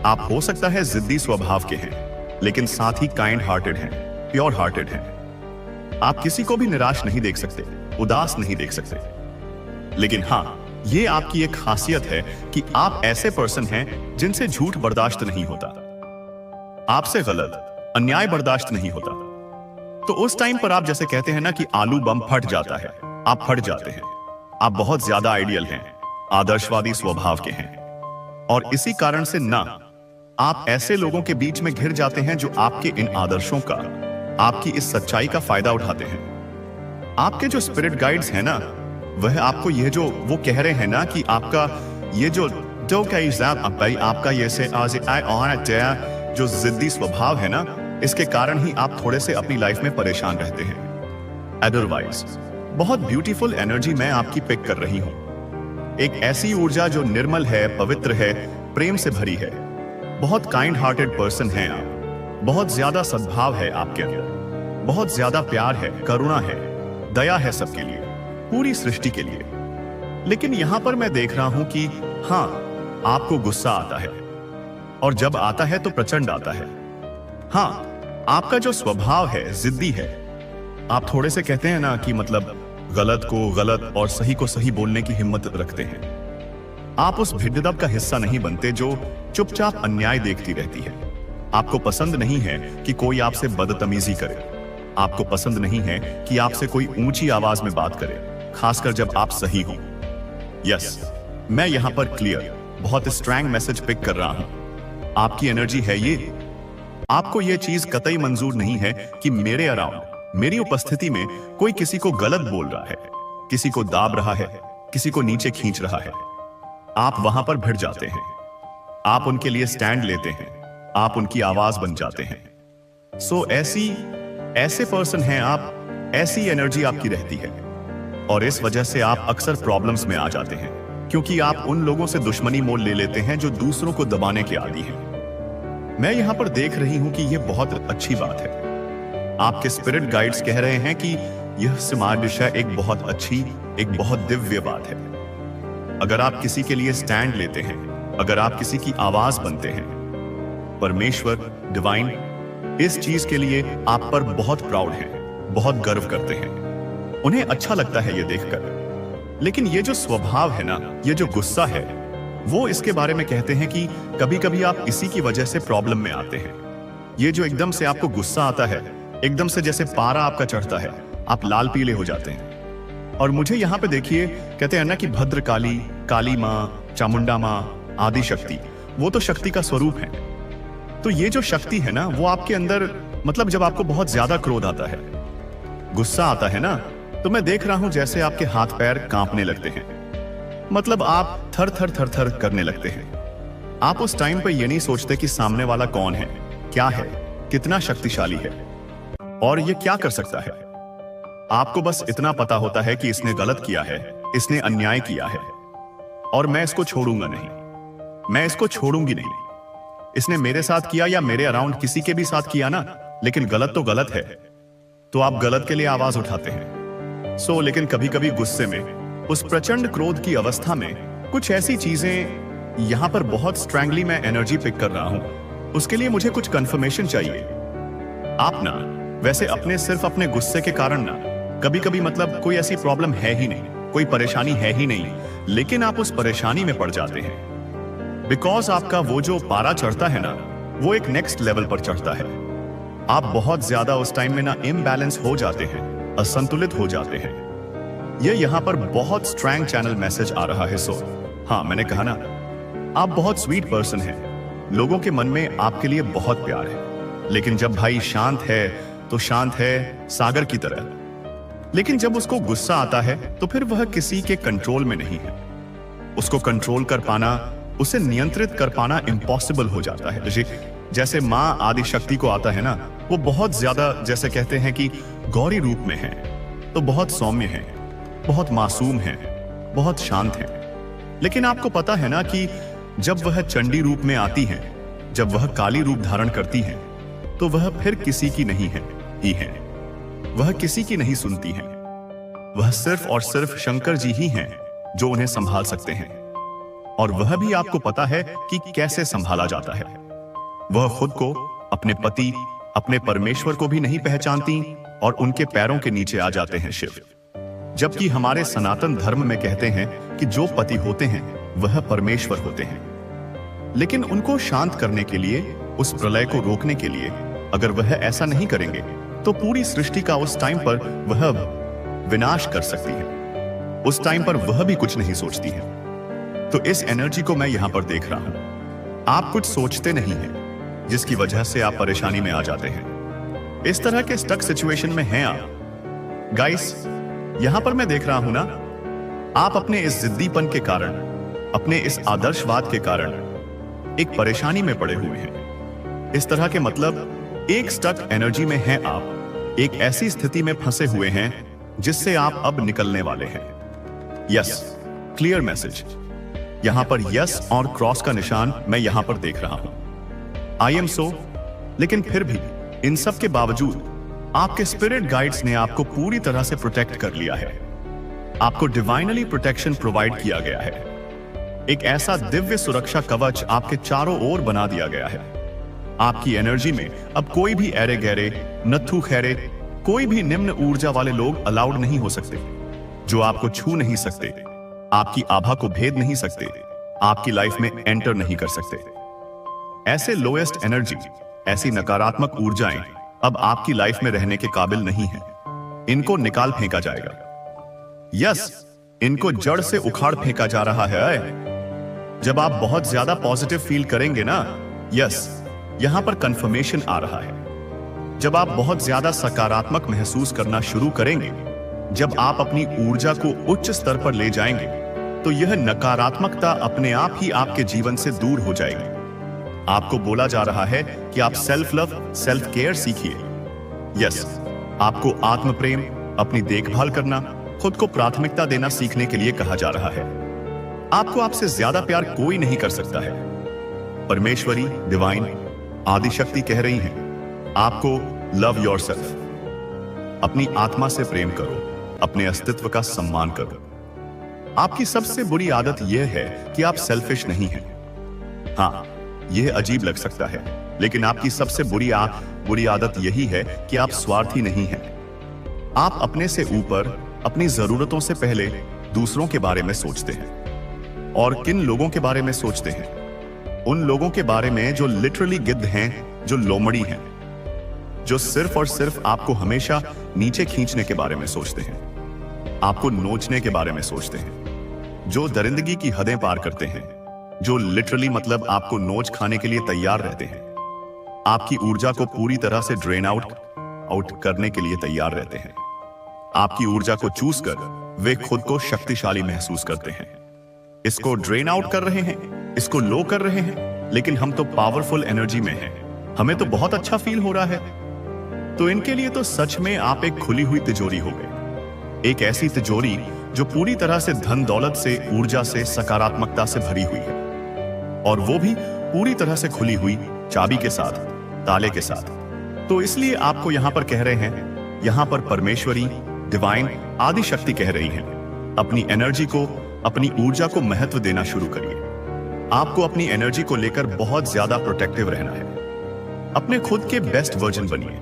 आप हो सकता है जिद्दी स्वभाव के हैं, लेकिन साथ ही काइंड हार्टेड हैं, प्योर हार्टेड हैं। आप किसी को भी निराश नहीं देख सकते, उदास नहीं देख सकते। लेकिन हां, ये आपकी एक खासियत है कि आप ऐसे पर्सन हैं जिनसे झूठ बर्दाश्त नहीं होता, आपसे गलत अन्याय बर्दाश्त नहीं होता। तो उस टाइम पर आप जैसे कहते हैं ना कि आलू बम फट जाता है, आप फट जाते हैं। आप बहुत ज्यादा आइडियल हैं, आदर्शवादी स्वभाव के हैं, और इसी कारण से ना आप ऐसे लोगों के बीच में घिर जाते हैं जो आपके इन आदर्शों का, आपकी इस सच्चाई का फायदा उठाते हैं। आपके जो स्पिरिट गाइड्स हैं ना, वह आपको ये जो वो कह रहे हैं ना कि आपका ये जो आपका ये से जो जिद्दी स्वभाव है ना, इसके कारण ही आप थोड़े से अपनी लाइफ में परेशान रहते हैं। अदरवाइज बहुत ब्यूटीफुल एनर्जी मैं आपकी पिक कर रही हूं। एक ऐसी ऊर्जा जो निर्मल है, पवित्र है, प्रेम से भरी है। बहुत काइंड हार्टेड पर्सन हैं आप, बहुत ज्यादा सद्भाव है आपके अंदर, बहुत ज्यादा प्यार है, करुणा है, दया है सबके लिए, पूरी सृष्टि के लिए। लेकिन यहां पर मैं देख रहा हूं कि हां, आपको गुस्सा आता है, और जब आता है तो प्रचंड आता है। हां, आपका जो स्वभाव है जिद्दी है। आप थोड़े से कहते हैं ना कि मतलब गलत को गलत और सही को सही बोलने की हिम्मत रखते हैं। आप उस भिड्डदब का हिस्सा नहीं बनते जो चुपचाप अन्याय देखती रहती है। आपको पसंद नहीं है कि कोई आपसे बदतमीजी करे, आपको पसंद नहीं है कि आपसे कोई ऊंची आवाज में बात करे, खासकर जब आप सही हो। यस, मैं यहां पर क्लियर, बहुत स्ट्रॉन्ग मैसेज पिक कर रहा हूं। आपकी एनर्जी है ये। आपको यह चीज कतई मंजूर नहीं है कि मेरे अराउंड, मेरी उपस्थिति में कोई किसी को गलत बोल रहा है, किसी को दाब रहा है, किसी को नीचे खींच रहा है। आप वहां पर भिड़ जाते हैं, आप उनके लिए स्टैंड लेते हैं, आप उनकी आवाज बन जाते हैं। सो ऐसे पर्सन हैं आप, ऐसी एनर्जी आपकी रहती है, और इस वजह से आप अक्सर प्रॉब्लम्स में आ जाते हैं, क्योंकि आप उन लोगों से दुश्मनी मोल ले लेते हैं जो दूसरों को दबाने के आदी हैं। मैं यहां पर देख रही हूं कि यह बहुत अच्छी बात है। आपके स्पिरिट गाइड्स कह रहे हैं कि यह समाज विषय एक बहुत अच्छी, एक बहुत दिव्य बात है। अगर आप किसी के लिए स्टैंड लेते हैं, अगर आप किसी की आवाज बनते हैं, परमेश्वर, डिवाइन इस चीज के लिए आप पर बहुत प्राउड हैं, बहुत गर्व करते हैं। उन्हें अच्छा लगता है ये देखकर। लेकिन ये जो स्वभाव है ना, ये जो गुस्सा है, वो इसके बारे में कहते हैं कि कभी कभी आप इसी की वजह से प्रॉब्लम में आते हैं। ये जो एकदम से आपको गुस्सा आता है, एकदम से जैसे पारा आपका चढ़ता है, आप लाल पीले हो जाते हैं। और मुझे यहां पे देखिए, कहते हैं ना कि भद्रकाली, काली माँ, चामुंडा माँ, आदि शक्ति, वो तो शक्ति का स्वरूप है। तो ये जो शक्ति है ना, वो आपके अंदर, मतलब जब आपको बहुत ज्यादा क्रोध आता है, गुस्सा आता है ना, तो मैं देख रहा हूं जैसे आपके हाथ पैर कांपने लगते हैं। मतलब आप थर थर थर थर करने लगते हैं। आप उस टाइम पे ये नहीं सोचते कि सामने वाला कौन है, क्या है, कितना शक्तिशाली है और ये क्या कर सकता है। आपको बस इतना पता होता है कि इसने गलत किया है, इसने अन्याय किया है, और मैं इसको छोड़ूंगा नहीं, मैं इसको छोड़ूंगी नहीं। इसने मेरे साथ किया या मेरे अराउंड किसी के भी साथ किया ना, लेकिन गलत तो गलत है, तो आप गलत के लिए आवाज उठाते हैं। लेकिन कभी कभी गुस्से में, उस प्रचंड क्रोध की अवस्था में, कुछ ऐसी चीजें, यहां पर बहुत स्ट्रांगली मैं एनर्जी पिक कर रहा हूं, उसके लिए मुझे कुछ कंफर्मेशन चाहिए। आप ना वैसे सिर्फ अपने गुस्से के कारण ना, कभी कभी मतलब कोई ऐसी प्रॉब्लम है ही नहीं, कोई परेशानी है ही नहीं, लेकिन आप उस परेशानी में पड़ जाते हैं बिकॉज आपका वो जो पारा चढ़ता है ना, वो एक नेक्स्ट लेवल पर चढ़ता है। आप बहुत ज्यादा उस टाइम में ना इम्बैलेंस हो जाते हैं, असंतुलित हो जाते हैं। ये यहाँ पर बहुत स्ट्रॉन्ग चैनल मैसेज आ रहा है। सो हाँ, मैंने कहा ना, आप बहुत स्वीट पर्सन हैं, लोगों के मन में आपके लिए बहुत प्यार है। लेकिन जब भाई शांत है तो शांत है सागर की तरह। लेकिन जब उसको गुस्सा आता है तो फिर वह किसी के कंट्रोल में नहीं है। उसको कंट्रोल कर पाना, उसे नियंत्रित कर पाना इम्पॉसिबल हो जाता है। जैसे माँ आदि शक्ति को आता है ना, वो बहुत ज्यादा, जैसे कहते हैं कि गौरी रूप में है, तो बहुत सौम्य है, बहुत मासूम है, बहुत शांत है। लेकिन आपको पता है ना कि जब वह चंडी रूप में आती है, जब वह काली रूप धारण करती है, तो वह फिर किसी की नहीं है ही है। वह किसी की नहीं सुनती है। वह सिर्फ और सिर्फ शंकर जी ही हैं जो उन्हें संभाल सकते हैं। और वह भी आपको पता है कि कैसे संभाला जाता है। वह खुद को, अपने पति, अपने परमेश्वर को भी नहीं पहचानती और उनके पैरों के नीचे आ जाते हैं शिव। जबकि हमारे सनातन धर्म में कहते हैं कि जो पति होते हैं वह परमेश्वर होते हैं। लेकिन उनको शांत करने के लिए, उस प्रलय को रोकने के लिए, अगर वह ऐसा नहीं करेंगे तो पूरी सृष्टि का उस टाइम पर वह विनाश कर सकती है। उस टाइम पर वह भी कुछ नहीं सोचती है। तो इस एनर्जी को मैं यहां पर देख रहा हूं। आप कुछ सोचते नहीं हैं, जिसकी वजह से आप परेशानी में आ जाते हैं। इस तरह के स्टक सिचुएशन में हैं आप। गाइस, यहां पर मैं देख रहा हूं ना, आप अपने इस जिद्दीपन के कारण, अपने इस आदर्शवाद के कारण एक परेशानी में पड़े हुए हैं। इस तरह के मतलब एक स्टक एनर्जी में हैं आप, एक ऐसी स्थिति में फंसे हुए हैं जिससे आप अब निकलने वाले हैं। Yes, clear message. यहां पर यस और क्रॉस का निशान मैं यहां पर देख रहा हूं। आई एम सो, लेकिन फिर भी इन सब के बावजूद आपके स्पिरिट गाइड्स ने आपको पूरी तरह से प्रोटेक्ट कर लिया है। आपको डिवाइनली प्रोटेक्शन प्रोवाइड किया गया है। एक ऐसा दिव्य सुरक्षा कवच आपके चारों ओर बना दिया गया है। आपकी एनर्जी में अब कोई भी ऐरे गहरे, नत्थु खैरे, कोई भी निम्न ऊर्जा वाले लोग अलाउड नहीं हो सकते, जो आपको छू नहीं सकते, आपकी आभा को भेद नहीं सकते, आपकी लाइफ में एंटर नहीं कर सकते। ऐसे लोएस्ट एनर्जी, ऐसी नकारात्मक ऊर्जाएं अब आपकी लाइफ में रहने के काबिल नहीं है। इनको निकाल फेंका जाएगा। यस, इनको जड़ से उखाड़ फेंका जा रहा है। जब आप बहुत ज्यादा पॉजिटिव फील करेंगे ना, यस, यहां पर कंफर्मेशन आ रहा है। जब आप बहुत ज्यादा सकारात्मक महसूस करना शुरू करेंगे, जब आप अपनी ऊर्जा को उच्च स्तर पर ले जाएंगे, तो यह नकारात्मकता अपने आप ही आपके जीवन से दूर हो जाएगी। आपको बोला जा रहा है कि आप सेल्फ लव, सेल्फ केयर सीखिए। यस, आपको आत्म प्रेम, अपनी देखभाल करना, खुद को प्राथमिकता देना सीखने के लिए कहा जा रहा है। आपको आपसे ज्यादा प्यार कोई नहीं कर सकता है। परमेश्वरी, डिवाइन, आदि शक्ति कह रही हैं, आपको लव योरसेल्फ। अपनी आत्मा से प्रेम करो, अपने अस्तित्व का सम्मान करो। आपकी सबसे बुरी आदत यह है कि आप सेल्फिश नहीं हैं। हाँ, यह अजीब लग सकता है, लेकिन आपकी सबसे बुरी आदत यही है कि आप स्वार्थी नहीं हैं। आप अपने से ऊपर, अपनी जरूरतों से पहले दूसरों के बारे में सोचते हैं। और किन लोगों के बारे में सोचते हैं? उन लोगों के बारे में जो लिटरली गिद्ध हैं, जो लोमड़ी हैं, जो सिर्फ और सिर्फ आपको हमेशा नीचे खींचने के बारे में सोचते हैं, आपको नोचने के बारे में सोचते हैं, जो दरिंदगी की हदें पार करते हैं, जो लिटरली मतलब आपको नोच खाने के लिए तैयार रहते हैं, आपकी ऊर्जा को पूरी तरह से ड्रेन आउट करने के लिए तैयार रहते हैं। आपकी ऊर्जा को चूस कर वे खुद को शक्तिशाली महसूस करते हैं। इसको ड्रेन आउट कर रहे हैं, इसको लो कर रहे हैं, लेकिन हम तो पावरफुल एनर्जी में हैं, हमें तो बहुत अच्छा फील हो रहा है। तो इनके लिए तो सच में आप एक खुली हुई तिजोरी हो गए। एक ऐसी तिजोरी जो पूरी तरह से धन दौलत से, ऊर्जा से, सकारात्मकता से भरी हुई है, और वो भी पूरी तरह से खुली हुई, चाबी के साथ, ताले के साथ। तो इसलिए आपको यहां पर कह रहे हैं, यहां पर परमेश्वरी, डिवाइन, आदि शक्ति कह रही हैं, अपनी एनर्जी को, अपनी ऊर्जा को महत्व देना शुरू करिए। आपको अपनी एनर्जी को लेकर बहुत ज्यादा प्रोटेक्टिव रहना है। अपने खुद के बेस्ट वर्जन बनिए।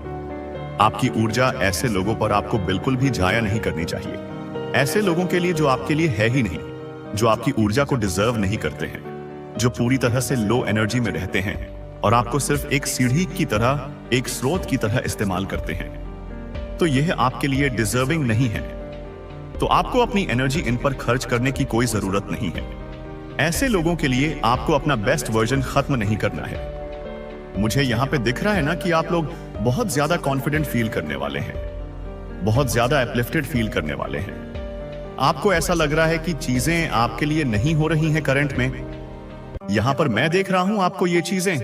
आपकी ऊर्जा ऐसे लोगों पर आपको बिल्कुल भी जाया नहीं करनी चाहिए। ऐसे लोगों के लिए जो आपके लिए है ही नहीं, जो आपकी ऊर्जा को डिजर्व नहीं करते हैं, जो पूरी तरह से लो एनर्जी में रहते हैं और आपको सिर्फ एक सीढ़ी की तरह एक स्रोत की तरह इस्तेमाल करते हैं, तो यह आपके लिए डिजर्विंग नहीं है। तो आपको अपनी एनर्जी इन पर खर्च करने की कोई जरूरत नहीं है। ऐसे लोगों के लिए आपको अपना बेस्ट वर्जन खत्म नहीं करना है। मुझे यहां पे दिख रहा है ना कि आप लोग बहुत ज्यादा कॉन्फिडेंट फील करने वाले हैं, बहुत ज्यादा अपलिफ्टेड फील करने वाले हैं। आपको ऐसा लग रहा है कि चीजें आपके लिए नहीं हो रही हैं करंट में। यहां पर मैं देख रहा हूं आपको ये चीजें,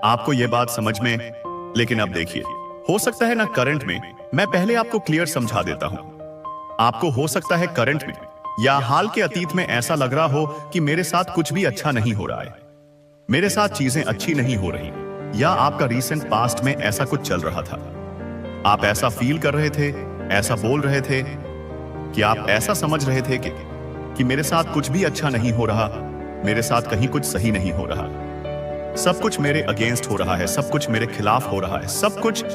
आपको ये बात समझ में, लेकिन अब देखिए, हो सकता है ना करंट में, मैं पहले आपको क्लियर समझा देता हूं। आपको हो सकता है करंट में या हाल के अतीत में ऐसा लग रहा हो कि मेरे साथ कुछ भी अच्छा नहीं हो रहा है, मेरे साथ चीजें अच्छी नहीं हो रही, या आपका रीसेंट पास्ट में ऐसा कुछ चल रहा था। आप ऐसा फील कर रहे थे, ऐसा बोल रहे थे कि आप ऐसा समझ रहे थे कि मेरे साथ कुछ भी अच्छा नहीं हो रहा, मेरे साथ कहीं कुछ सही नहीं हो रहा, सब कुछ मेरे अगेंस्ट हो रहा है, सब कुछ मेरे खिलाफ हो रहा है, सब कुछ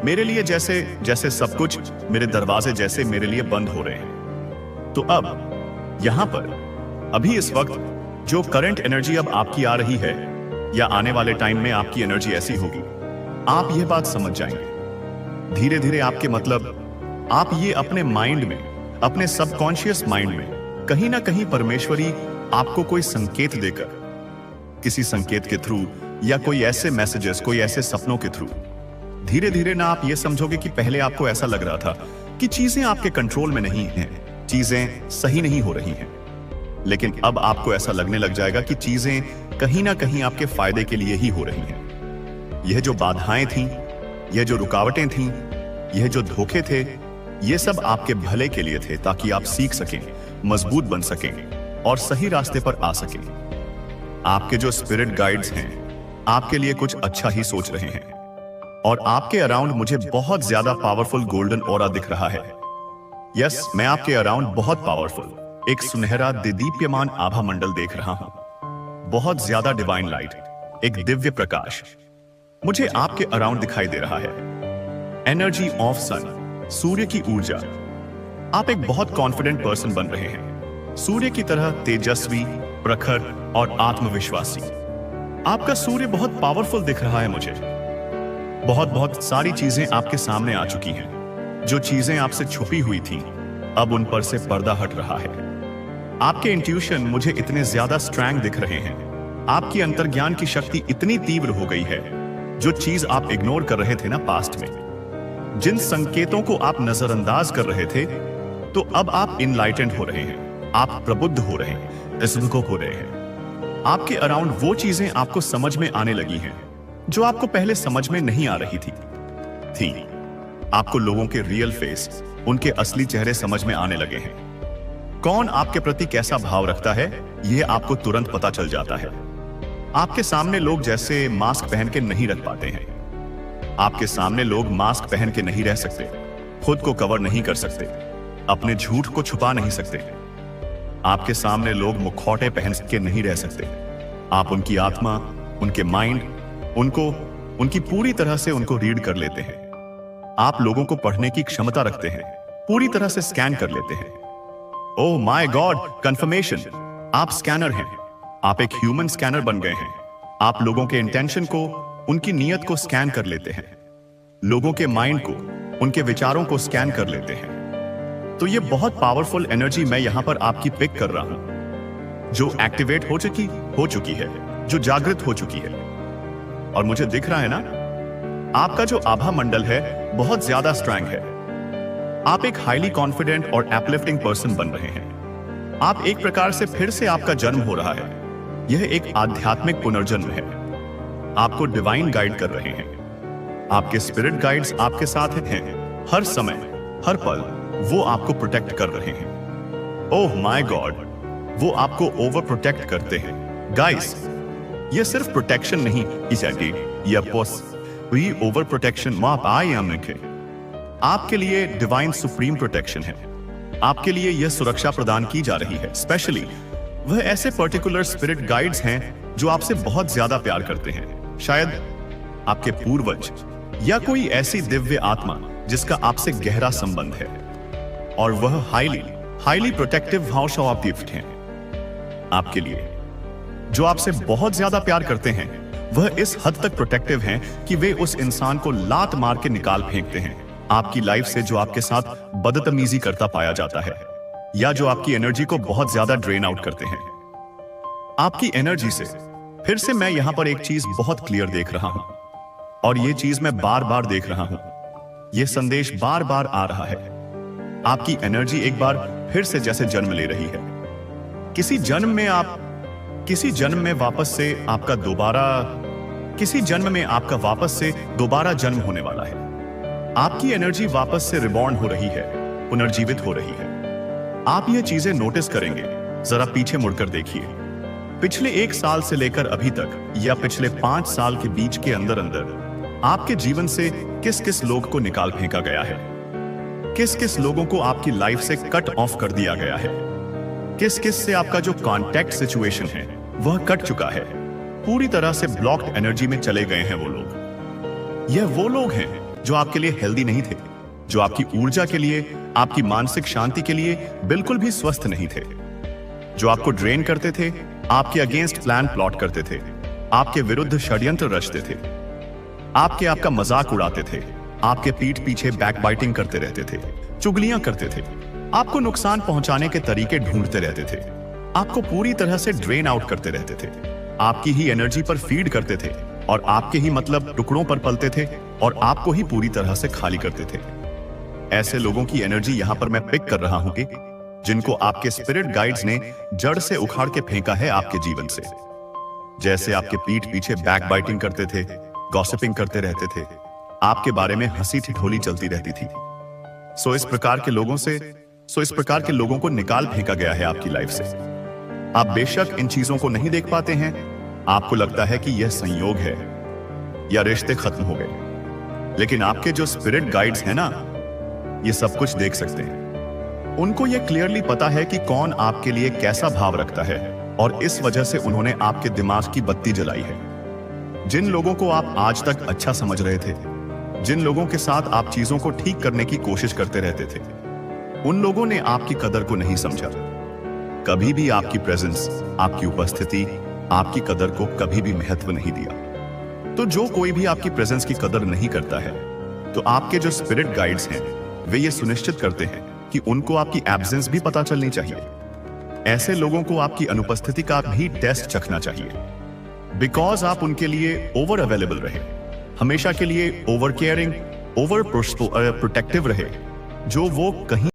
मेरे लिए जैसे जैसे सब कुछ मेरे दरवाजे जैसे मेरे लिए बंद हो रहे हैं। तो अब यहां पर अभी इस वक्त जो करंट एनर्जी अब आपकी आ रही है, या आने वाले टाइम में आपकी एनर्जी ऐसी होगी, आप यह बात समझ जाएंगे धीरे धीरे। आपके मतलब आप ये अपने माइंड में, अपने सबकॉन्शियस माइंड में कहीं ना कहीं परमेश्वरी आपको कोई संकेत देकर, किसी संकेत के थ्रू या कोई ऐसे मैसेजेस, कोई ऐसे सपनों के थ्रू, धीरे धीरे ना आप ये समझोगे कि पहले आपको ऐसा लग रहा था कि चीजें आपके कंट्रोल में नहीं हैं, चीजें सही नहीं हो रही हैं, लेकिन अब आपको ऐसा लगने लग जाएगा कि चीजें कहीं ना कहीं आपके फायदे के लिए ही हो रही हैं। यह जो बाधाएं थीं, यह जो रुकावटें थीं, यह जो धोखे थे, ये सब आपके भले के लिए थे, ताकि आप सीख सकें, मजबूत बन सकें और सही रास्ते पर आ सकें। आपके जो स्पिरिट गाइड्स हैं आपके लिए कुछ अच्छा ही सोच रहे हैं, और आपके अराउंड मुझे बहुत ज्यादा पावरफुल गोल्डन ऑरा दिख रहा है। यस, मैं आपके अराउंड बहुत पावरफुल एक सुनहरा दीप्यमान आभा मंडल देख रहा हूं, बहुत ज्यादा डिवाइन लाइट, एक दिव्य प्रकाश मुझे आपके अराउंड दिखाई दे रहा है। एनर्जी ऑफ सन, सूर्य की ऊर्जा। आप एक बहुत कॉन्फिडेंट पर्सन बन रहे हैं, सूर्य की तरह तेजस्वी, प्रखर और आत्मविश्वासी। आपका सूर्य बहुत पावरफुल दिख रहा है मुझे। बहुत सारी चीजें आपके सामने आ चुकी हैं। जो चीजें आपसे छुपी हुई थीं, अब उन पर से पर्दा हट रहा है। आपके इंट्यूशन मुझे इतने ज्यादा स्ट्रॉन्ग दिख रहे हैं। आपकी अंतर्ज्ञान की शक्ति इतनी तीव्र हो गई है। जो चीज आप इग्नोर कर रहे थे ना पास्ट में, जिन संकेतों को आप नजरअंदाज कर रहे थे, तो अब आप इनलाइटेंड हो रहे हैं, आप प्रबुद्ध हो रहे हैं, इसको हो रहे हैं। आपके अराउंड वो चीजें आपको समझ में आने लगी हैं जो आपको पहले समझ में नहीं आ रही थी। आपको लोगों के रियल फेस, उनके असली चेहरे समझ में आने लगे हैं। कौन आपके प्रति कैसा भाव रखता है, यह आपको तुरंत पता चल जाता है। आपके सामने लोग जैसे मास्क पहन के नहीं रख पाते हैं। आपके सामने लोग मास्क पहन के नहीं रह सकते, खुद को कवर नहीं कर सकते, अपने झूठ को छुपा नहीं सकते। आपके सामने लोग मुखौटे पहन के नहीं रह सकते। आप उनकी आत्मा, उनके माइंड, उनकी पूरी तरह से उनको रीड कर लेते हैं। आप लोगों को पढ़ने की क्षमता रखते हैं, पूरी तरह से स्कैन कर लेते हैं। ओह माय गॉड, कंफर्मेशन, आप स्कैनर हैं। आप एक ह्यूमन स्कैनर बन गए हैं। आप लोगों के इंटेंशन को, उनकी नीयत को स्कैन कर लेते हैं, लोगों के माइंड को, उनके विचारों को स्कैन कर लेते हैं। तो ये बहुत पावरफुल एनर्जी मैं यहां पर आपकी पिक कर रहा हूं, जो एक्टिवेट हो चुकी है, जो जागृत हो चुकी है। और मुझे दिख रहा है ना, आपका जो आभा मंडल है बहुत ज्यादा स्ट्रॉन्ग है। आप एक हाईली कॉन्फिडेंट और अपलिफ्टिंग पर्सन बन रहे हैं। आप एक प्रकार से फिर से आपका जन्म हो रहा है। यह एक आध्यात्मिक पुनर्जन्म है। आपको डिवाइन गाइड कर रहे हैं। आपके स्पिरिट गाइड्स आपके साथ हैं, हर समय, हर पल वो आपको प्रोटेक्ट कर रहे हैं। ओह माय गॉड, वो आपको ओवर प्रोटेक्ट करते हैं। गाइस, ये सिर्फ प्रोटेक्शन नहीं की जाती, ये ओवर प्रोटेक्शन माप आई एम के आपके लिए डिवाइन सुप्रीम प्रोटेक्शन है। आपके लिए यह सुरक्षा प्रदान की जा रही है। स्पेशली वह ऐसे पर्टिकुलर स्पिरिट गाइड्स हैं जो आपसे बहुत ज्यादा प्यार करते हैं। शायद आपके पूर्वज या कोई ऐसी दिव्य आत्मा जिसका आपसे गहरा संबंध है, और वह हाईली प्रोटेक्टिव भाव ऑफ गिफ्ट हैं आपके लिए, जो आपसे बहुत ज्यादा प्यार करते हैं। वह इस हद तक प्रोटेक्टिव हैं कि वे उस इंसान को लात मार के निकाल फेंकते हैं आपकी लाइफ से जो आपके साथ बदतमीजी करता पाया जाता है, या जो आपकी एनर्जी को बहुत ज्यादा ड्रेन आउट करते हैं। आपकी एनर्जी से फिर से मैं यहां पर एक चीज बहुत क्लियर देख रहा हूं, और यह चीज मैं बार बार देख रहा हूं। यह संदेश बार बार आ रहा है। आपकी एनर्जी एक बार फिर से जैसे जन्म ले रही है। किसी जन्म में आपका वापस से दोबारा जन्म होने वाला है। आपकी एनर्जी वापस से रिबॉर्न हो रही है, पुनर्जीवित हो रही है। आप ये चीजें नोटिस करेंगे। जरा पीछे मुड़कर देखिए। पिछले 1 साल से लेकर अभी तक, या पिछले 5 साल के बीच के अंदर अंदर आपके जीवन से किस किस लोग को निकाल फेंका गया है, किस किस लोगों को आपकी लाइफ से कट ऑफ कर दिया गया है, किस किस से आपका जो कांटेक्ट सिचुएशन है वह कट चुका है। पूरी तरह से ब्लॉक्ड एनर्जी में चले गए हैं वो लोग। यह वो लोग हैं जो आपके लिए हेल्दी नहीं थे, जो आपकी ऊर्जा के लिए, आपकी मानसिक शांति के लिए बिल्कुल भी स्वस्थ नहीं थे, जो आपको ड्रेन करते थे, आपके अगेंस्ट प्लान प्लॉट करते थे, आपके विरुद्ध षड्यंत्र रचते थे, आपका मजाक उड़ाते थे, आपके पीठ पीछे बैकबाइटिंग करते रहते थे, चुगलियां करते थे, आपको नुकसान पहुंचाने के तरीके ढूंढते रहते थे, आपको पूरी तरह से ड्रेन आउट करते रहते थे, आपकी ही एनर्जी पर फीड करते थे, और आपके ही मतलब टुकड़ों पर पलते थे, और आपको ही पूरी तरह से खाली करते थे। ऐसे लोगों की एनर्जी यहां पर मैं पिक कर रहा हूं कि जिनको आपके स्पिरिट गाइड्स ने जड़ से उखाड़ के फेंका है आपके जीवन से। जैसे आपके पीठ पीछे बैकबाइटिंग करते थे, गॉसिपिंग करते रहते थे, आपके बारे में हंसी ठिठोली चलती रहती थी। सो इस प्रकार के लोगों को निकाल फेंका गया है आपकी लाइफ से। आप बेशक इन चीजों को नहीं देख पाते हैं। आपको लगता है कि यह संयोग है या रिश्ते खत्म हो गए, लेकिन आपके जो स्पिरिट गाइड्स हैं ना, ये सब कुछ देख सकते हैं। उनको यह क्लियरली पता है कि कौन आपके लिए कैसा भाव रखता है, और इस वजह से उन्होंने आपके दिमाग की बत्ती जलाई है। जिन लोगों को आप आज तक अच्छा समझ रहे थे, जिन लोगों के साथ आप चीजों को ठीक करने की कोशिश करते रहते थे, उन लोगों ने आपकी कदर को नहीं समझा। कभी भी आपकी प्रेजेंस, आपकी उपस्थिति, आपकी कदर को कभी भी महत्व नहीं दिया। तो जो कोई भी आपकी प्रेजेंस की कदर नहीं करता है, तो आपके जो स्पिरिट गाइड्स हैं वे ये सुनिश्चित करते हैं कि उनको आपकी एब्सेंस भी पता चलनी चाहिए। ऐसे लोगों को आपकी अनुपस्थिति का भी टेस्ट चखना चाहिए, बिकॉज आप उनके लिए ओवर अवेलेबल रहे, हमेशा के लिए ओवर केयरिंग, ओवर प्रोटेक्टिव रहे, जो वो कहीं